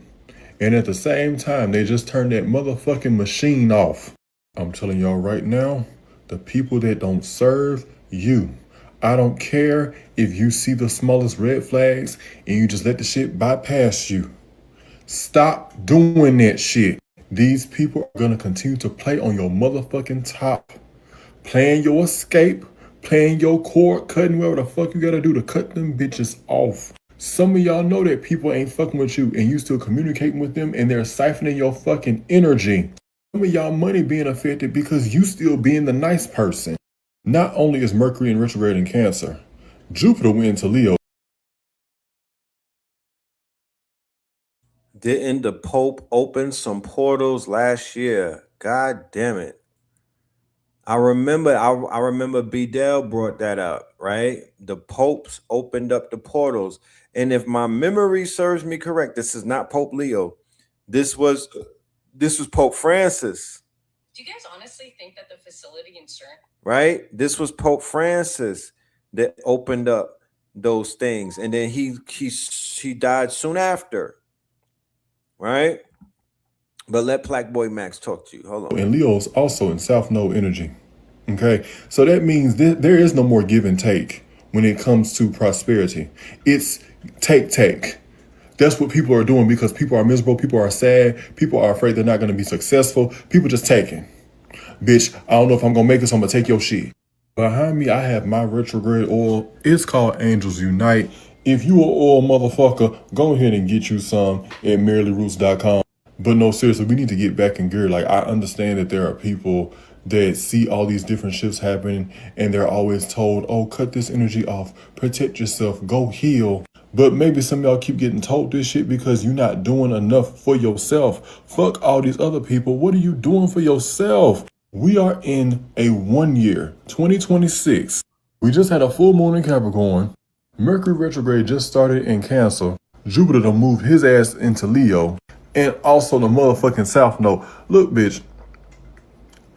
And at the same time, they just turned that motherfucking machine off. I'm telling y'all right now, the people that don't serve you. I don't care if you see the smallest red flags and you just let the shit bypass you. Stop doing that shit. These people are gonna continue to play on your motherfucking top. Playing your escape, playing your cord cutting, whatever the fuck you gotta do to cut them bitches off. Some of y'all know that people ain't fucking with you and you still communicating with them and they're siphoning your fucking energy. Some of y'all money being affected because you still being the nice person. Not only is Mercury in retrograde in Cancer, Jupiter went into Leo.
Didn't the Pope open some portals last year? God damn it. I remember Bedell brought that up, right? The popes opened up the portals. And if my memory serves me correct, this is not Pope Leo. This was Pope Francis.
Do you guys honestly think that the facility in CERN?
Right? This was Pope Francis that opened up those things. And then he died soon after. Right? But let Black Boy Max talk to you. Hold on.
And Leo is also in South Node energy. Okay, so that means there is no more give and take when it comes to prosperity. It's take. That's what people are doing because people are miserable, people are sad, people are afraid they're not going to be successful. People just taking. Bitch, I don't know if I'm going to make this, I'm going to take your shit. Behind me, I have my retrograde oil. It's called Angels Unite. If you an oil motherfucker, go ahead and get you some at merrylyroots.com. But no, seriously, we need to get back in gear. Like, I understand that there are people that see all these different shifts happening and they're always told, oh, cut this energy off, protect yourself, go heal. But maybe some of y'all keep getting told this shit because you're not doing enough for yourself. Fuck all these other people. What are you doing for yourself? We are in a 1 year, 2026. We just had a full moon in Capricorn. Mercury retrograde just started in Cancer. Jupiter done moved his ass into Leo. And also the motherfucking South Node. Look, bitch,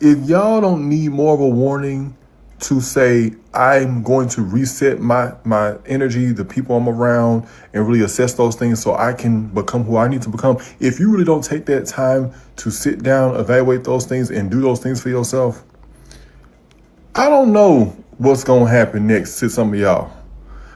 if y'all don't need more of a warning to say, I'm going to reset my energy, the people I'm around, and really assess those things so I can become who I need to become. If you really don't take that time to sit down, evaluate those things, and do those things for yourself, I don't know what's going to happen next to some of y'all.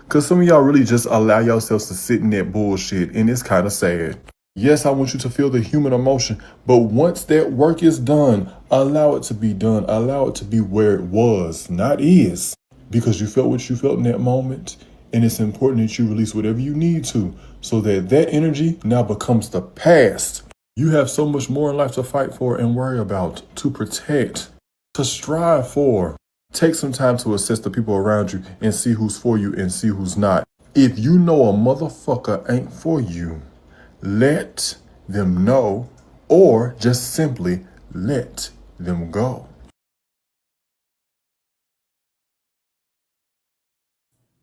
Because some of y'all really just allow yourselves to sit in that bullshit, and it's kind of sad. Yes, I want you to feel the human emotion, but once that work is done, allow it to be done. Allow it to be where it was, not is. Because you felt what you felt in that moment, and it's important that you release whatever you need to, so that that energy now becomes the past. You have so much more in life to fight for and worry about, to protect, to strive for. Take some time to assess the people around you and see who's for you and see who's not. If you know a motherfucker ain't for you, let them know, or just simply let them go.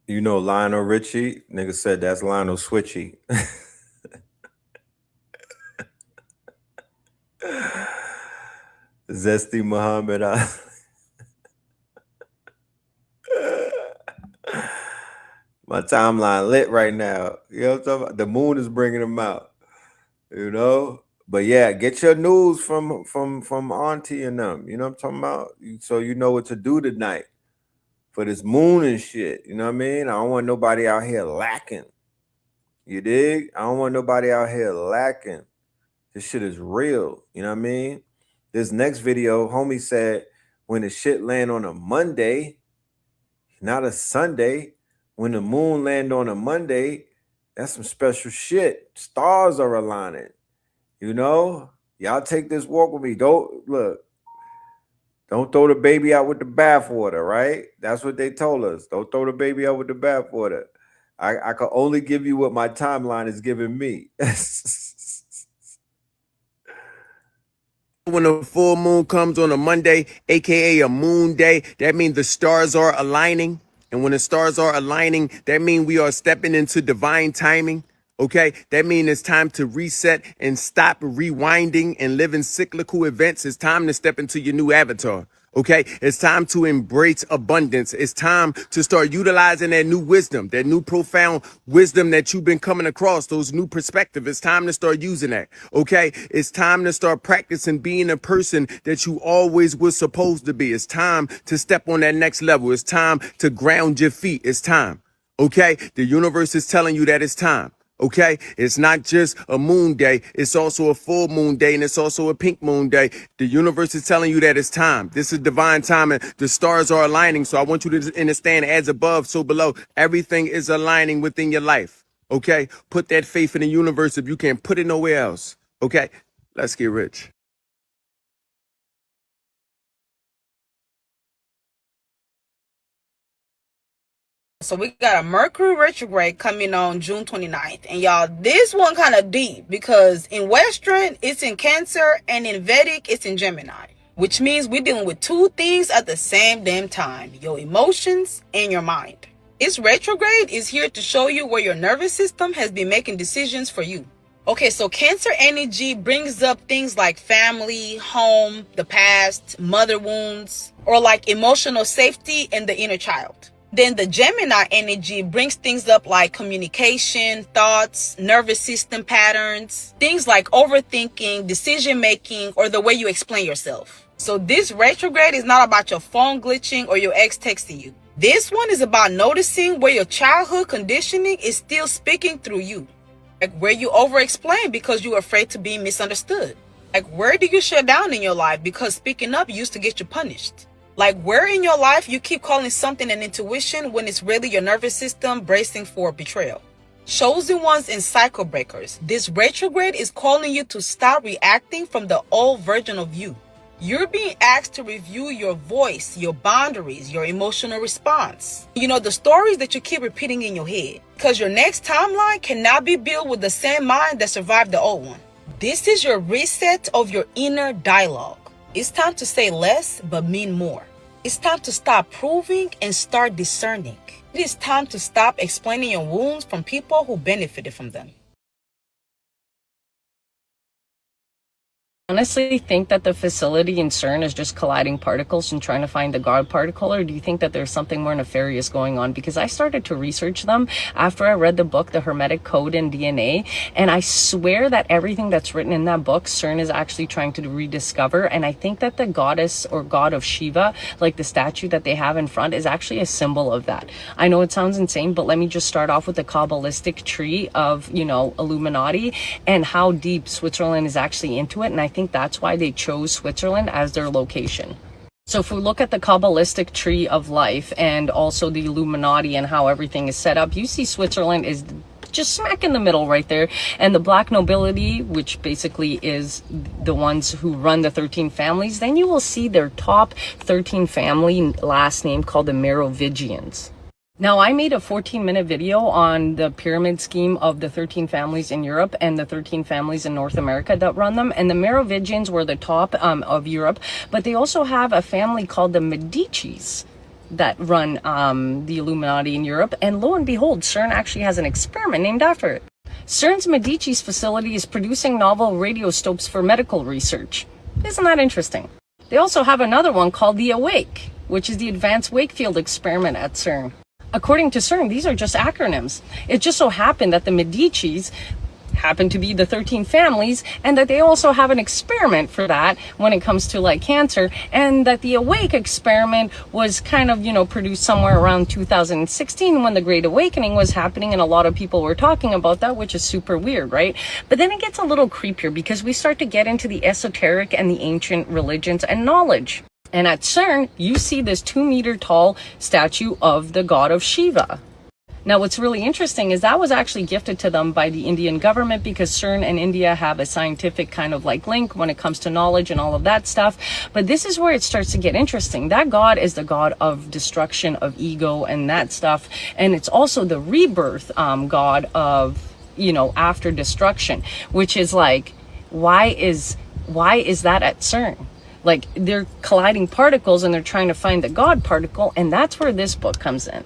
You know Lionel Richie? Nigga said that's Lionel Switchy. Zesty Muhammad Ali. My timeline lit right now. You know what I'm talking about? The moon is bringing them out. You know? But yeah, get your news from Auntie and them. You know what I'm talking about? So you know what to do tonight for this moon and shit. You know what I mean? I don't want nobody out here lacking. You dig? I don't want nobody out here lacking. This shit is real. You know what I mean? This next video, homie said, when the shit land on a Monday, not a Sunday, when the moon land on a Monday, that's some special shit. Stars are aligning. You know? Y'all take this walk with me. Don't throw the baby out with the bathwater, right? That's what they told us. Don't throw the baby out with the bathwater. I can only give you what my timeline is giving me. When the full moon comes on a Monday, aka a moon day, that means the stars are aligning. And when the stars are aligning, that means we are stepping into divine timing. Okay, that means it's time to reset and stop rewinding and living cyclical events. It's time to step into your new avatar.
Okay, it's time to embrace abundance. It's time to start utilizing that new wisdom, that new profound wisdom that you've been coming across, those new perspectives. It's time to start using that. Okay, it's time to start practicing being a person that you always were supposed to be. It's time to step on that next level. It's time to ground your feet. It's time. Okay, the universe is telling you that it's time. Okay, it's not just a moon day, it's also a full moon day, and it's also a pink moon day. The universe is telling you that it's time. This is divine time, and the stars are aligning. So I want you to understand, as above, so below. Everything is aligning within your life. Okay, put that faith in the universe if you can't put it nowhere else. Okay, let's get rich.
So we got a Mercury retrograde coming on June 29th. And y'all, this one kind of deep because in Western, it's in Cancer, and in Vedic, it's in Gemini. Which means we're dealing with two things at the same damn time. Your emotions and your mind. Its retrograde is here to show you where your nervous system has been making decisions for you. Okay, so Cancer energy brings up things like family, home, the past, mother wounds, or like emotional safety and the inner child. Then the Gemini energy brings things up like communication, thoughts, nervous system patterns, things like overthinking, decision making, or the way you explain yourself. So this retrograde is not about your phone glitching or your ex texting you. This one is about noticing where your childhood conditioning is still speaking through you. Like where you over-explain because you're afraid to be misunderstood. Like where do you shut down in your life because speaking up used to get you punished? Like where in your life you keep calling something an intuition when it's really your nervous system bracing for betrayal. Chosen ones and cycle breakers. This retrograde is calling you to stop reacting from the old version of you. You're being asked to review your voice, your boundaries, your emotional response. You know, the stories that you keep repeating in your head. Because your next timeline cannot be built with the same mind that survived the old one. This is your reset of your inner dialogue. It's time to say less but mean more. It's time to stop proving and start discerning. It is time to stop explaining your wounds from people who benefited from them.
Honestly think that the facility in CERN is just colliding particles and trying to find the God particle, or do you think that there's something more nefarious going on? Because I started to research them after I read the book, The Hermetic Code in DNA, and I swear that everything that's written in that book, CERN is actually trying to rediscover, and I think that the goddess or god of Shiva, like the statue that they have in front, is actually a symbol of that. I know it sounds insane, but let me just start off with the Kabbalistic tree of, you know, Illuminati and how deep Switzerland is actually into it, and I think that's why they chose Switzerland as their location. So if we look at the Kabbalistic tree of life and also the Illuminati and how everything is set up, you see Switzerland is just smack in the middle right there. And the black nobility, which basically is the ones who run the 13 families, then you will see their top 13 family last name called the Merovingians. Now, I made a 14-minute video on the pyramid scheme of the 13 families in Europe and the 13 families in North America that run them. And the Merovingians were the top of Europe, but they also have a family called the Medicis that run the Illuminati in Europe. And lo and behold, CERN actually has an experiment named after it. CERN's Medicis facility is producing novel radioscopes for medical research. Isn't that interesting? They also have another one called the Awake, which is the Advanced Wakefield Experiment at CERN. According to CERN, these are just acronyms. It just so happened that the Medicis happen to be the 13 families, and that they also have an experiment for that when it comes to like cancer, and that the Awake experiment was kind of, you know, produced somewhere around 2016 when the Great Awakening was happening, and a lot of people were talking about that, which is super weird, right? But then it gets a little creepier because we start to get into the esoteric and the ancient religions and knowledge. And at CERN, you see this 2-meter tall statue of the god of Shiva. Now, what's really interesting is that was actually gifted to them by the Indian government because CERN and India have a scientific kind of like link when it comes to knowledge and all of that stuff. But this is where it starts to get interesting. That god is the god of destruction, of ego and that stuff. And it's also the rebirth god of, you know, after destruction, which is like, why is that at CERN? Like, they're colliding particles and they're trying to find the God particle, and that's where this book comes in.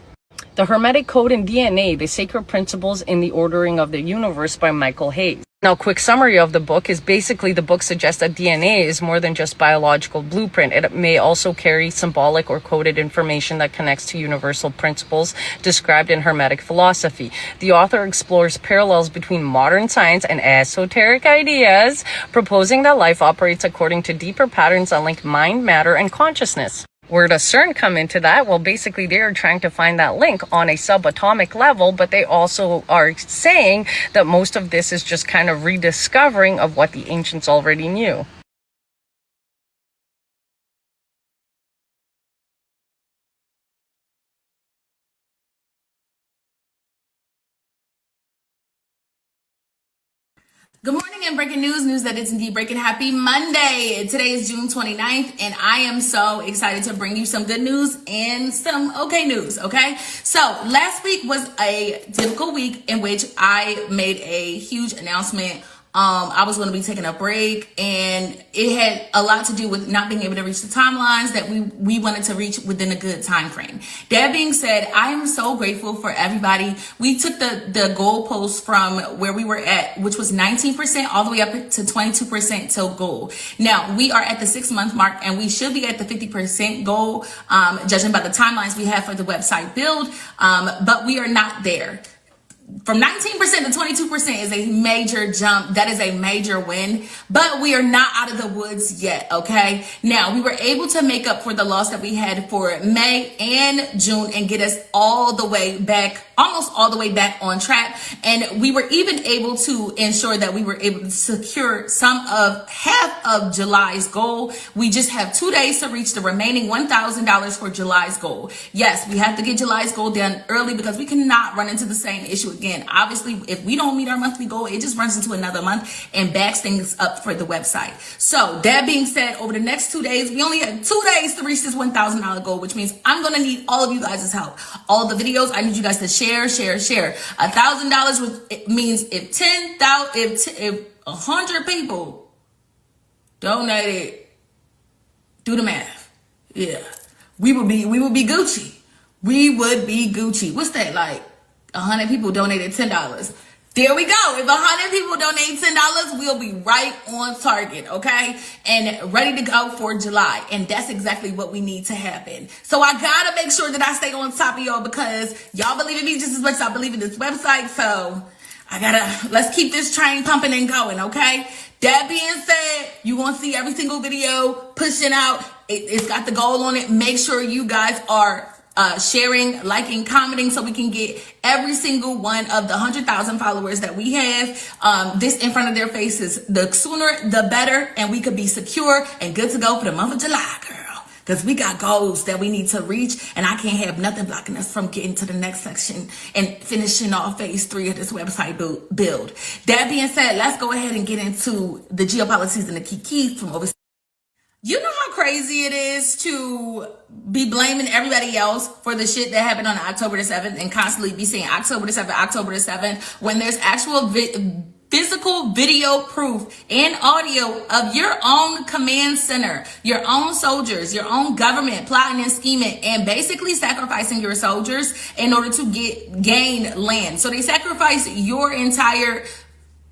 The Hermetic Code in DNA, The Sacred Principles in the Ordering of the Universe by Michael Hayes. Now, quick summary of the book is basically the book suggests that DNA is more than just biological blueprint. It may also carry symbolic or coded information that connects to universal principles described in Hermetic philosophy. The author explores parallels between modern science and esoteric ideas, proposing that life operates according to deeper patterns that link mind, matter, and consciousness. Where does CERN come into that? Well, basically, they're trying to find that link on a subatomic level, but they also are saying that most of this is just kind of rediscovering of what the ancients already knew.
Good morning and breaking news that is indeed breaking. Happy Monday. Today is June 29th and I am so excited to bring you some good news and some okay news, okay? So last week was a difficult week in which I made a huge announcement. I was going to be taking a break and it had a lot to do with not being able to reach the timelines that we wanted to reach within a good time frame. That being said, I am so grateful for everybody. We took the goalpost from where we were at, which was 19% all the way up to 22% till goal. Now we are at the 6-month mark and we should be at the 50% goal, judging by the timelines we have for the website build. But we are not there. From 19% to 22% is a major jump. That is a major win, but we are not out of the woods yet, okay? Now, we were able to make up for the loss that we had for May and June and get us all the way back, almost all the way back on track. And we were even able to ensure that we were able to secure half of July's goal. We just have 2 days to reach the remaining $1,000 for July's goal. Yes, we have to get July's goal done early because we cannot run into the same issue again. Obviously, if we don't meet our monthly goal, it just runs into another month and backs things up for the website. So that being said, over the next 2 days, we only have 2 days to reach this $1,000 goal, which means I'm going to need all of you guys' help. All the videos, I need you guys to share. $1,000 means if 100 people donated, do the math. Yeah, we would be Gucci. We would be Gucci. What's that like? 100 people donated $10. There we go. If 100 people donate $10, we'll be right on target, okay? And ready to go for July. And that's exactly what we need to happen. So I gotta make sure that I stay on top of y'all because y'all believe in me just as much as I believe in this website. So let's keep this train pumping and going, okay? That being said, you're gonna see every single video pushing out. It's got the goal on it. Make sure you guys are sharing, liking, commenting so we can get every single one of the 100,000 followers that we have this in front of their faces. The sooner, the better, and we could be secure and good to go for the month of July, girl. Because we got goals that we need to reach, and I can't have nothing blocking us from getting to the next section and finishing off phase 3 of this website build. That being said, let's go ahead and get into the geopolitics and the keys from overseas. You know how crazy it is to be blaming everybody else for the shit that happened on October the 7th and constantly be saying October the 7th, when there's actual physical video proof and audio of your own command center, your own soldiers, your own government plotting and scheming and basically sacrificing your soldiers in order to gain land. So they sacrifice your entire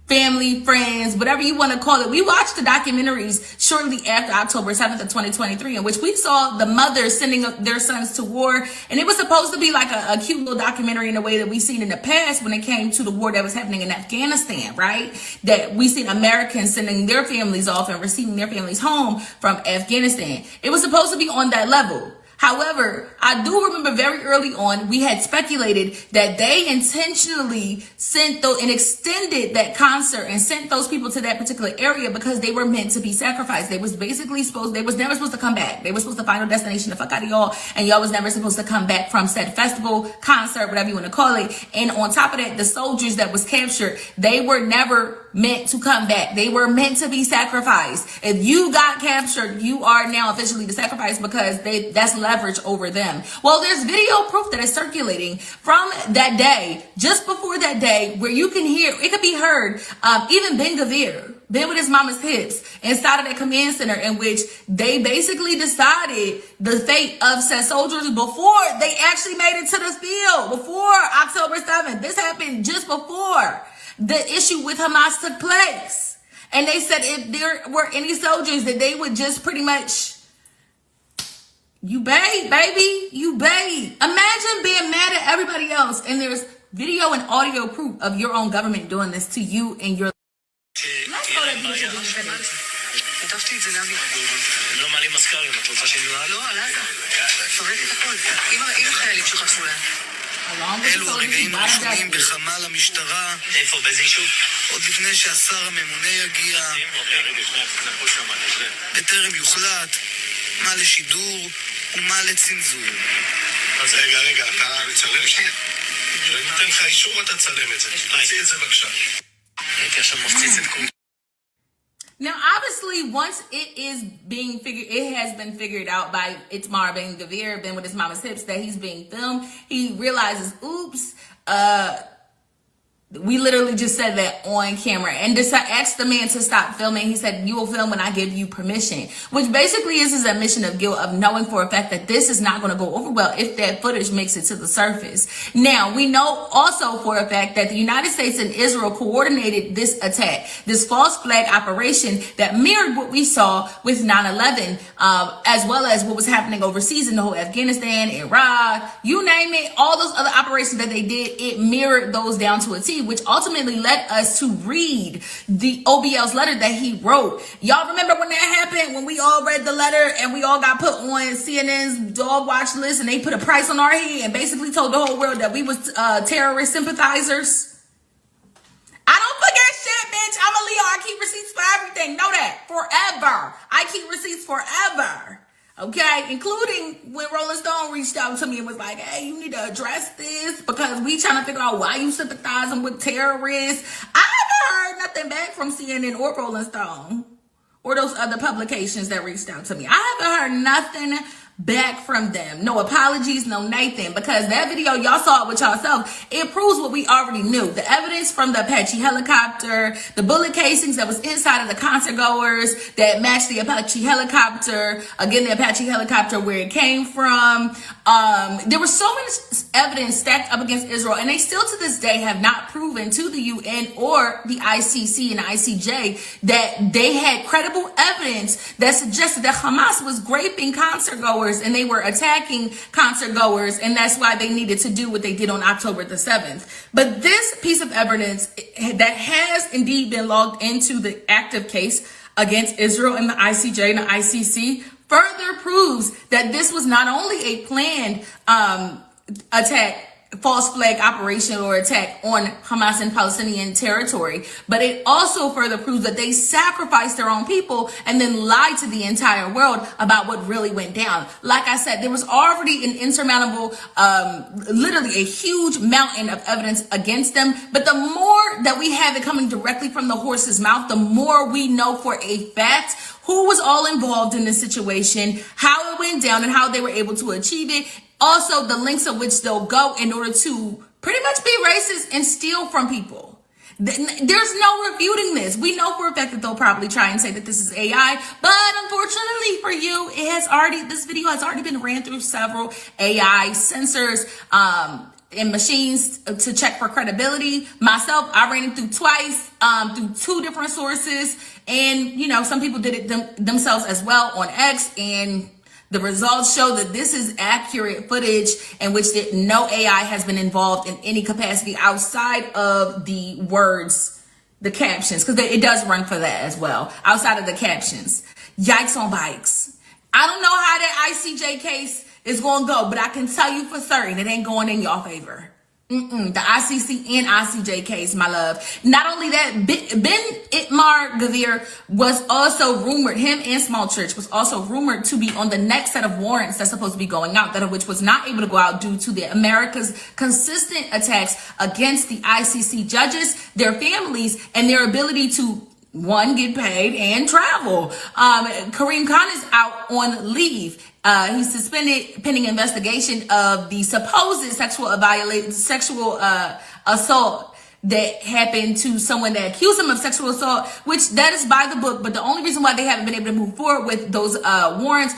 family, friends, whatever you want to call it. We watched the documentaries shortly after October 7th of 2023, in which we saw the mothers sending their sons to war. And it was supposed to be like a cute little documentary in a way that we've seen in the past when it came to the war that was happening in Afghanistan, right? That we seen Americans sending their families off and receiving their families home from Afghanistan. It was supposed to be on that level. However, I do remember very early on, we had speculated that they intentionally sent and extended that concert and sent those people to that particular area because they were meant to be sacrificed. They was basically they was never supposed to come back. They were supposed to final destination the fuck out of y'all, and y'all was never supposed to come back from said festival, concert, whatever you want to call it. And on top of that, the soldiers that was captured, they were never meant to come back. They were meant to be sacrificed. If you got captured, you are now officially the sacrifice because that's leverage over them. Well, there's video proof that is circulating from that day, just before that day, where you can hear, it could be heard, even Ben Gavir, Ben with his mama's hips, inside of that command center, in which they basically decided the fate of said soldiers before they actually made it to the field, before October 7th. This happened just before. the issue with Hamas took place. And they said if there were any soldiers that they would just pretty much, you bait, baby, you bait. Imagine being mad at everybody else and there's video and audio proof of your own government doing this to you and your... Let's go to beautiful video.
כתבתי את זה לאבי. הם לא מעלים מזכרים, את רוצה שנראה? לא, עליי. פרט את הכל. עם החיילים שחטפו להם. אלו הרגעים הראשונים בחמ"ל המשטרה. איפה? באיזה יישוב? עוד לפני שהשר הממונה יגיע. בטרם יוחלט מה לשידור ומה לצנזור. אז רגע, אתה מצלם שלי? אני נותן לך אישור, אתה צלם את זה. תוציא את זה בבקשה. הייתי עכשיו מפציץ את כל...
Now, obviously, once it has been figured out by Itamar Ben-Gvir, been with his mama's hips, that he's being filmed. He realizes, oops, we literally just said that on camera and asked the man to stop filming. He said, you will film when I give you permission, which basically is his admission of guilt of knowing for a fact that this is not going to go over well if that footage makes it to the surface. Now, we know also for a fact that the United States and Israel coordinated this attack, this false flag operation that mirrored what we saw with 9/11, as well as what was happening overseas in the whole Afghanistan, Iraq, you name it, all those other operations that they did, it mirrored those down to a T, which ultimately led us to read the OBL's letter that he wrote. Y'all remember when that happened, when we all read the letter and we all got put on CNN's dog watch list and they put a price on our head and basically told the whole world that we was terrorist sympathizers? I don't forget shit, bitch. I'm a Leo. I keep receipts for everything. Know that. Forever. I keep receipts forever. Okay, including when Rolling Stone reached out to me and was like, hey, you need to address this because we trying to figure out why you sympathizing with terrorists. I haven't heard nothing back from CNN or Rolling Stone or those other publications that reached out to me. I haven't heard nothing back from them. No apologies, no nothing, because that video, y'all saw it with yourself. It proves what we already knew. The evidence from the Apache helicopter, the bullet casings that was inside of the concert goers that matched the Apache helicopter. Again, the Apache helicopter, where it came from. There was so much evidence stacked up against Israel, and they still to this day have not proven to the UN or the ICC and ICJ that they had credible evidence that suggested that Hamas was raping concert goers and they were attacking concert goers, and that's why they needed to do what they did on October the 7th. But this piece of evidence that has indeed been logged into the active case against Israel and the ICJ and the ICC further proves that this was not only a planned attack, false flag operation or attack on Hamas and Palestinian territory, but it also further proves that they sacrificed their own people and then lied to the entire world about what really went down. Like I said, there was already an insurmountable, literally a huge mountain of evidence against them. But the more that we have it coming directly from the horse's mouth, the more we know for a fact who was all involved in this situation, how it went down, and how they were able to achieve it. Also, the lengths of which they'll go in order to pretty much be racist and steal from people. There's no refuting this. We know for a fact that they'll probably try and say that this is AI, but unfortunately for you, this video has already been ran through several AI sensors, and machines to check for credibility. Myself, I ran it through twice, through two different sources. And, you know, some people did it themselves as well on X, and the results show that this is accurate footage in which no AI has been involved in any capacity outside of the words, the captions, because it does run for that as well, outside of the captions. Yikes on bikes. I don't know how that ICJ case is going to go, but I can tell you for certain it ain't going in your favor. The ICC and ICJ case, my love. Not only that, Ben Itamar Gvir was also rumored, him and Small Church was also rumored to be on the next set of warrants that's supposed to be going out, that of which was not able to go out due to the America's consistent attacks against the ICC judges, their families, and their ability to, one, get paid and travel. Kareem Khan is out on leave. He's suspended pending investigation of the supposed sexual assault that happened to someone that accused him of sexual assault, which that is by the book. But the only reason why they haven't been able to move forward with those warrants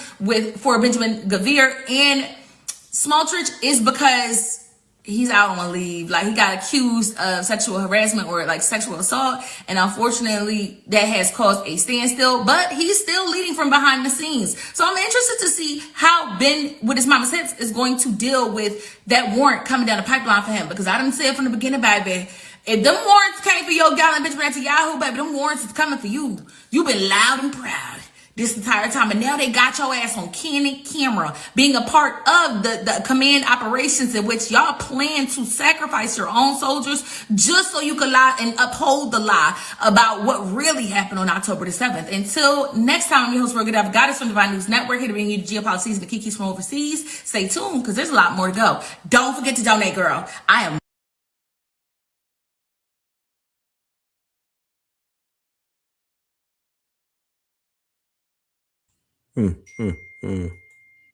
for Benjamin Gvir and Small Church is because he's out on leave. Like, he got accused of sexual harassment or like sexual assault, and unfortunately that has caused a standstill, but he's still leading from behind the scenes. So I'm interested to see how Ben with his mama sense is going to deal with that warrant coming down the pipeline for him, because I done said from the beginning, baby, if them warrants came for your gallant bitch Netanyahu, baby, them warrants is coming for you. You've been loud and proud this entire time, and now they got your ass on camera, being a part of the command operations in which y'all plan to sacrifice your own soldiers just so you could lie and uphold the lie about what really happened on October the 7th. Until next time, I'm your host, Rogue Goddess from Divine News Network, here to bring you the geopolitics and the kikis from overseas. Stay tuned, because there's a lot more to go. Don't forget to donate, girl. I am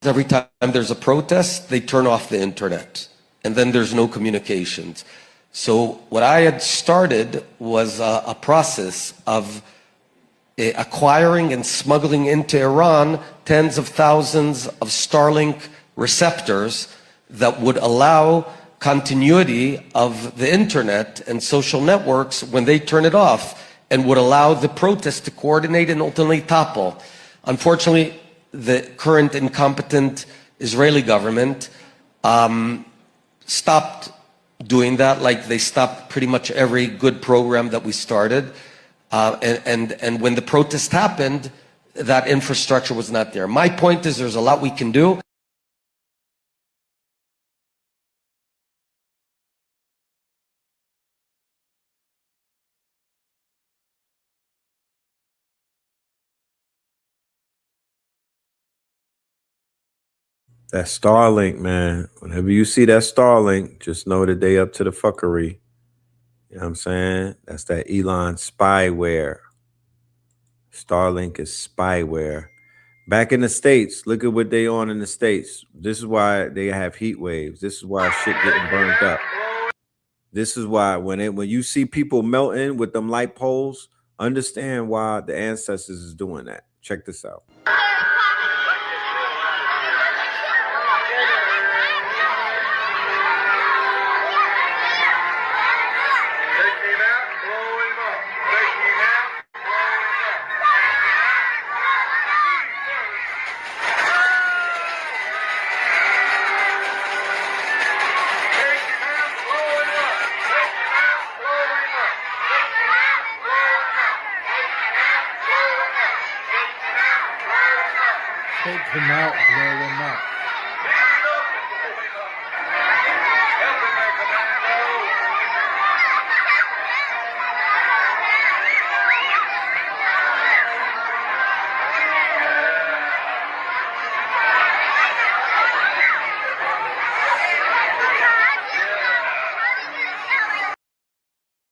Every time there's a protest, they turn off the internet, and then there's no communications. So what I had started was a process of acquiring and smuggling into Iran tens of thousands of Starlink receptors that would allow continuity of the internet and social networks when they turn it off, and would allow the protests to coordinate and ultimately topple. Unfortunately, the current incompetent Israeli government stopped doing that, like they stopped pretty much every good program that we started. And when the protest happened, that infrastructure was not there. My point is, there's a lot we can do.
That Starlink, man. Whenever you see that Starlink, just know that they up to the fuckery. You know what I'm saying? That's that Elon spyware. Starlink is spyware. Back in the States, look at what they on in the States. This is why they have heat waves. This is why shit getting burned up. This is why when you see people melting with them light poles, understand why the ancestors is doing that. Check this out.
Take him out, blow him up.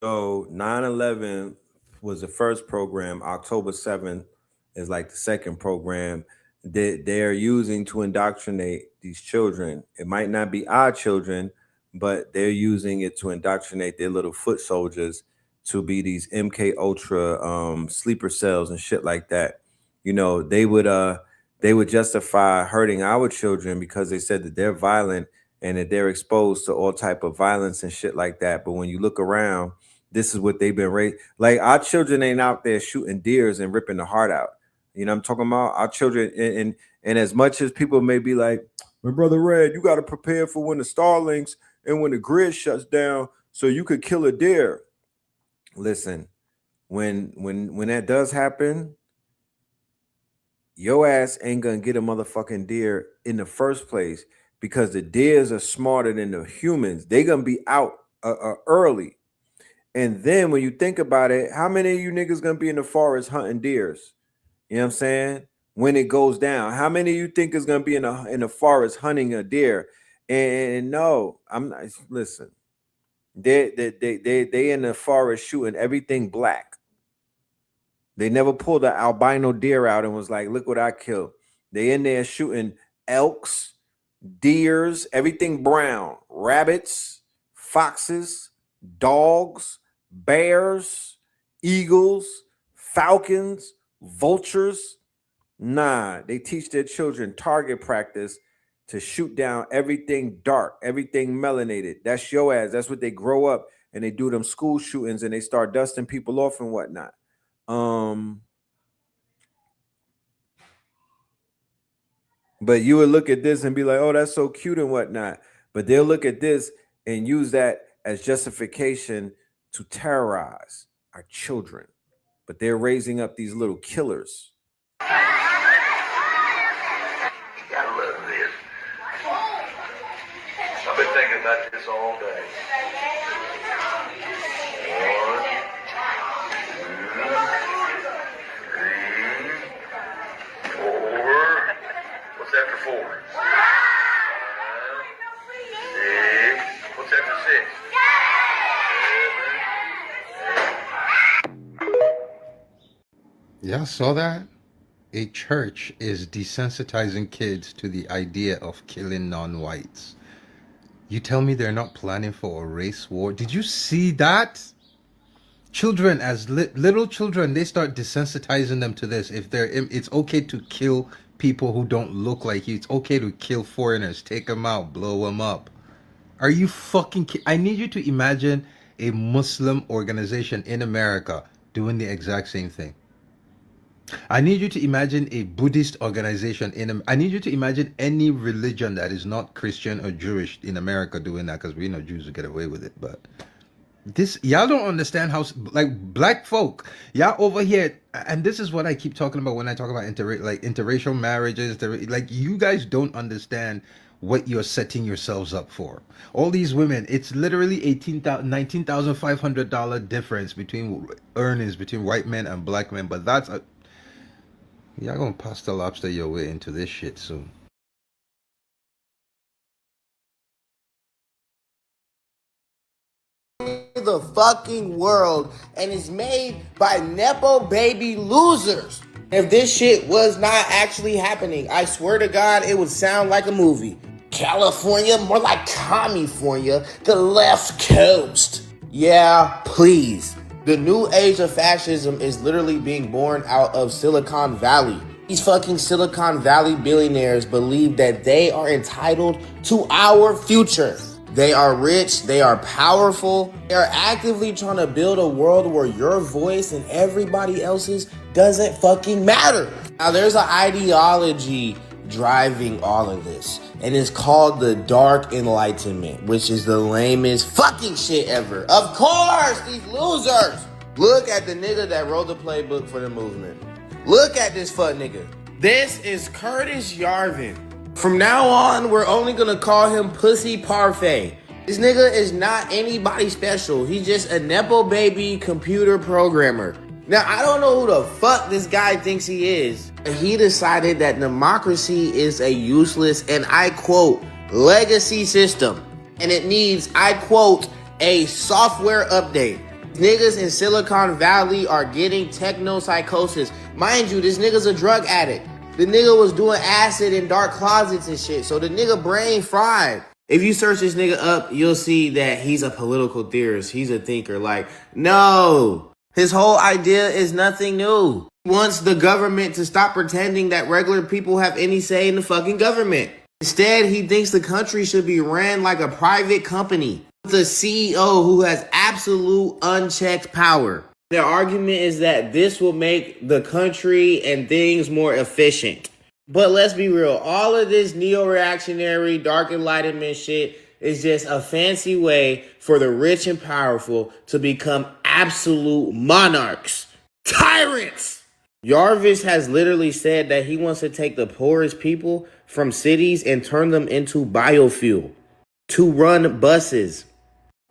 So 9/11 was the first program. October 7th is like the second program that they're using to indoctrinate these children. It might not be our children, but they're using it to indoctrinate their little foot soldiers to be these MK Ultra sleeper cells and shit like that. You know, they would justify hurting our children because they said that they're violent and that they're exposed to all type of violence and shit like that. But when you look around, this is what they've been raised. Like, our children ain't out there shooting deers and ripping the heart out. You know what I'm talking about? Our children, and as much as people may be like, my brother Red, you got to prepare for when the Starlinks and when the grid shuts down so you could kill a deer. Listen, when that does happen, your ass ain't gonna get a motherfucking deer in the first place, because the deers are smarter than the humans. They gonna be out early. And then when you think about it, how many of you niggas gonna be in the forest hunting deers? You know what I'm saying? When it goes down, how many of you think is gonna be in the forest hunting a deer? And no, I'm not. Listen, they in the forest shooting everything black. They never pulled an albino deer out and was like, look what I killed. They in there shooting elks, deers, everything brown, rabbits, foxes, dogs, bears, eagles, falcons, vultures. Nah, they teach their children target practice to shoot down everything dark, everything melanated. That's your ass. That's what they grow up and they do them school shootings and they start dusting people off and whatnot. But you would look at this and be like, oh, that's so cute and whatnot. But they'll look at this and use that as justification to terrorize our children. But they're raising up these little killers.
Gotta love this. I've been thinking about this all day. 1, 2, 3, 4. What's after 4? 5, 6. What's after 6? 7, 8.
Y'all saw that? A church is desensitizing kids to the idea of killing non-whites. You tell me they're not planning for a race war? Did you see that? Children, as little children, they start desensitizing them to this. If it's okay to kill people who don't look like you. It's okay to kill foreigners, take them out, blow them up. Are you fucking kidding? I need you to imagine a Muslim organization in America doing the exact same thing. I need you to imagine a Buddhist organization I need you to imagine any religion that is not Christian or Jewish in America doing that, because we know Jews will get away with it. But this, y'all don't understand how, like, black folk, y'all over here, and this is what I keep talking about when I talk about interracial marriages. Like, you guys don't understand what you're setting yourselves up for. All these women, it's literally $19,500 difference between earnings between white men and black men. But that's a, y'all gonna pass the lobster your way into this shit soon.
The fucking world, and is made by Nepo baby losers. If this shit was not actually happening, I swear to God, it would sound like a movie. California, more like California, the left coast. Yeah, please. The new age of fascism is literally being born out of Silicon Valley. These fucking Silicon Valley billionaires believe that they are entitled to our future. They are rich, they are powerful, they are actively trying to build a world where your voice and everybody else's doesn't fucking matter. Now, there's an ideology driving all of this, and it's called the Dark Enlightenment, which is the lamest fucking shit ever. Of course, these losers. Look at the nigga that wrote the playbook for the movement. Look at this fuck nigga. This is Curtis Yarvin. From now on, we're only gonna call him Pussy Parfait. This nigga is not anybody special. He's just a Nepo baby computer programmer. Now, I don't know who the fuck this guy thinks he is. He decided that democracy is a useless, and I quote, legacy system. And it needs, I quote, a software update. Niggas in Silicon Valley are getting techno-psychosis. Mind you, this nigga's a drug addict. The nigga was doing acid in dark closets and shit. So the nigga brain fried. If you search this nigga up, you'll see that he's a political theorist. He's a thinker. Like, no. His whole idea is nothing new. He wants the government to stop pretending that regular people have any say in the fucking government. Instead, he thinks the country should be ran like a private company with a CEO who has absolute unchecked power. Their argument is that this will make the country and things more efficient. But let's be real, all of this neo-reactionary, dark enlightenment shit is just a fancy way for the rich and powerful to become absolute monarchs, tyrants. Yarvis has literally said that he wants to take the poorest people from cities and turn them into biofuel to run buses.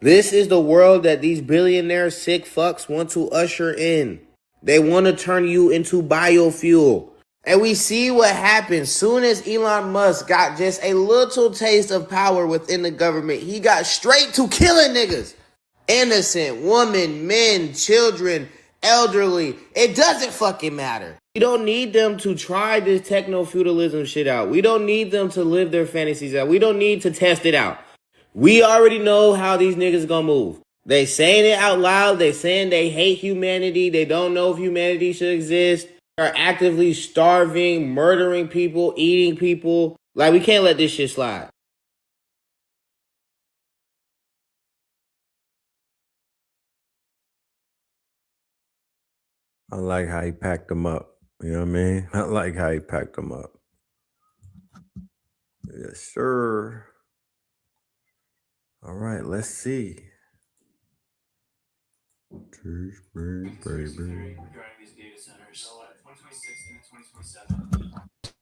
This is the world that these billionaire sick fucks want to usher in. They want to turn you into biofuel. And we see what happens. Soon as Elon Musk got just a little taste of power within the government, he got straight to killing niggas. Innocent women, men, children, elderly. It doesn't fucking matter. We don't need them to try this techno-feudalism shit out. We don't need them to live their fantasies out. We don't need to test it out. We already know how these niggas gonna move. They saying it out loud. They saying they hate humanity. They don't know if humanity should exist. They're actively starving, murdering people, eating people. Like, we can't let this shit slide.
I like how he packed them up. You know what I mean? I like how he packed them up. Yes, sir. All right, let's see. Baby.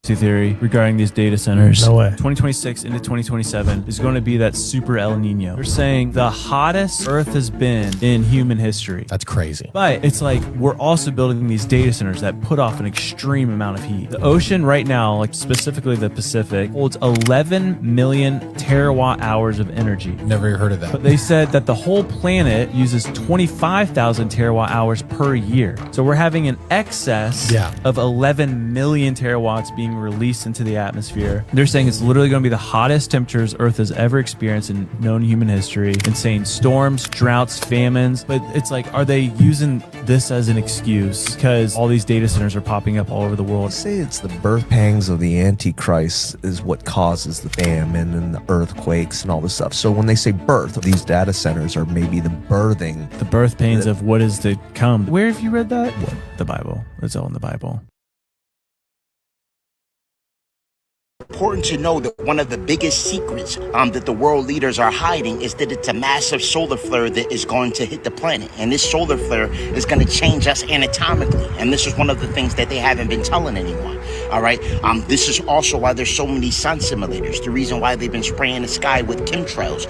Theory regarding these data centers.
No way.
2026 into 2027 is going to be that super El Nino. They're saying the hottest Earth has been in human history.
That's crazy.
But it's like we're also building these data centers that put off an extreme amount of heat. The ocean right now, like specifically the Pacific, holds 11 million terawatt hours of energy.
Never heard of that.
But they said that the whole planet uses 25,000 terawatt hours per year. So we're having an excess of 11 million terawatts being released into the atmosphere. They're saying it's literally going to be the hottest temperatures Earth has ever experienced in known human history. Insane storms, droughts, famines. But it's like, are they using this as an excuse because all these data centers are popping up all over the world?
Say it's the birth pangs of the Antichrist is what causes the famine and the earthquakes and all this stuff. So when they say birth, these data centers are maybe the birthing.
The birth pains of what is to come. Where have you read that? What? The Bible. It's all in the Bible.
Important to know that one of the biggest secrets that the world leaders are hiding is that it's a massive solar flare that is going to hit the planet. And this solar flare is going to change us anatomically. And this is one of the things that they haven't been telling anyone. All right. This is also why there's so many sun simulators. The reason why they've been spraying the sky with chemtrails.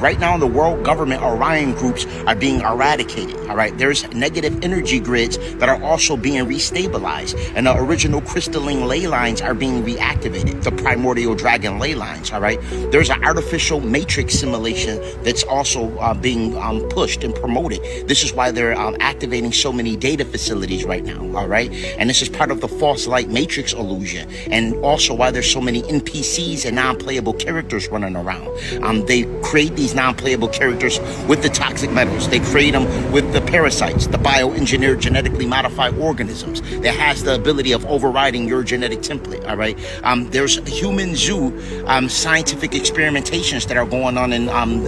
Right now, the world government Orion groups are being eradicated. All right. There's negative energy grids that are also being restabilized. And the original crystalline ley lines are being reactivated. The primordial dragon ley lines. All right. There's an artificial matrix simulation that's also being pushed and promoted. This is why they're activating so many data facilities right now. All right. And this is part of the false light matrix illusion, and also why there's so many NPCs and non-playable characters running around. They create these non-playable characters with the toxic metals. They create them with the parasites, the bioengineered genetically modified organisms that has the ability of overriding your genetic template. All right. There's human zoo scientific experimentations that are going on in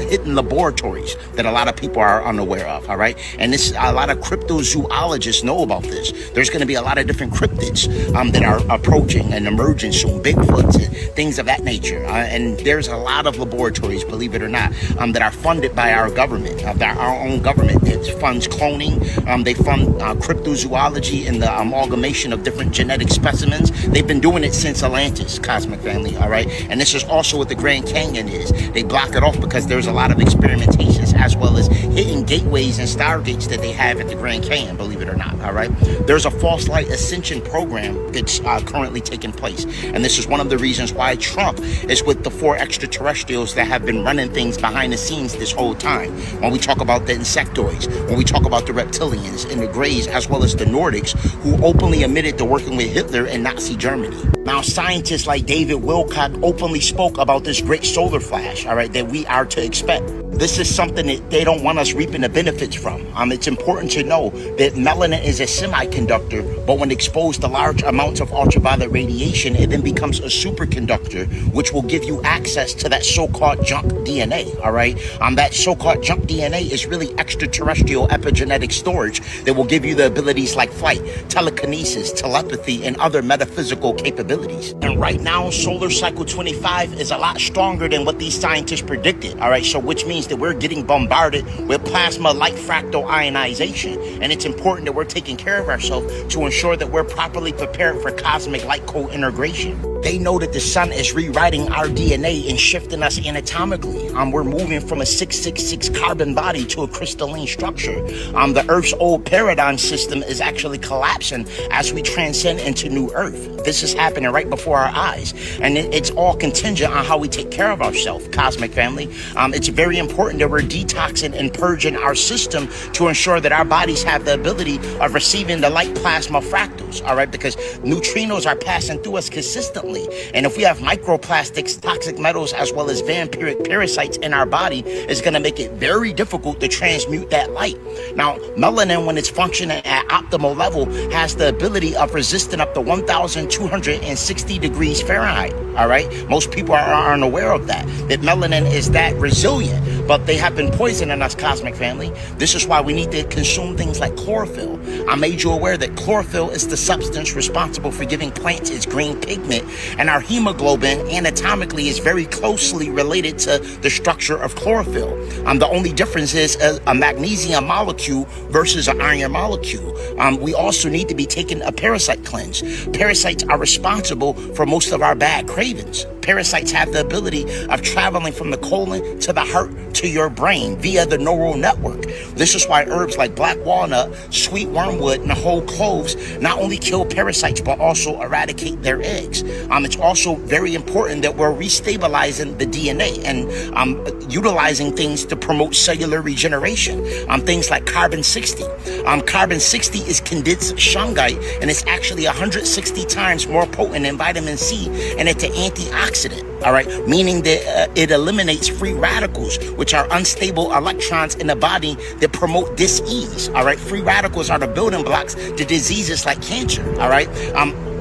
hidden laboratories that a lot of people are unaware of. All right. And this, a lot of cryptozoologists know about this. There's going to be a lot of different cryptids that are approaching and emerging soon, Bigfoots and things of that nature. And there's a lot of laboratories, believe it or not, that are funded by our government, our own government that funds cloning. They fund cryptozoology and the amalgamation of different genetic specimens. They've been doing it since Atlantis, cosmic family, all right? And this is also what the Grand Canyon is. They block it off because there's a lot of experimentations as well as hidden gateways and stargates that they have at the Grand Canyon, believe it or not, all right? There's a false light ascension program that's currently taking place. And this is one of the reasons why Trump is with the 4 extraterrestrials that have been running things behind the scenes this whole time. When we talk about the insectoids, when we talk about the reptilians and the Greys, as well as the Nordics, who openly admitted to working with Hitler in Nazi Germany. Now, scientists like David Wilcock openly spoke about this great solar flash, all right, that we are to expect. This is something that they don't want us reaping the benefits from. It's important to know that melanin is a semiconductor, but when exposed to large amounts of ultraviolet radiation, it then becomes a superconductor, which will give you access to that so-called junk DNA, all right? That so-called junk DNA is really extraterrestrial epigenetic storage that will give you the abilities like flight, telekinesis, telepathy, and other metaphysical capabilities. And right now, solar cycle 25 is a lot stronger than what these scientists predicted, all right? So which means that we're getting bombarded with plasma light fractal ionization. And it's important that we're taking care of ourselves to ensure that we're properly prepared for cosmic light co-integration. They know that the sun is rewriting our DNA and shifting us anatomically. We're moving from a 666 carbon body to a crystalline structure. The Earth's old paradigm system is actually collapsing as we transcend into new Earth. This is happening right before our eyes. And it's all contingent on how we take care of ourselves, cosmic family. It's very important that we're detoxing and purging our system to ensure that our bodies have the ability of receiving the light plasma fractals, all right? Because neutrinos are passing through us consistently.
differently. And if we have microplastics, toxic metals, as well as vampiric parasites in our body, it's going to make it very difficult to transmute that light. Now, melanin, when it's functioning at optimal level, has the ability of resisting up to 1,260 degrees Fahrenheit. All right. Most people aren't aware of that melanin is that resilient, but they have been poisoning us, cosmic family. This is why we need to consume things like chlorophyll. I made you aware that chlorophyll is the substance responsible for giving plants its green pigment, and our hemoglobin anatomically is very closely related to the structure of chlorophyll. The only difference is a magnesium molecule versus an iron molecule. We also need to be taking a parasite cleanse. Parasites are responsible for most of our bad cravings. Parasites have the ability of traveling from the colon to the heart to your brain via the neural network. This is why herbs like black walnut, sweet wormwood, and whole cloves not only kill parasites but also eradicate their eggs. It's also very important that we're restabilizing the DNA and utilizing things to promote cellular regeneration. Things like carbon-60. Carbon-60 is condensed shungite, and it's actually 160 times more potent than vitamin C, and it's an antioxidant. All right, meaning that it eliminates free radicals, which are unstable electrons in the body that promote dis-ease. All right, free radicals are the building blocks to diseases like cancer. All right,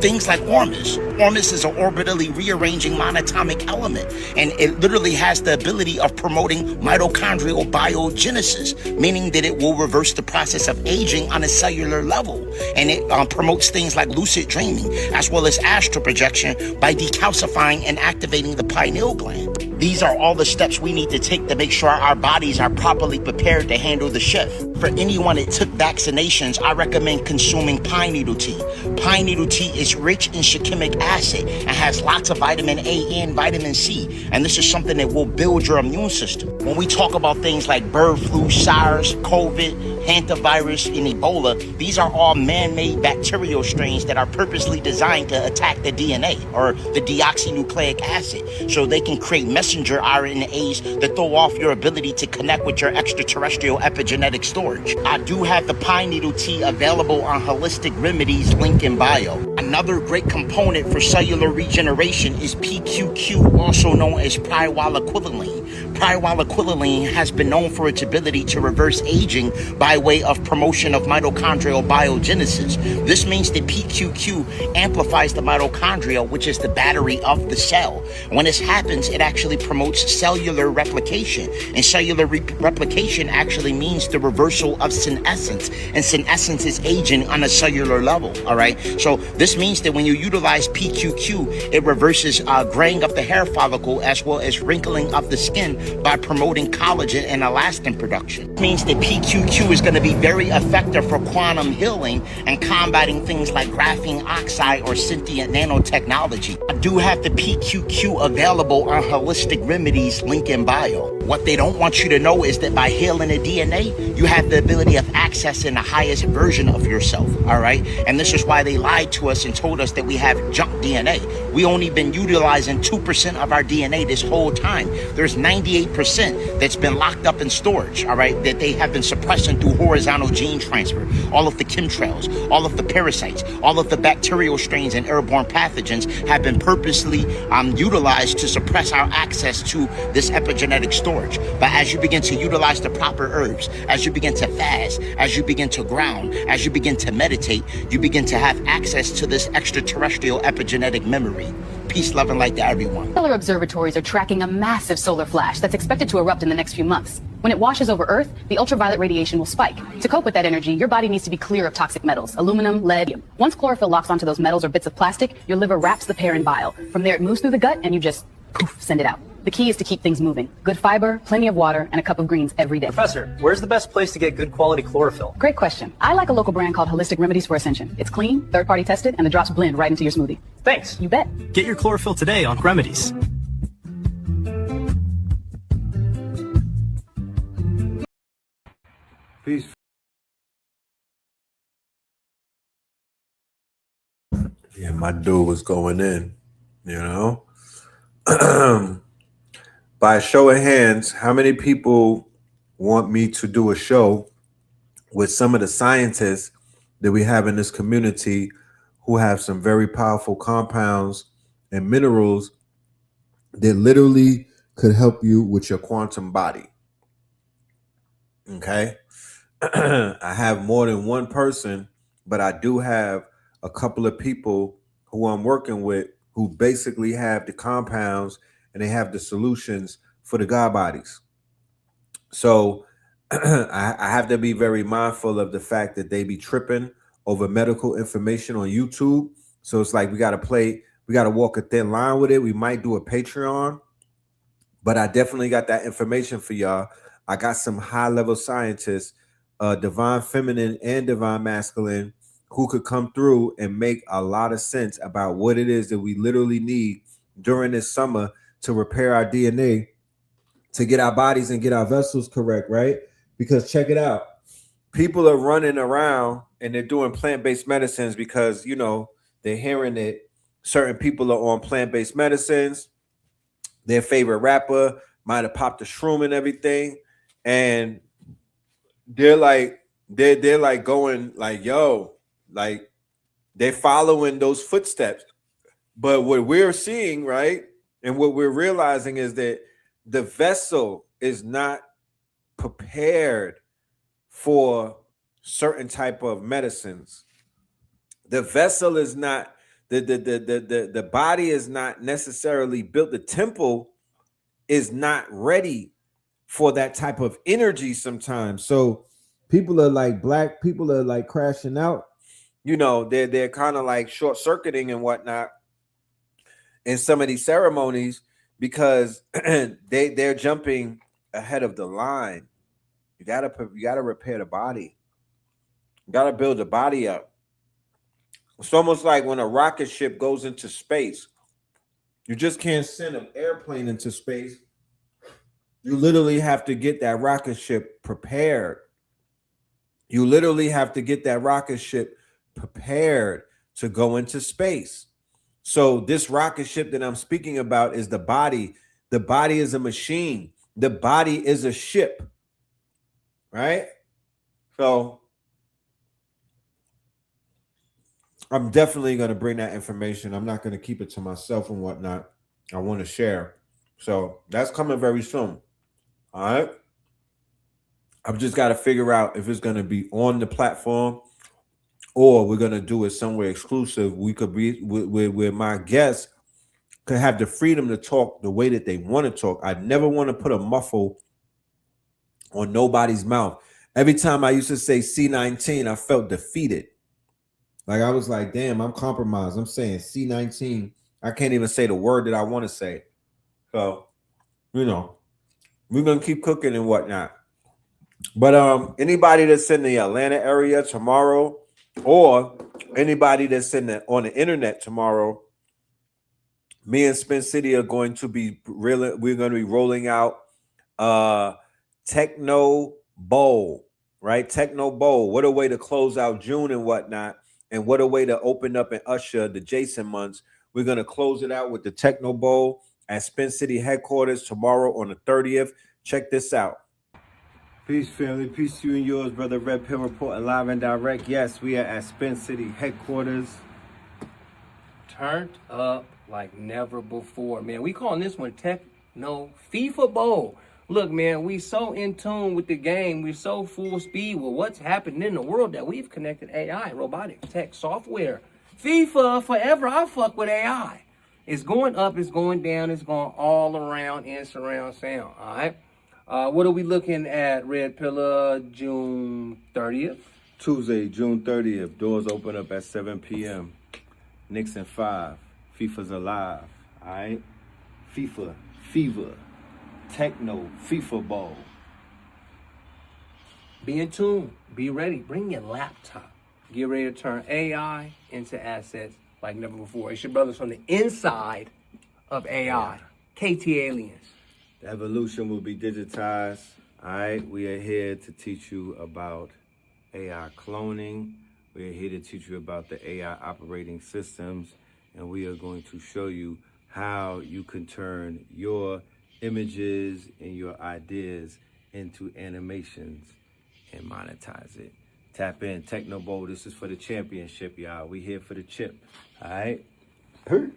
things like ormus. Ormus is an orbitally rearranging monatomic element, and it literally has the ability of promoting mitochondrial biogenesis, meaning that it will reverse the process of aging on a cellular level, and it promotes things like lucid dreaming as well as astral projection by decalcifying and activating the pineal gland. These are all the steps we need to take to make sure our bodies are properly prepared to handle the shift. For anyone that took vaccinations, I recommend consuming pine needle tea. Pine needle tea is rich in shikimic acid and has lots of vitamin A and vitamin C, and this is something that will build your immune system. When we talk about things like bird flu, SARS, COVID, hantavirus, and Ebola, these are all man-made bacterial strains that are purposely designed to attack the DNA or the deoxynucleic acid, so they can create messenger RNAs that throw off your ability to connect with your extraterrestrial epigenetic storage. I do have the pine needle tea available on Holistic Remedies link in bio. Another great component for cellular regeneration is PQQ, also known as pyroquinoline. Pyroquinoline has been known for its ability to reverse aging by way of promotion of mitochondrial biogenesis. This means that PQQ amplifies the mitochondria, which is the battery of the cell. When this happens, it actually promotes cellular replication, and cellular replication actually means the reversal of senescence, and senescence is aging on a cellular level. All right, so this means that when you utilize PQQ, it reverses graying of the hair follicle as well as wrinkling of the skin by promoting collagen and elastin production. It means that PQQ is going to be very effective for quantum healing and combating things like graphene oxide or sentient nanotechnology. I do have the PQQ available on Holistic Remedies link in bio. What they don't want you to know is that by healing the DNA, you have the ability of accessing the highest version of yourself. All right, and this is why they lied to us and told us that we have junk DNA. We only been utilizing 2% of our DNA this whole time. There's 98% that's been locked up in storage, all right, that they have been suppressing through horizontal gene transfer. All of the chemtrails, all of the parasites, all of the bacterial strains and airborne pathogens have been purposely utilized to suppress our access to this epigenetic storage. But as you begin to utilize the proper herbs, as you begin to fast, as you begin to ground, as you begin to meditate, you begin to have access to this extraterrestrial epigenetic memory. Peace, love, and light to everyone.
Solar observatories are tracking a massive solar flash that's expected to erupt in the next few months. When it washes over Earth, the ultraviolet radiation will spike. To cope with that energy, your body needs to be clear of toxic metals, aluminum, lead. Once chlorophyll locks onto those metals or bits of plastic, your liver wraps the pair in bile. From there, it moves through the gut and you just poof, send it out. The key is to keep things moving. Good fiber, plenty of water, and a cup of greens every day.
Professor, where's the best place to get good quality chlorophyll?
Great question. I like a local brand called Holistic Remedies for Ascension. It's clean, third-party tested, and the drops blend right into your smoothie.
Thanks.
You bet.
Get your chlorophyll today on Remedies.
Peace. Yeah, my dude was going in, you know. By a show of hands, how many people want me to do a show with some of the scientists that we have in this community who have some very powerful compounds and minerals that literally could help you with your quantum body. Okay. I have more than one person, but I do have a couple of people who I'm working with who basically have the compounds and they have the solutions for the God bodies. So I have to be very mindful of the fact that they be tripping over medical information on YouTube. So it's like we got to walk a thin line with it. We might do a Patreon, but I definitely got that information for y'all. I got some high level scientists, divine feminine and divine masculine, who could come through and make a lot of sense about what it is that we literally need during this summer to repair our DNA, to get our bodies and get our vessels correct, right? Because check it out. People are running around and they're doing plant-based medicines because, you know, they're hearing that certain people are on plant-based medicines. Their favorite rapper might have popped a shroom and everything. And they're like going like, yo, like they're following those footsteps. But what we're seeing, right, and what we're realizing is that the vessel is not prepared for certain type of medicines. The vessel is not, the body is not necessarily built. The temple is not ready for that type of energy sometimes. So people are like, black people are like crashing out. You know, they're kind of like short circuiting and whatnot in some of these ceremonies because they're jumping ahead of the line. You gotta repair the body. You gotta build the body up. It's almost like when a rocket ship goes into space. You just can't send an airplane into space. You literally have to get that rocket ship prepared. You literally have to get that rocket ship prepared to go into space. So this rocket ship that I'm speaking about is the body. The body is a machine. The body is a ship, right? So I'm definitely going to bring that information. I'm not going to keep it to myself and whatnot. I want to share. So that's coming very soon. All right. I've just got to figure out if it's going to be on the platform or we're going to do it somewhere exclusive. We could be where my guests could have the freedom to talk the way that they want to talk. I never want to put a muffle on nobody's mouth. Every time I used to say C19, I felt defeated. Like I was like, damn, I'm compromised. I'm saying C19. I can't even say the word that I want to say. So, you know, we're going to keep cooking and whatnot. But anybody that's in the Atlanta area tomorrow, or anybody that's on the internet tomorrow, me and Spin City are going to be we're going to be rolling out Techno Bowl, right? Techno Bowl. What a way to close out June and whatnot. And what a way to open up and usher the Jason months. We're going to close it out with the Techno Bowl at Spin City headquarters tomorrow on the 30th. Check this out. Peace, family. Peace to you and yours, brother. Red Pill reporting live and direct. Yes, we are at Spin City headquarters.
Turned up like never before, man. We calling this one Techno FIFA Bowl. Look, man, we so in tune with the game. We're so full speed with what's happening in the world that we've connected AI, robotics, tech, software. FIFA forever. I fuck with AI. It's going up, it's going down, it's going all around in surround sound. All right. What are we looking at, Red Pillar? June 30th?
Tuesday, June 30th. Doors open up at 7 p.m. Knicks in 5. FIFA's alive. All right. FIFA, Fever, Techno, FIFA Bowl.
Be in tune. Be ready. Bring your laptop. Get ready to turn AI into assets like never before. It's your brothers from the inside of AI. KT Aliens.
The evolution will be digitized. All right. We are here to teach you about AI cloning. We are here to teach you about the AI operating systems. And we are going to show you how you can turn your images and your ideas into animations and monetize it. Tap in, Techno Bowl. This is for the championship, y'all. We here for the chip. All right. Peace.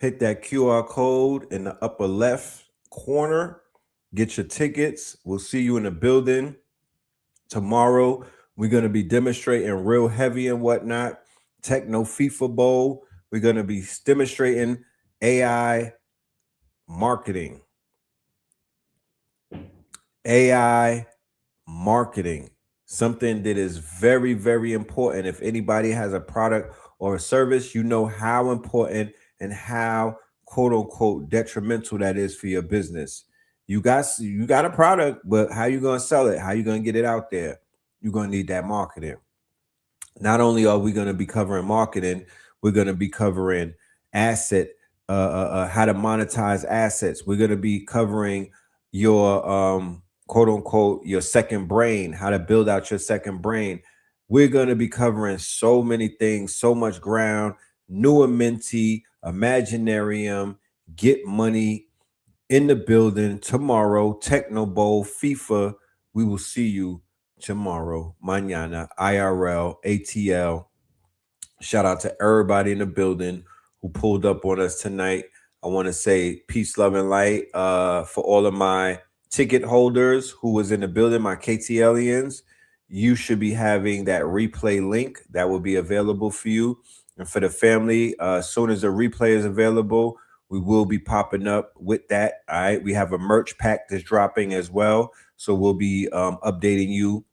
Hit that QR code in the upper left corner. Get your tickets. We'll see you in the building tomorrow. We're going to be demonstrating real heavy and whatnot. Techno FIFA Bowl. We're going to be demonstrating AI marketing. AI marketing. Something that is very, very important. If anybody has a product or a service, you know how important and how quote unquote detrimental that is for your business. You got a product, but how you going to sell it? How you going to get it out there? You're going to need that marketing. Not only are we going to be covering marketing, we're going to be covering how to monetize assets. We're going to be covering your quote unquote your second brain, how to build out your second brain. We're going to be covering so many things, so much ground. New Minty, Imaginarium, Get Money in the building tomorrow. Techno Bowl, FIFA. We will see you tomorrow. Mañana, IRL, ATL. Shout out to everybody in the building who pulled up on us tonight. I want to say peace, love, and light for all of my ticket holders who was in the building, my KTLians. You should be having that replay link that will be available for you. And for the family, as soon as the replay is available, we will be popping up with that. All right. We have a merch pack that's dropping as well. So we'll be updating you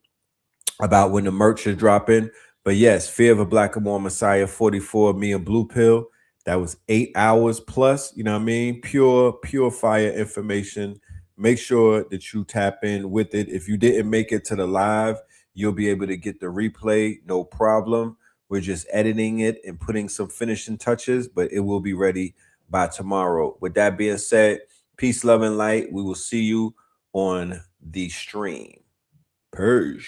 about when the merch is dropping. But yes, Fear of a Black Amor Messiah 44, me and Blue Pill. That was 8 hours plus, you know what I mean? Pure fire information. Make sure that you tap in with it. If you didn't make it to the live, you'll be able to get the replay, no problem. We're just editing it and putting some finishing touches, but it will be ready by tomorrow. With that being said, peace, love, and light. We will see you on the stream. Peace.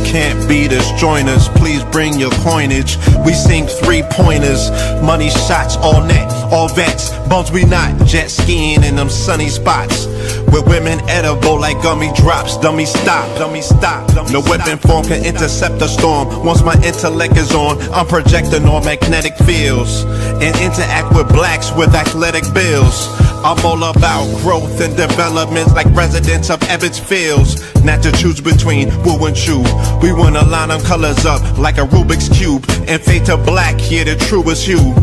Can't beat us, join us, please bring your coinage. We sing 3-pointers, money shots, all net, all vets. Bumps we not, jet skiing in them sunny spots. With women edible like gummy drops. Dummy stop, dummy stop. No weapon form can intercept the storm. Once my intellect is on, I'm projecting on magnetic fields. And interact with blacks with athletic bills. I'm all about growth and development like residents of Ebbets Fields. Not to choose between woo and chew. We wanna line them colors up like a Rubik's Cube. And fade to black, yeah, the truest hue.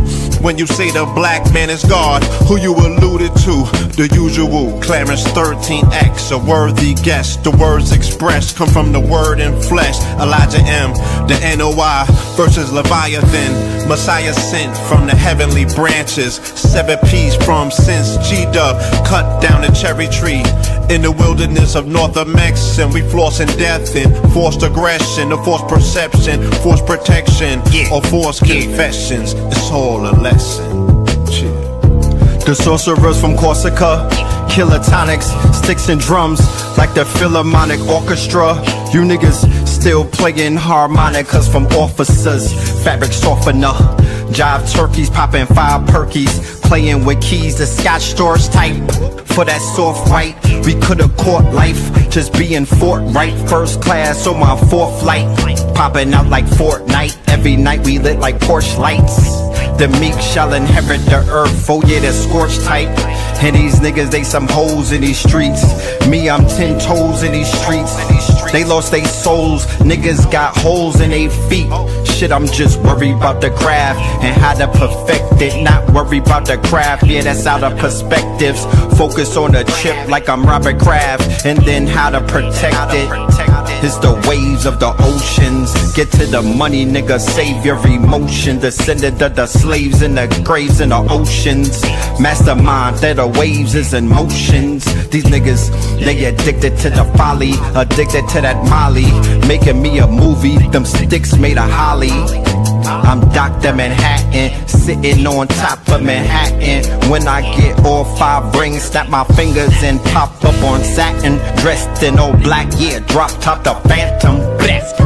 When you say the black man is God, who you alluded to? The usual. Clarence 13X, a worthy guess. The words expressed come from the word in flesh. Elijah M, the NOI versus Leviathan. Messiah sent from the heavenly branches. 7 P's from since G-Dub cut down the cherry tree. In the wilderness of North Amex, and we flossing death and forced aggression, or forced perception, forced protection, or forced confessions. It's all a lesson.
The sorcerers from Corsica, killer tonics, sticks and drums like the Philharmonic Orchestra. You niggas still playing harmonicas from officers, fabric softener. Jive turkeys popping 5 perkies, playing with keys, the Scotch Storch type. For that soft white, we could've caught life, just being forthright. First class on my 4th flight, popping out like Fortnite. Every night we lit like Porsche lights. The meek shall inherit the earth, oh yeah, the scorched type. And these niggas, they some hoes in these streets. Me, I'm 10 toes in these streets. They lost their souls, niggas got holes in their feet. Shit, I'm just worried about the craft and how to perfect it. Not worried about the craft, yeah, that's out of perspectives. Focus on the chip like I'm Robert Kraft, and then how to protect it. It's the waves of the oceans. Get to the money, nigga, save your emotion. Descendant of the slaves in the graves in the oceans. Mastermind that the waves is in motions. These niggas, they addicted to the folly, addicted to that molly. Making me a movie, them sticks made of holly. I'm Dr. Manhattan, sitting on top of Manhattan. When I get all 5 rings, snap my fingers and pop up on satin. Dressed in all black, yeah, drop top the Phantom. Blast.